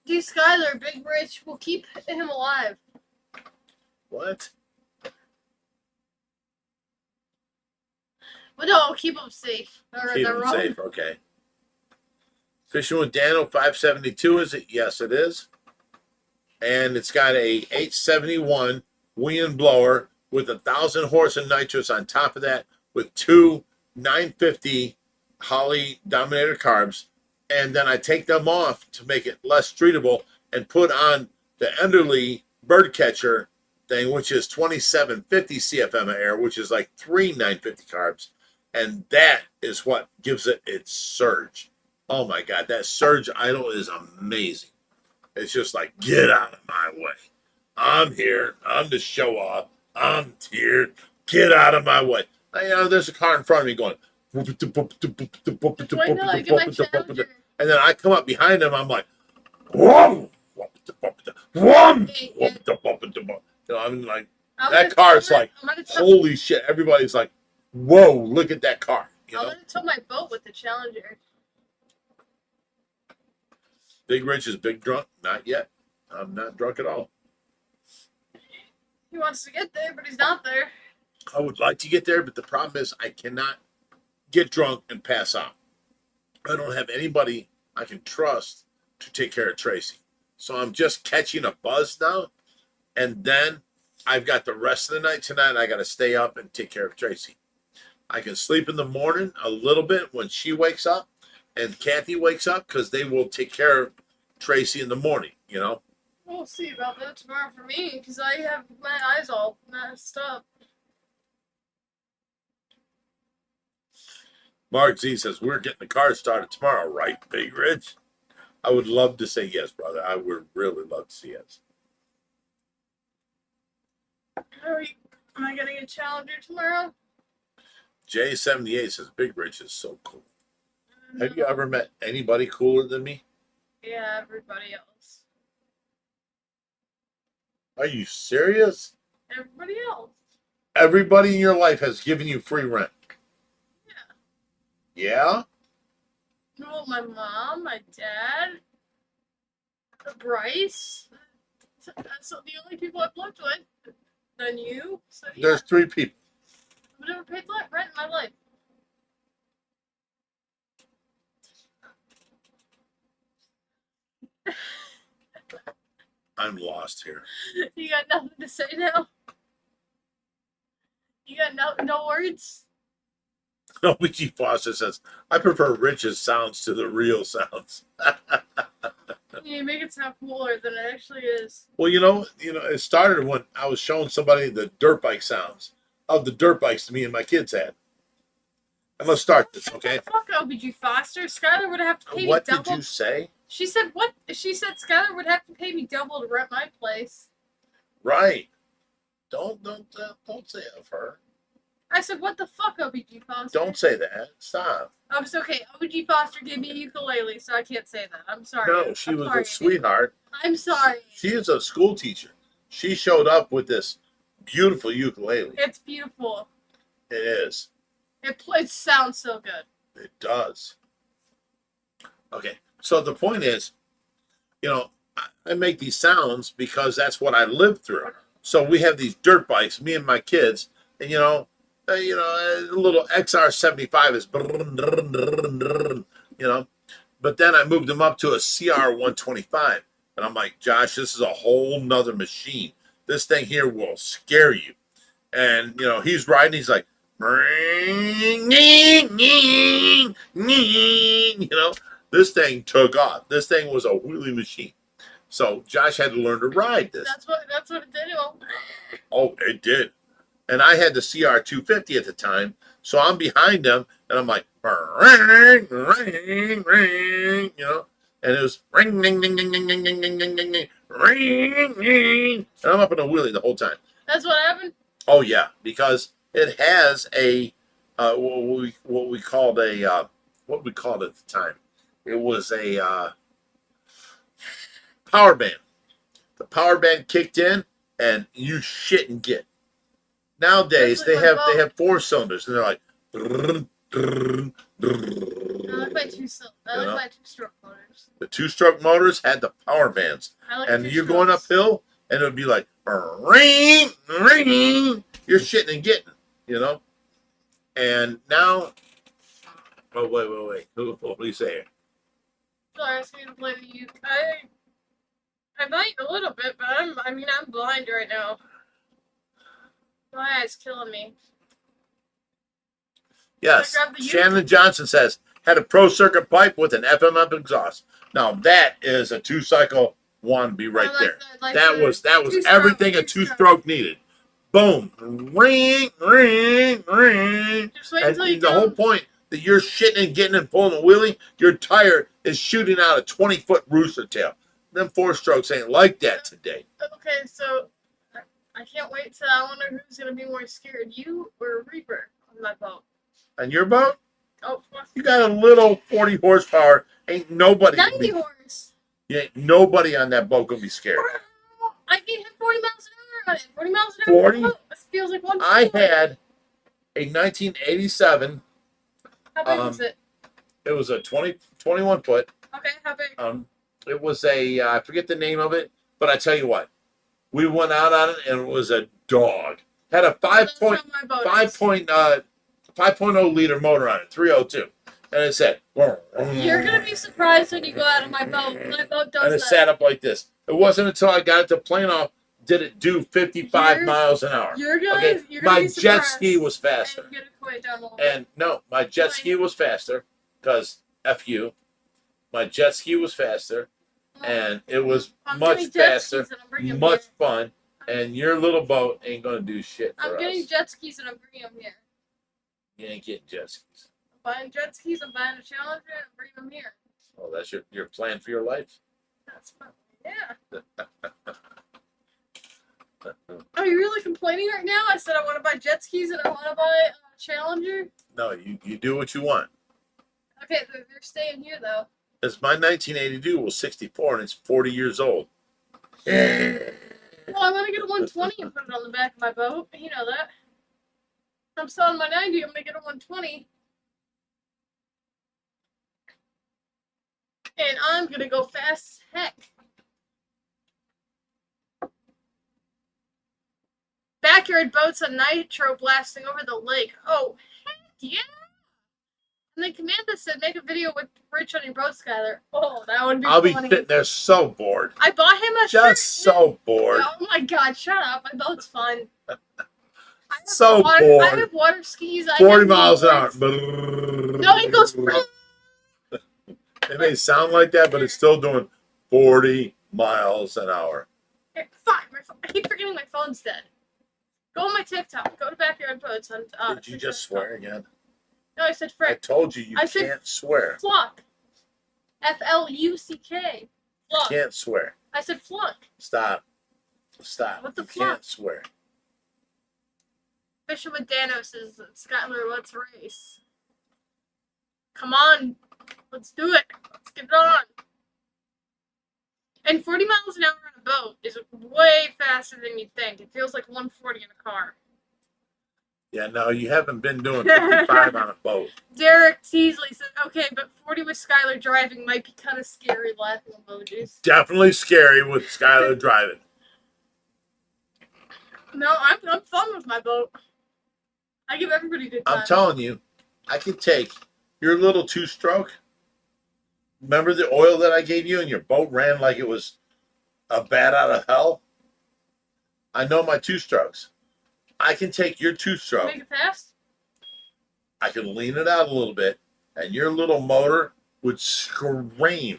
do Skyler, Big Rich will keep him alive. What? But no, keep him safe. Keep him safe, okay. Fishing with Dano 572, is it? Yes, it is. And it's got a 871 wind blower with 1,000 horse and nitrous on top of that, with two 950 Holly Dominator carbs. And then I take them off to make it less treatable and put on the Enderly bird catcher thing, which is 2750 CFM of air, which is like 3 950 carbs. And that is what gives it its surge. Oh my God, that surge idle is amazing. It's just like, get out of my way. I'm here. I'm to show off. I'm here. Get out of my way. There's a car in front of me going. And then I come up behind him. I'm like, whoa. I'm like, that car's like, holy shit. Everybody's like, whoa, look at that car. I'm going to tow my boat with the Challenger. Big Rich is big drunk? Not yet. I'm not drunk at all. He wants to get there, but he's not there. I would like to get there, but the problem is I cannot get drunk and pass out. I don't have anybody I can trust to take care of Tracy. So I'm just catching a buzz now. And then I've got the rest of the night tonight. I got to stay up and take care of Tracy. I can sleep in the morning a little bit when she wakes up and Kathy wakes up, because they will take care of Tracy in the morning, We'll see about that tomorrow for me, because I have my eyes all messed up. Mark Z says, we're getting the car started tomorrow, right, Big Rich? I would love to say yes, brother. I would really love to say yes. Am I getting a Challenger tomorrow? J78 says, Big Rich is so cool. Have you ever met anybody cooler than me? Yeah, everybody else. Are you serious? Everybody else. Everybody in your life has given you free rent? Yeah. Yeah? Well, my mom, my dad, Bryce. That's the only people I've lived with. Then you. So, yeah. There's 3 people. I've never paid rent in my life. I'm lost here. You got nothing to say now? You got no words? OBG Foster says, I prefer Rich's sounds to the real sounds. You make it sound cooler than it actually is. Well, it started when I was showing somebody the dirt bike sounds of the dirt bikes me and my kids had. And let's start this, okay? Fuck OBG Foster. Skyler would have to pay What me double. did you say? She said what? She said Skyler would have to pay me double to rent my place. Right. Don't say it of her. I said, what the fuck, OBG Foster? Don't say that. Stop. Oh, it's okay. OBG Foster gave me a ukulele, so I can't say that. I'm sorry. No, she I'm was sorry. a sweetheart. I'm sorry. She is a school teacher. She showed up with this beautiful ukulele. It's beautiful. It is. It sounds so good. It does. Okay. So the point is, I make these sounds because that's what I lived through. So we have these dirt bikes, me and my kids, and a little XR75 is, but then I moved them up to a CR125, and I'm like, Josh, this is a whole nother machine. This thing here will scare you. And he's riding, he's like, this thing took off. This thing was a wheelie machine. So Josh had to learn to ride this. That's what it did. Oh, it did. And I had the CR250 at the time, so I'm behind them, and I'm like, ring, ring, ring, and it was ring, ding, ding, ding, ding, ding, ding, ding, ding, ding, ding, ring, ring, and I'm up in a wheelie the whole time. That's what happened? Oh, yeah, because it has a, what we called at the time. It was a power band. The power band kicked in, and you shit and get. Nowadays they have 4 cylinders, and they're like. I like my two-stroke motors. The 2-stroke motors had the power bands, and you're going uphill, and it would be like ring, ring. You're shitting and getting, And now, oh wait. What do you say here? Sorry, I was going to play the uke. I might a little bit, but I'm blind right now. My eye's killing me. Yes. Shannon Johnson says, had a pro circuit pipe with an FMF exhaust. Now that is a 2-cycle wannabe right there. That was everything a 2-stroke needed. Boom. Ring, ring, ring. And the whole point that you're shitting and getting and pulling a wheelie, your tire is shooting out a 20-foot rooster tail. Them 4-strokes ain't like that today. Okay, so I can't wait till I wonder who's gonna be more scared, you or Reaper on my boat. On your boat? Oh, fuck. You got a little 40 horsepower. Ain't nobody. 90 horse. You ain't nobody on that boat gonna be scared. I can hit 40 miles an hour on it. 40 miles an hour. 40? It feels like one. I had a 1987. How big was it? It was a 21 foot. Okay, how big? It was a I forget the name of it, but I tell you what, we went out on it and it was a dog. Had a 5.0 liter motor on it, 302, and it said. You're gonna be surprised when you go out of my boat. My boat does that. And it sat up like this. It wasn't until I got it to plane off did it do 55 miles an hour. You're gonna my be jet ski was faster. And get it quite down a little bit. And no, my jet ski was faster because F you. My jet ski was faster, and it was much faster, much fun, and your little boat ain't going to do shit for us. I'm getting jet skis and I'm bringing them here. You ain't getting jet skis. I'm buying jet skis, I'm buying a Challenger, and I'm bringing them here. Oh, that's your plan for your life? That's fun. Yeah. Are you really complaining right now? I said I want to buy jet skis and I want to buy a Challenger. No, you do what you want. Okay, they're staying here though. It's my 1982 was 64 and it's 40 years old. Well, I want to get a 120 and put it on the back of my boat. You know that. I'm selling my 90. I'm gonna get a 120. And I'm gonna go fast as heck. Backyard boats on nitro blasting over the lake. Oh, heck Yeah. And then Commander said, make a video with Rich on your boat, Skyler. Oh, that would be I'll be funny. sitting there so bored. I bought him a shirt. Just so bored. Yeah, oh my god, shut up. My boat's fun. So I bored. have water skis. 40 miles an hour. No, it goes. It may sound like that, but it's still doing 40 miles an hour. Fuck, I keep forgetting my phone's dead. Go on my TikTok. Go to Backyard Boats on Did you just swear again? No, I said I frick. told you I said can't swear. Fluck. F-L-U-C-K. Fluck. Can't swear. I said fluck. Stop. Stop. What the You fuck? can't swear. Fisher with Dano says, Skyler, let's race. Come on. Let's do it. Let's get it on. And 40 miles an hour on a boat is way faster than you'd think. It feels like 140 in a car. Yeah, no, you haven't been doing 55 on a boat. Derek Teasley said, okay, but 40 with Skyler driving might be kind of scary, laughing emojis. Definitely scary with Skyler driving. No, I'm fun with my boat. I give everybody a good time. I'm telling you, I can take your little two-stroke. Remember the oil that I gave you and your boat ran like it was a bat out of hell? I know my two-strokes. I can take your two-stroke. Make it fast? I can lean it out a little bit, and your little motor would scream.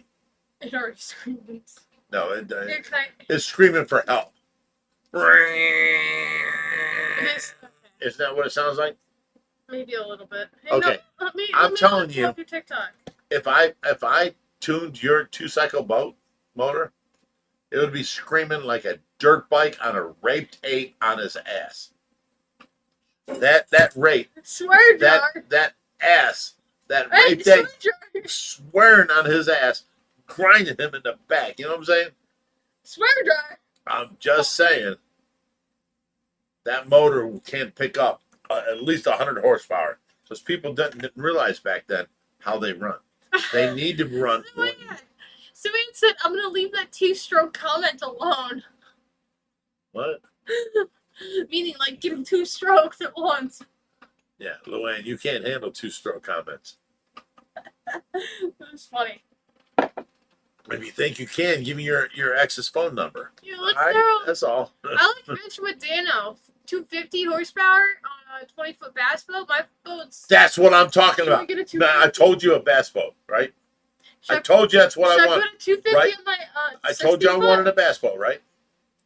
It already screams. No, Here, can I... it's screaming for help. It is. Okay. Isn't that what it sounds like? Maybe a little bit. Hey, Okay. No, I'm telling you. Your TikTok. If I tuned your 2-cycle boat motor, it would be screaming like a dirt bike on a raped ape on his ass. That rape, Swear jar. that ass, that Hey, raped swear ape jar. swearing on his ass, grinding him in the back. You know what I'm saying? Swear jar. I'm just saying that motor can pick up at least 100 horsepower. Because people didn't realize back then how they run. They need to run. Somebody said, I'm going to leave that two-stroke comment alone. What? Meaning, like, giving 2 strokes at once. Yeah, Luann, you can't handle 2-stroke comments. It was funny. If you think you can, give me your ex's phone number. Yeah, let's All right, throw... that's all. I like Fish with Dano. 250 horsepower on a 20-foot bass boat. My boat's... That's what I'm talking Should we about. get a Man, I 250? told you a bass boat, right? Should I told you that's what should I want. put a 250 right? on my I told you I 60 wanted foot? a bass boat, right?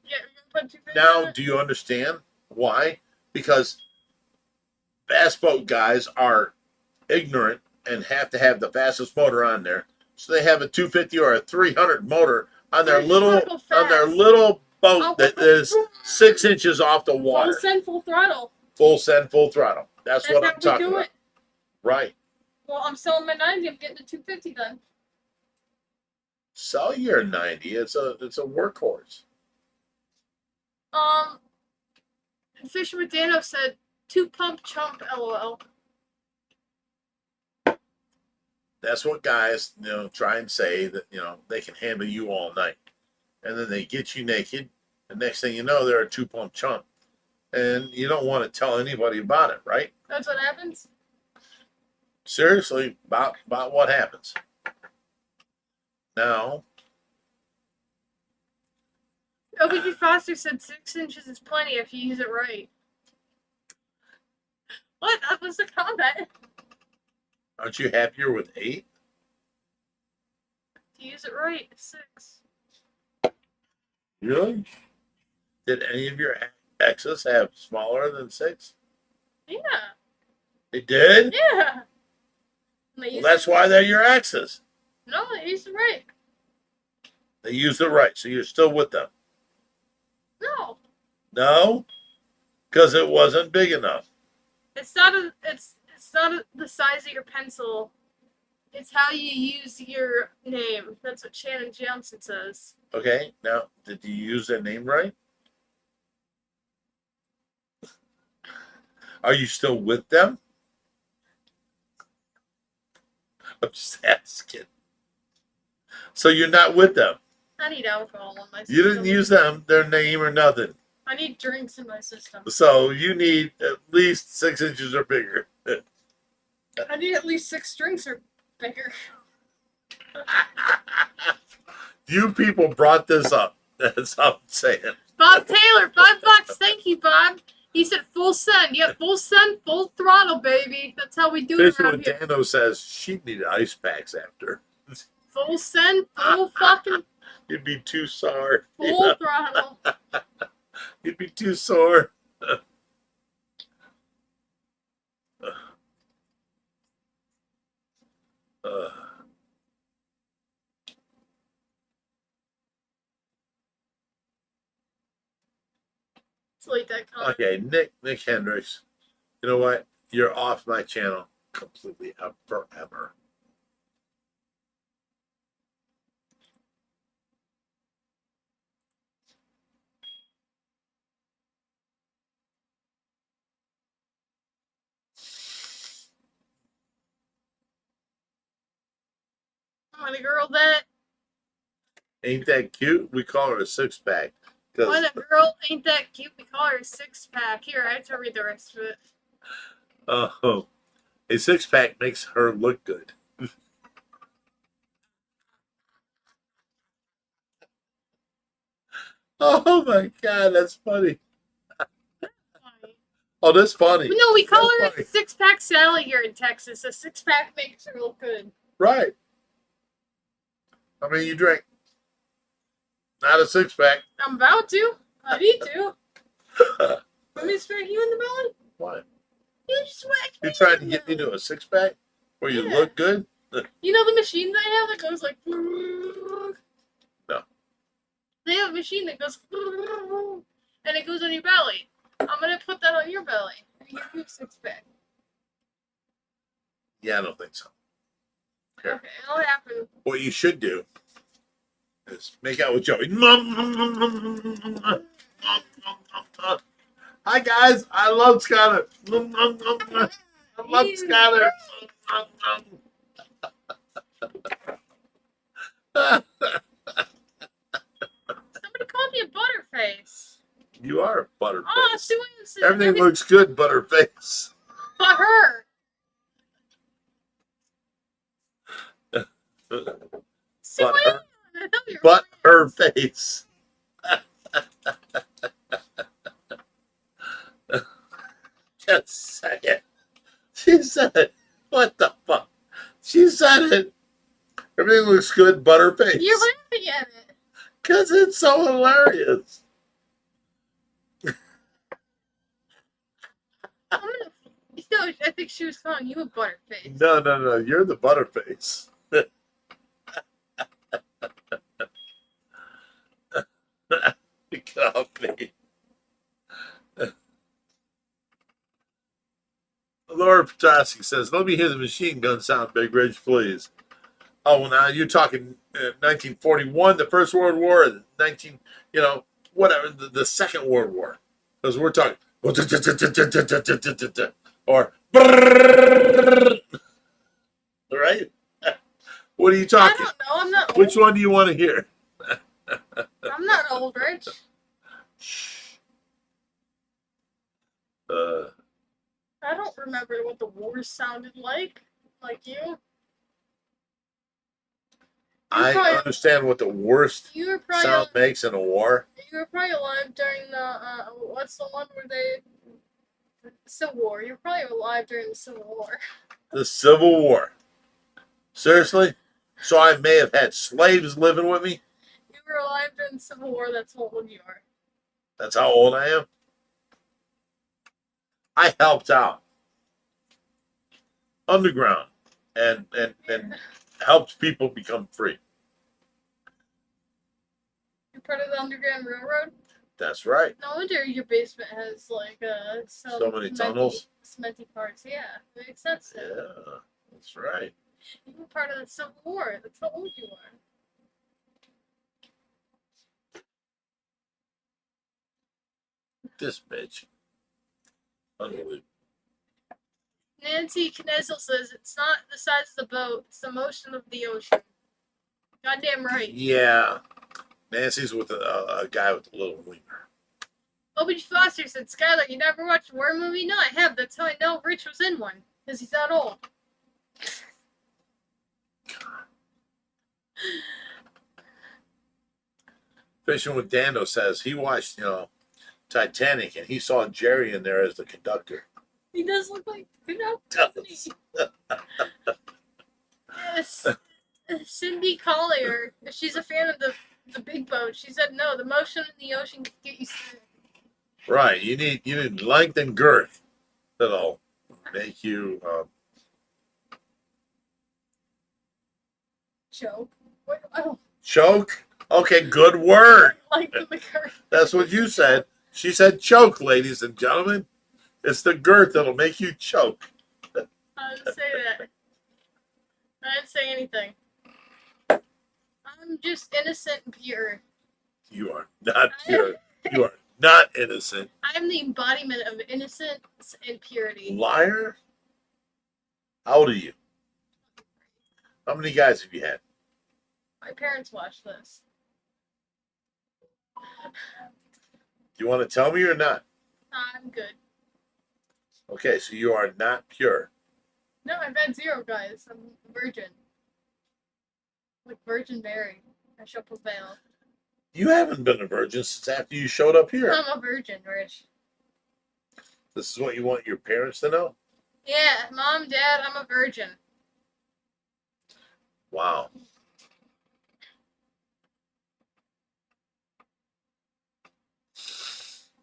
Yeah, you're gonna put 250 on Now, it? do you understand why? Because bass boat guys are ignorant and have to have the fastest motor on there. So they have a 250 or a 300 motor on their I just wanna go fast. boat I'll that go is 6 inches off the Full water. send, full throttle. Full send, full throttle. That's That's what how I'm we talking do about. it. Right. Well, I'm selling my 90. I'm getting a 250 then. Sell your 90. It's a workhorse. Fisher with Dano said, 2-pump chump, lol. That's what guys, try and say that, they can handle you all night. And then they get you naked. The next thing you know, they're a 2-pump chump. And you don't want to tell anybody about it, right? That's what happens? Seriously, about what happens. Now, OBG Foster said 6 inches is plenty if you use it right. What? That was the comment. aren't you happier with 8? If you use it right, 6. Really? Did any of your exes have smaller than 6? Yeah. They did? Yeah. Well, that's why they're your exes. No, they used it right. They used it right, so you're still with them. No. No? Because it wasn't big enough. It's not the size of your pencil. It's how you use your name. That's what Shannon Johnson says. Okay, now, did you use their name right? Are you still with them? I'm just asking. So you're not with them. I need alcohol in my system. You didn't use them, their name or nothing. I need drinks in my system. So you need at least 6 inches or bigger. I need at least 6 drinks or bigger. You people brought this up. That's all I'm saying. Bob Taylor, $5. Thank you, Bob. He said full send. Yep, full send, full throttle, baby. That's how we do it Fishy around when here. Dano says she'd need ice packs after. Full send, full fucking, You'd be too sore. full throttle. You'd be too sore. Delete that comment. Okay, Nick Hendricks. You know what? You're off my channel completely forever. When a girl that, Ain't that cute? We call her a 6-pack. when a girl ain't that cute, we call her a 6-pack. Here, I have to read the rest of it. Oh, a 6-pack makes her look good. Oh my God, that's funny. Oh, that's funny. No, we call That's her funny. a 6-pack Sally here in Texas. A 6-pack makes her look good. Right. How many you drink? Not a 6-pack. I'm about to. I need to. Want me to smack you in the belly? What? You just smack me You're trying to in the get me to belly. a 6-pack where you Yeah. look good? You know the machine they have that goes like. No. They have a machine that goes. And it goes on your belly. I'm gonna put that on your belly. And give you a 6-pack. Yeah, I don't think so. Here. Okay, it'll happen. What you should do is make out with Joey. Hi guys, I love Skyler. I love Skyler. Somebody called me a butterface. You are a Oh, butterface. Sue Ann said Everything looks good, butterface. but her. Sue But Ann. her, I thought you were but her friends. face. Just say it. She said it. What the fuck? She said it. Everything looks good, butterface. You're laughing at it. Because it's so hilarious. I'm gonna. No, I think she was calling you a butterface. No. You're the butterface. Copy. Laura Potosky says, let me hear the machine gun sound, Big Ridge, please. Oh, well, now you're talking 1941, the First World War, 19, whatever, the Second World War. Because we're talking, or, right? What are you I talking? don't know. I'm not. Which Old. one do you want to hear? I'm not old, Rich. I don't remember what the war sounded like you. I probably- understand what the worst You were probably sound makes in a war. you were probably alive during the what's the one where they Civil War. You were probably alive during the Civil War. The Civil War. Seriously? So I may have had slaves living with me? You were alive during the Civil War. That's how old you are. That's how old I am? I helped out. Underground. And helped people become free. You're part of the Underground Railroad. That's right. No wonder your basement has like So many tunnels. cementy parts. Yeah, it makes sense. Then. Yeah, that's right. You were part of the Civil War. That's how old you are. This bitch. Unbelievable. Nancy Knezel says it's not the size of the boat; it's the motion of the ocean. Goddamn right. Yeah. Nancy's with a guy with a little wiener. Obie Foster said, Skyler, you never watched a war movie? No, I have. That's how I know Rich was in one. Because he's that old. Fishing with Dando says he watched, Titanic, and he saw Jerry in there as the conductor. He does look like, doesn't he? Yes. Cindy Collier, she's a fan of the big boat. She said no, the motion in the ocean can get you sick. Right. You need length and girth. That'll make you Joke. What? Oh, choke. Okay, good word. like the girth. That's what you said. She said choke, ladies and gentlemen. It's the girth that'll make you choke. I didn't say that. I didn't say anything. I'm just innocent and pure. You are not pure. You are not innocent. I'm the embodiment of innocence and purity. Liar? How old are you? How many guys have you had? My parents watch this. Do you want to tell me or not? I'm good. Okay, so you are not pure. No, I've had 0 guys. I'm a virgin. Like Virgin Mary. I shall prevail. You haven't been a virgin since after you showed up here. I'm a virgin, Rich. This is what you want your parents to know? Yeah, Mom, Dad, I'm a virgin. Wow.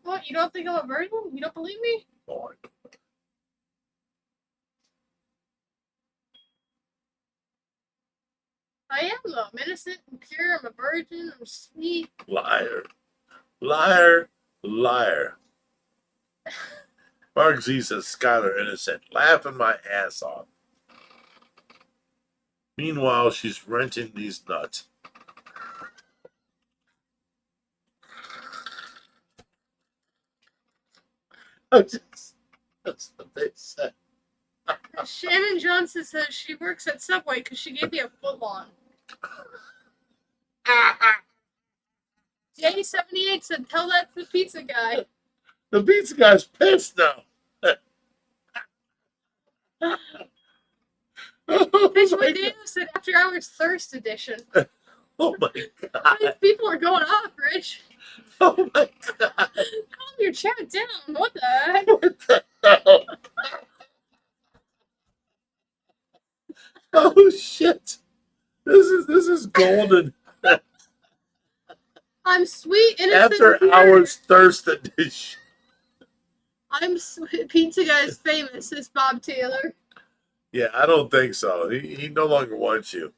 What, you don't think I'm a virgin? You don't believe me? Oh, I am, though. I'm innocent and pure. I'm a virgin. I'm sweet. liar. Liar. Liar. Mark Z says Skyler innocent. Laughing my ass off. Meanwhile, she's renting these nuts. That's what they said. Shannon Johnson says she works at Subway because she gave me a footlong. J78 said, tell that to the pizza guy. The pizza guy's pissed now. Oh Fish my with Dana said, after hours thirst edition. God. Oh my God. People are going off, Rich. Oh my God. Calm your chat down. What the heck? What the hell? Oh shit. This is golden. I'm sweet, innocent. After pure. hours thirst edition. I'm sweet. Pizza guy's famous, says Bob Taylor. Yeah, I don't think so. He no longer wants you.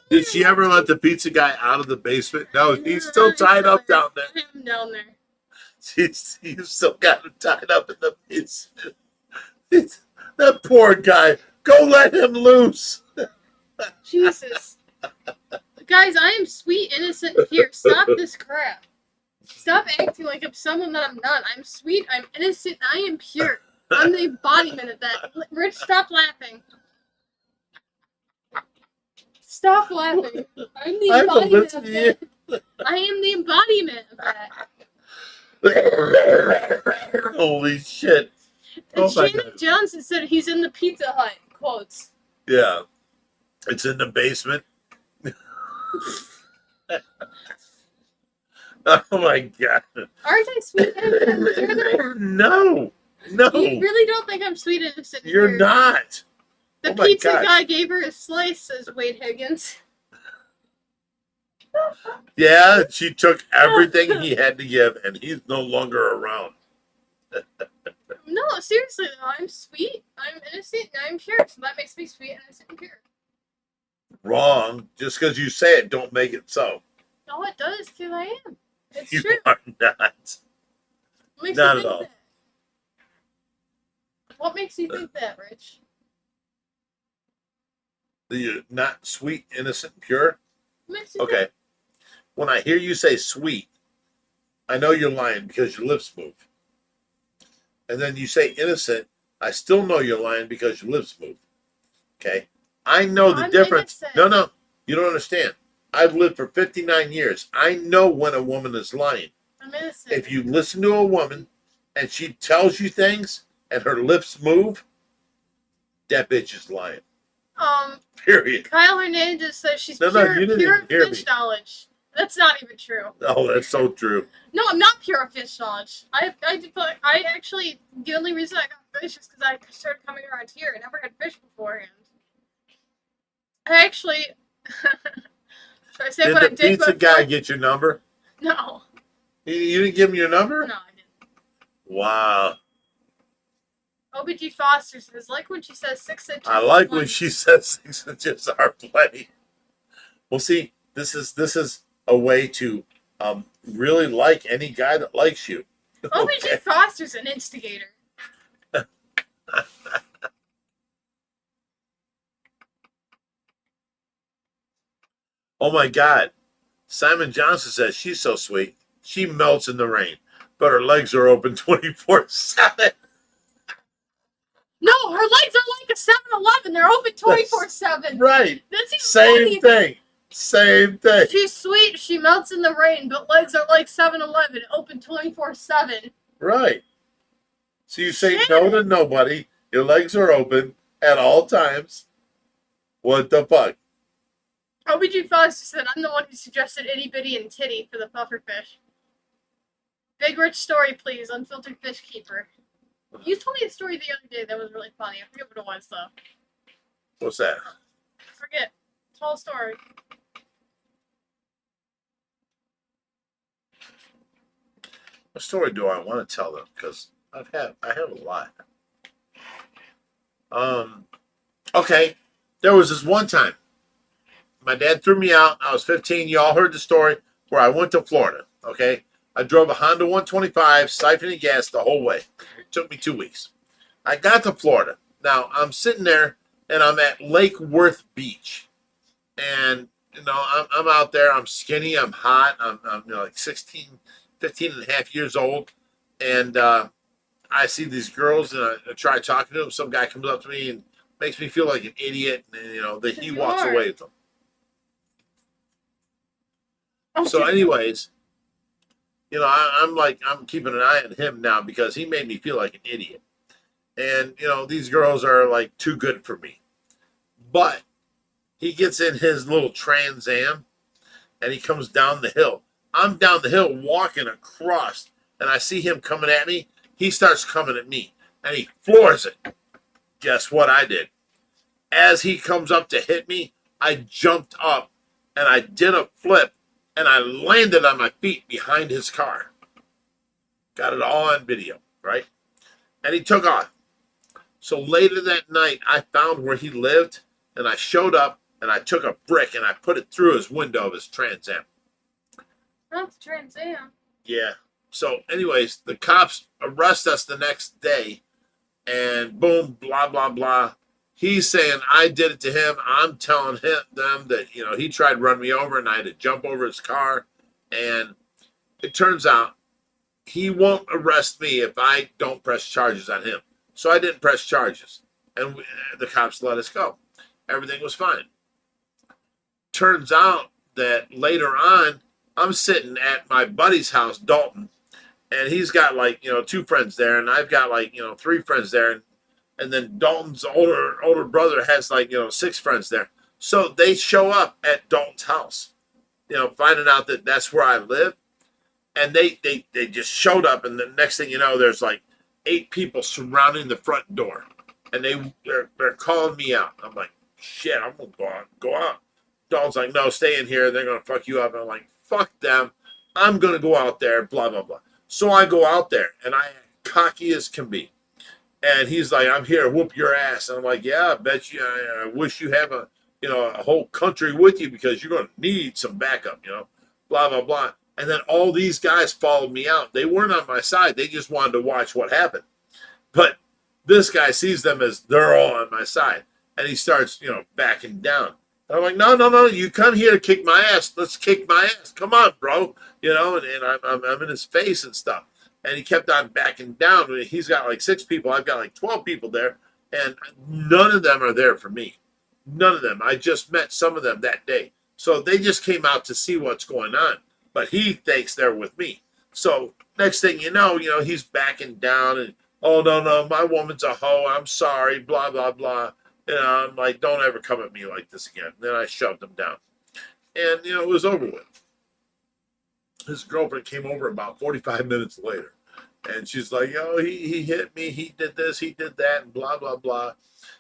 Did she ever let the pizza guy out of the basement? No, he's still tied up down there. I have him down there. You still got him tied up in the basement. That poor guy. Go let him loose. Jesus. Guys, I am sweet, innocent, and pure. Stop this crap. Stop acting like I'm someone that I'm not. I'm sweet, I'm innocent, I am pure. I'm the embodiment of that. Rich, stop laughing. Stop laughing. I'm the embodiment of that. I am the embodiment of that. Holy shit. And Oh my Shannon God. Johnson said he's in the Pizza Hut. Quotes. Yeah. It's in the basement. Oh my God. Aren't I sweet, innocent, and pure? No. No. You really don't think I'm sweet, innocent, and You're pure? not. The Oh my pizza God. guy gave her a slice, says Wade Higgins. Yeah, she took everything he had to give, and he's no longer around. No, seriously though, I'm sweet, I'm innocent, and I'm pure, so that makes me sweet, innocent, and pure. Wrong. Just because you say it, don't make it so. No, it does, because I am. It's You true. are not. What makes not you at think all. that? What makes you think that, Rich? You're not sweet, innocent, pure. What makes you Okay. think? When I hear you say sweet, I know you're lying because your lips move. And then you say innocent, I still know you're lying because your lips move. Okay? I know the I'm difference. innocent. No, you don't understand. I've lived for 59 years. I know when a woman is lying. I'm innocent. If you listen to a woman and she tells you things and her lips move, that bitch is lying. Period. Kyle Hernandez says she's No, pure, you didn't pure even hear fish me. knowledge. That's not even true. Oh, that's so true. No, I'm not pure fish knowledge. I actually, the only reason I got fish is because I started coming around here. I never had fish beforehand. I actually, should I say Did what the I did? pizza But guy get your number? no, You didn't give him your number? no, I didn't. Wow. OBG Foster says, like when she says 6 inches. I like is when one- she says 6 inches are plenty. Well, see, this is a way to really like any guy that likes you. OBG Okay. Foster's an instigator. Oh my God. Simon Johnson says she's so sweet. She melts in the rain, but her legs are open 24/7. No, her legs are like a 7-Eleven. They're open 24/7. Right. That's even Same funny. thing. Same thing. She's sweet. She melts in the rain, but legs are like 7-Eleven, open 24/7. Right. So you say Shit. no to nobody. Your legs are open at all times. What the fuck? OBG Foster said, I'm the one who suggested itty bitty and titty for the pufferfish. Big rich story, please. Unfiltered fish keeper. You told me a story the other day that was really funny. I forget what it was, though. What's that? I forget. Tell a story. What story do I want to tell them? Because I have a lot. Okay. There was this one time. My dad threw me out. I was 15. You all heard the story where I went to Florida. Okay. I drove a Honda 125, siphoning gas the whole way. It took me 2 weeks. I got to Florida. Now I'm sitting there and I'm at Lake Worth Beach. And I'm out there. I'm skinny. I'm hot. I'm like 16, 15 and a half years old. And I see these girls and I try talking to them. Some guy comes up to me and makes me feel like an idiot. And he You walks are. away with them. Oh, So, dear. anyways, I'm keeping an eye on him now because he made me feel like an idiot. And, these girls are like too good for me. But he gets in his little Trans Am and he comes down the hill. I'm down the hill walking across and I see him coming at me. He starts coming at me and he floors it. Guess what I did? As he comes up to hit me, I jumped up and I did a flip and I landed on my feet behind his car. Got it all on video, right? And he took off. So later that night, I found where he lived and I showed up and I took a brick and I put it through his window of his Trans Am. Not the Trans Am. Yeah. So, anyways, the cops arrest us the next day, and boom, blah blah blah. He's saying I did it to him. I'm telling them that he tried to run me over, and I had to jump over his car. And it turns out he won't arrest me if I don't press charges on him. So I didn't press charges, and the cops let us go. Everything was fine. Turns out that later on, I'm sitting at my buddy's house, Dalton, and he's got 2 friends there, and I've got 3 friends there, and then Dalton's older brother has 6 friends there. So they show up at Dalton's house, finding out that that's where I live, and they just showed up, and the next thing you know, there's 8 people surrounding the front door, and they're calling me out. I'm like, shit, I'm gonna go out. Dalton's like, no, stay in here. They're gonna fuck you up. And I'm like, fuck them. I'm gonna go out there. Blah blah blah. So I go out there, and I am cocky as can be. And he's like, I'm here to whoop your ass. And I'm like, yeah, I bet you. I wish you have a whole country with you because you're gonna need some backup. Blah blah blah. And then all these guys followed me out. They weren't on my side. They just wanted to watch what happened. But this guy sees them as they're all on my side, and he starts backing down. And I'm like, no, you come here to kick my ass. Let's kick my ass. Come on, bro. And I'm in his face and stuff. And he kept on backing down. He's got 6 people. I've got 12 people there. And none of them are there for me. None of them. I just met some of them that day. So they just came out to see what's going on. But he thinks they're with me. So next thing you know, he's backing down. And, oh, no, my woman's a hoe. I'm sorry. Blah, blah, blah. You know, I'm like, don't ever come at me like this again. Then I shoved him down. And, it was over with. His girlfriend came over about 45 minutes later. And she's like, he hit me. He did this. He did that. And blah, blah, blah.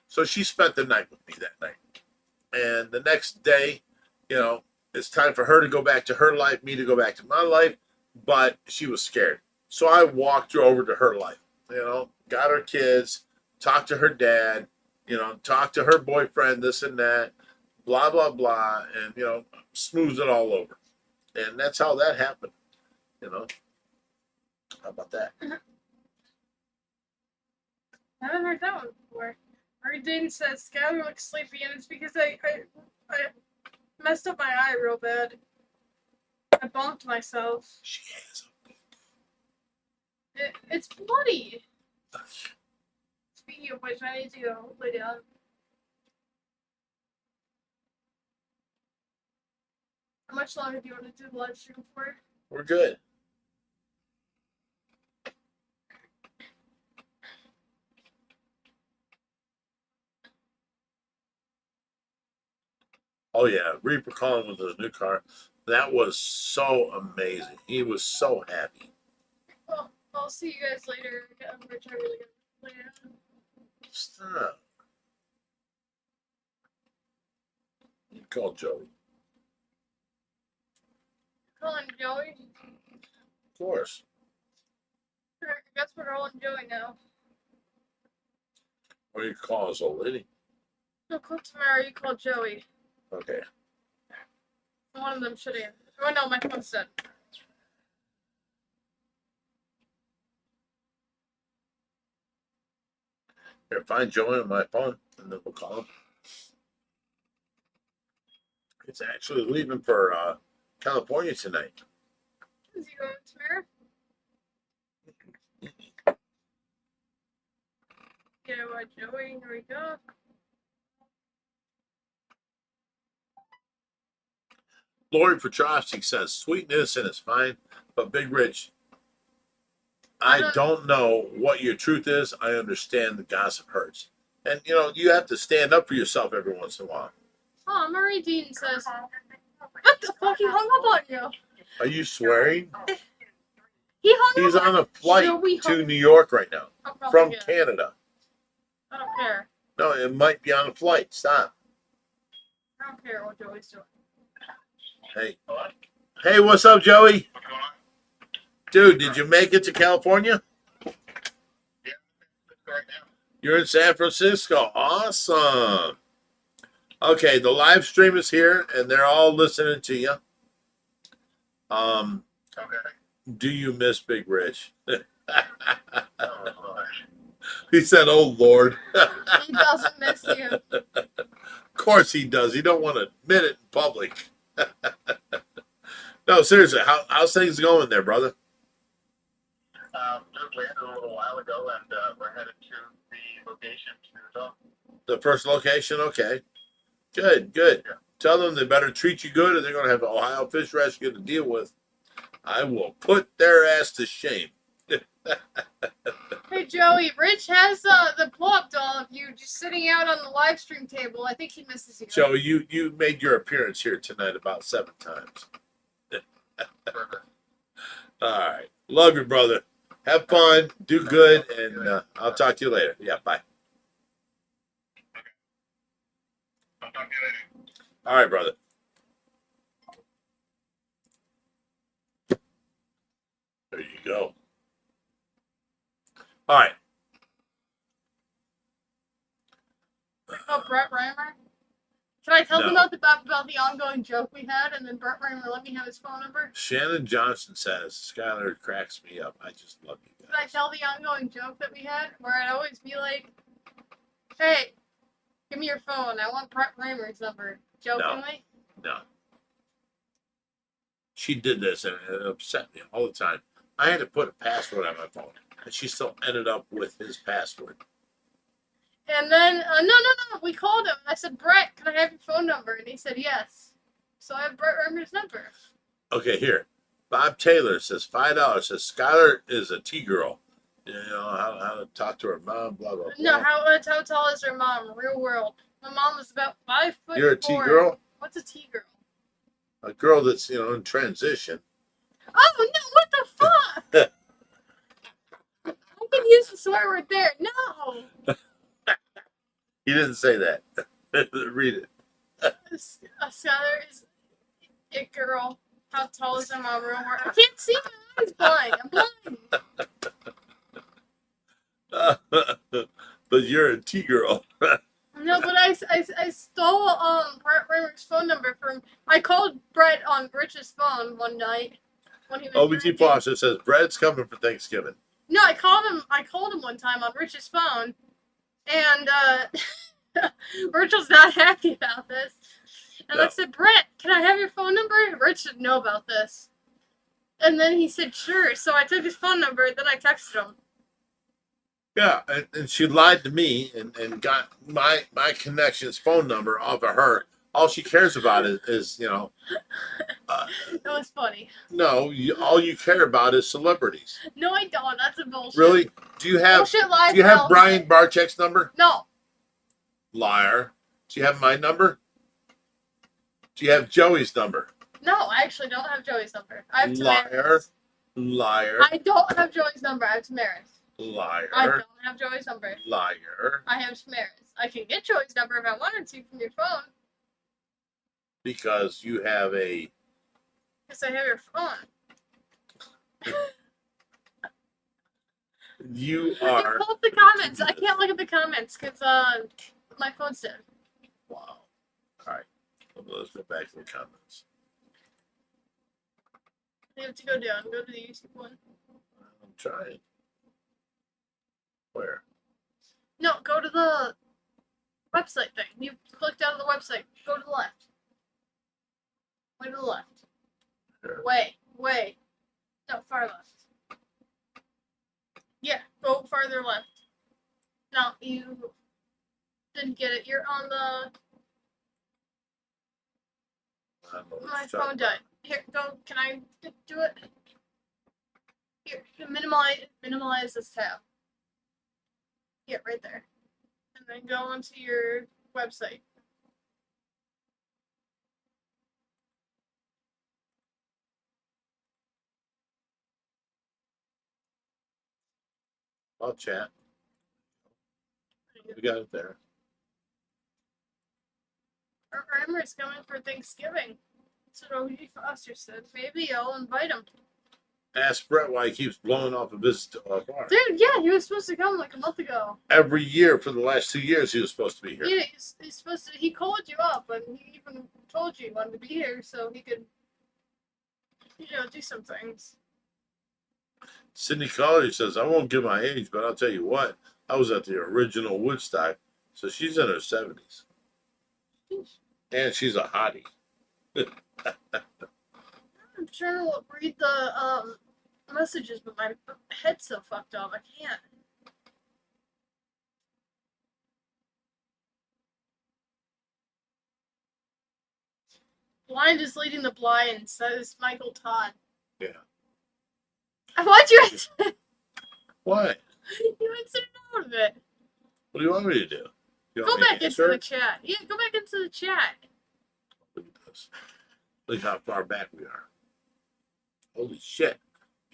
So she spent the night with me that night. And the next day, it's time for her to go back to her life, me to go back to my life. But she was scared. So I walked her over to her life, got her kids, talked to her dad, talked to her boyfriend, this and that, blah, blah, blah. And, smoothed it all over. And that's how that happened, How about that? I haven't heard that one before. Dean says Skyler looks sleepy, and it's because I messed up my eye real bad. I bonked myself. She has It's bloody. Speaking of which, I need to go lay down. How much longer do you want to do the live stream for? We're good. Oh yeah, Reaper calling with his new car. That was so amazing. He was so happy. Well, I'll see you guys later. I'm gonna try really good later. Stop. You call Joey. Calling Joey. Of course. I guess we're calling Joey now. Or you call his old lady. No, call tomorrow. You call Joey. Okay. One of them should answer. Oh no, my phone's dead. Here, find Joey on my phone, and then we'll call him. It's actually leaving for California tonight. Is he going tomorrow? Yeah, what, Joey? Here we go. Lori Petrovsky says, sweet and innocent is fine, but Big Rich, I don't know what your truth is. I understand the gossip hurts. And, you have to stand up for yourself every once in a while. Oh, Murray Dean says, what the fuck? He hung up on you. Are you swearing? He's on a flight Joey to New York right now from yeah. Canada. I don't care. No, it might be on a flight. Stop. I don't care what Joey's doing. Hey. Hey, what's up, Joey? Dude, did you make it to California? Yeah, right now. You're in San Francisco. Awesome. Okay, the live stream is here, and they're all listening to you. Okay. Do you miss Big Rich? Oh, Lord. He said, "Oh Lord." He doesn't miss you. Of course he does. He don't want to admit it in public. No, seriously, how's things going there, brother? Just landed a little while ago, and we're headed to the location to The first location, okay. Good. Yeah. Tell them they better treat you good, or they're going to have the Ohio Fish Rescue to deal with. I will put their ass to shame. Hey Joey, Rich has the blow-up doll of you just sitting out on the live stream table. I think he misses you. Joey, you made your appearance here tonight about 7 times. Perfect. All right. Love you, brother. Have fun. Do good, and I'll talk to you later. Yeah, bye. I'll talk to you later. All right, brother. There you go. All right. Oh, Brett Reimer? Should I tell them No. about the ongoing joke we had, and then Brett Reimer let me have his phone number? Shannon Johnson says, Skyler cracks me up. I just love you Should I guys. tell the ongoing joke that we had, where I'd always be like, "Hey, give me your phone. I want Brett Reimer's number." Jokingly. No. She did this, and it upset me all the time. I had to put a password on my phone, and she still ended up with his password. And then, no, we called him. I said, "Brett, can I have your phone number?" And he said, "Yes." So I have Brett Reimer's number. Okay, here. Bob Taylor says $5. Says Skyler is a T girl. You know how to talk to her mom, blah blah blah. No, how tall is her mom? Real world. My mom is about 5'4". You're a T girl, What's a T girl? a girl that's in transition. Oh no! What the fuck? I can use the swear word there. No. He didn't say that. Read it. Skyler is a girl. How tall is her mom? Real world. I can't see. My eyes blind. I'm blind. But you're a T girl. No, but I stole Brett Rimmer's phone number from. I called Brett on Rich's phone one night when he was. OBG drinking. Foster says Brad's coming for Thanksgiving. No, I called him. I called him one time on Rich's phone, and Rich was not happy about this. And I said, Brett, can I have your phone number? Rich should know about this. And then he said, sure. So I took his phone number, then I texted him. Yeah, and she lied to me and got my connection's phone number off of her. All she cares about is That was funny. no, all you care about is celebrities. No, I don't. That's a bullshit. Really? Do you have Bullshit lies. do you have Al. Brian Barczyk's number? No. Liar. Do you have my number? Do you have Joey's number? No, I actually don't have Joey's number. I have Liar. Tamara's. Liar. I don't have Joey's number. I have Tamara's. Liar. I don't have Joey's number. Liar. I have Tamara's. I can get Joey's number if I wanted to from your phone. Because you have a Because I have your phone. you I are pull up the comments. I can't look at the comments because my phone's dead. wow. All right. Well, let's go back to the comments. You have to go down. Go to the YouTube one. I'm trying. Where? No, go to the website thing. You clicked out of the website. Go to the left. Way to the left. Sure. Way. No, far left. Yeah, go farther left. No, you didn't get it. You're on the. I don't know what My you're talking phone died. Here, go. Can I do it? Here, minimize this tab. Yeah, right there. And then go onto your website. about. I'll chat. We got it there. Remember, it's coming for Thanksgiving. That's what O.G. Foster said. Maybe I'll invite him. Ask Brett why he keeps blowing off a visit to our bar. Dude, yeah, he was supposed to come like a month ago. Every year for the last 2 years, he was supposed to be here. Yeah, he's supposed to. He called you up, and he even told you he wanted to be here so he could, do some things. Sydney Collier says, I won't give my age, but I'll tell you what, I was at the original Woodstock, so she's in her 70s. And she's a hottie. I'm trying to read the messages, but my head's so fucked up. I can't. Blind is leading the blind, says Michael Todd. Yeah. I want you to. What? You answered no of it. What do you want me to do? You Go want me to back into answer the it? chat. Yeah, go back into the chat. Look at this. Look how far back we are. Holy shit.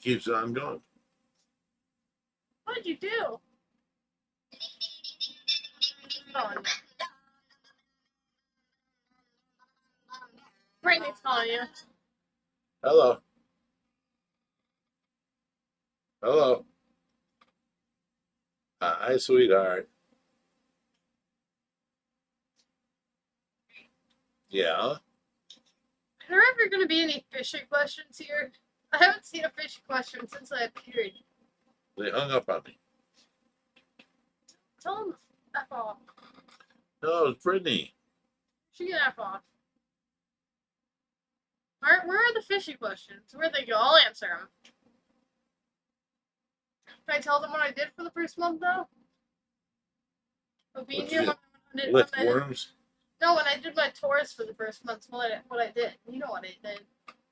Keeps on going. What'd you do? Oh, no. Brittany's calling you. Hello. Hello. Hi, sweetheart. Yeah. Are there ever going to be any fishing questions here? I haven't seen a fishing question since I appeared. They hung up on me. Tell them to F off. No, it's Brittany. She can F off. Where are the fishing questions? Where'd they go? I'll answer them. Can I tell them what I did for the first month, though? Of being What'd here you when I did, Lift worms? No, when I did my tours for the first month, what I did. You know what I did.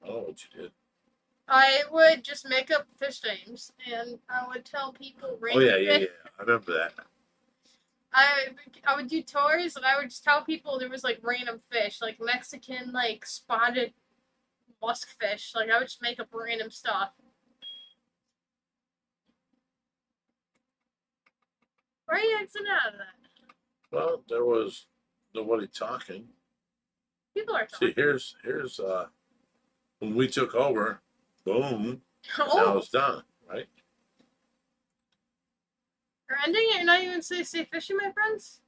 Oh, what you did. I would just make up fish names, and I would tell people Oh random yeah, yeah, fish. yeah. I remember that. I would do tours, and I would just tell people there was like random fish, like Mexican like spotted musk fish. Like I would just make up random stuff. Why are you exiting out of that? Well, there was nobody talking. People are See, talking. here's when we took over, boom, now Oh, it's done, right? you're ending it. You're not even say fishy, my friends.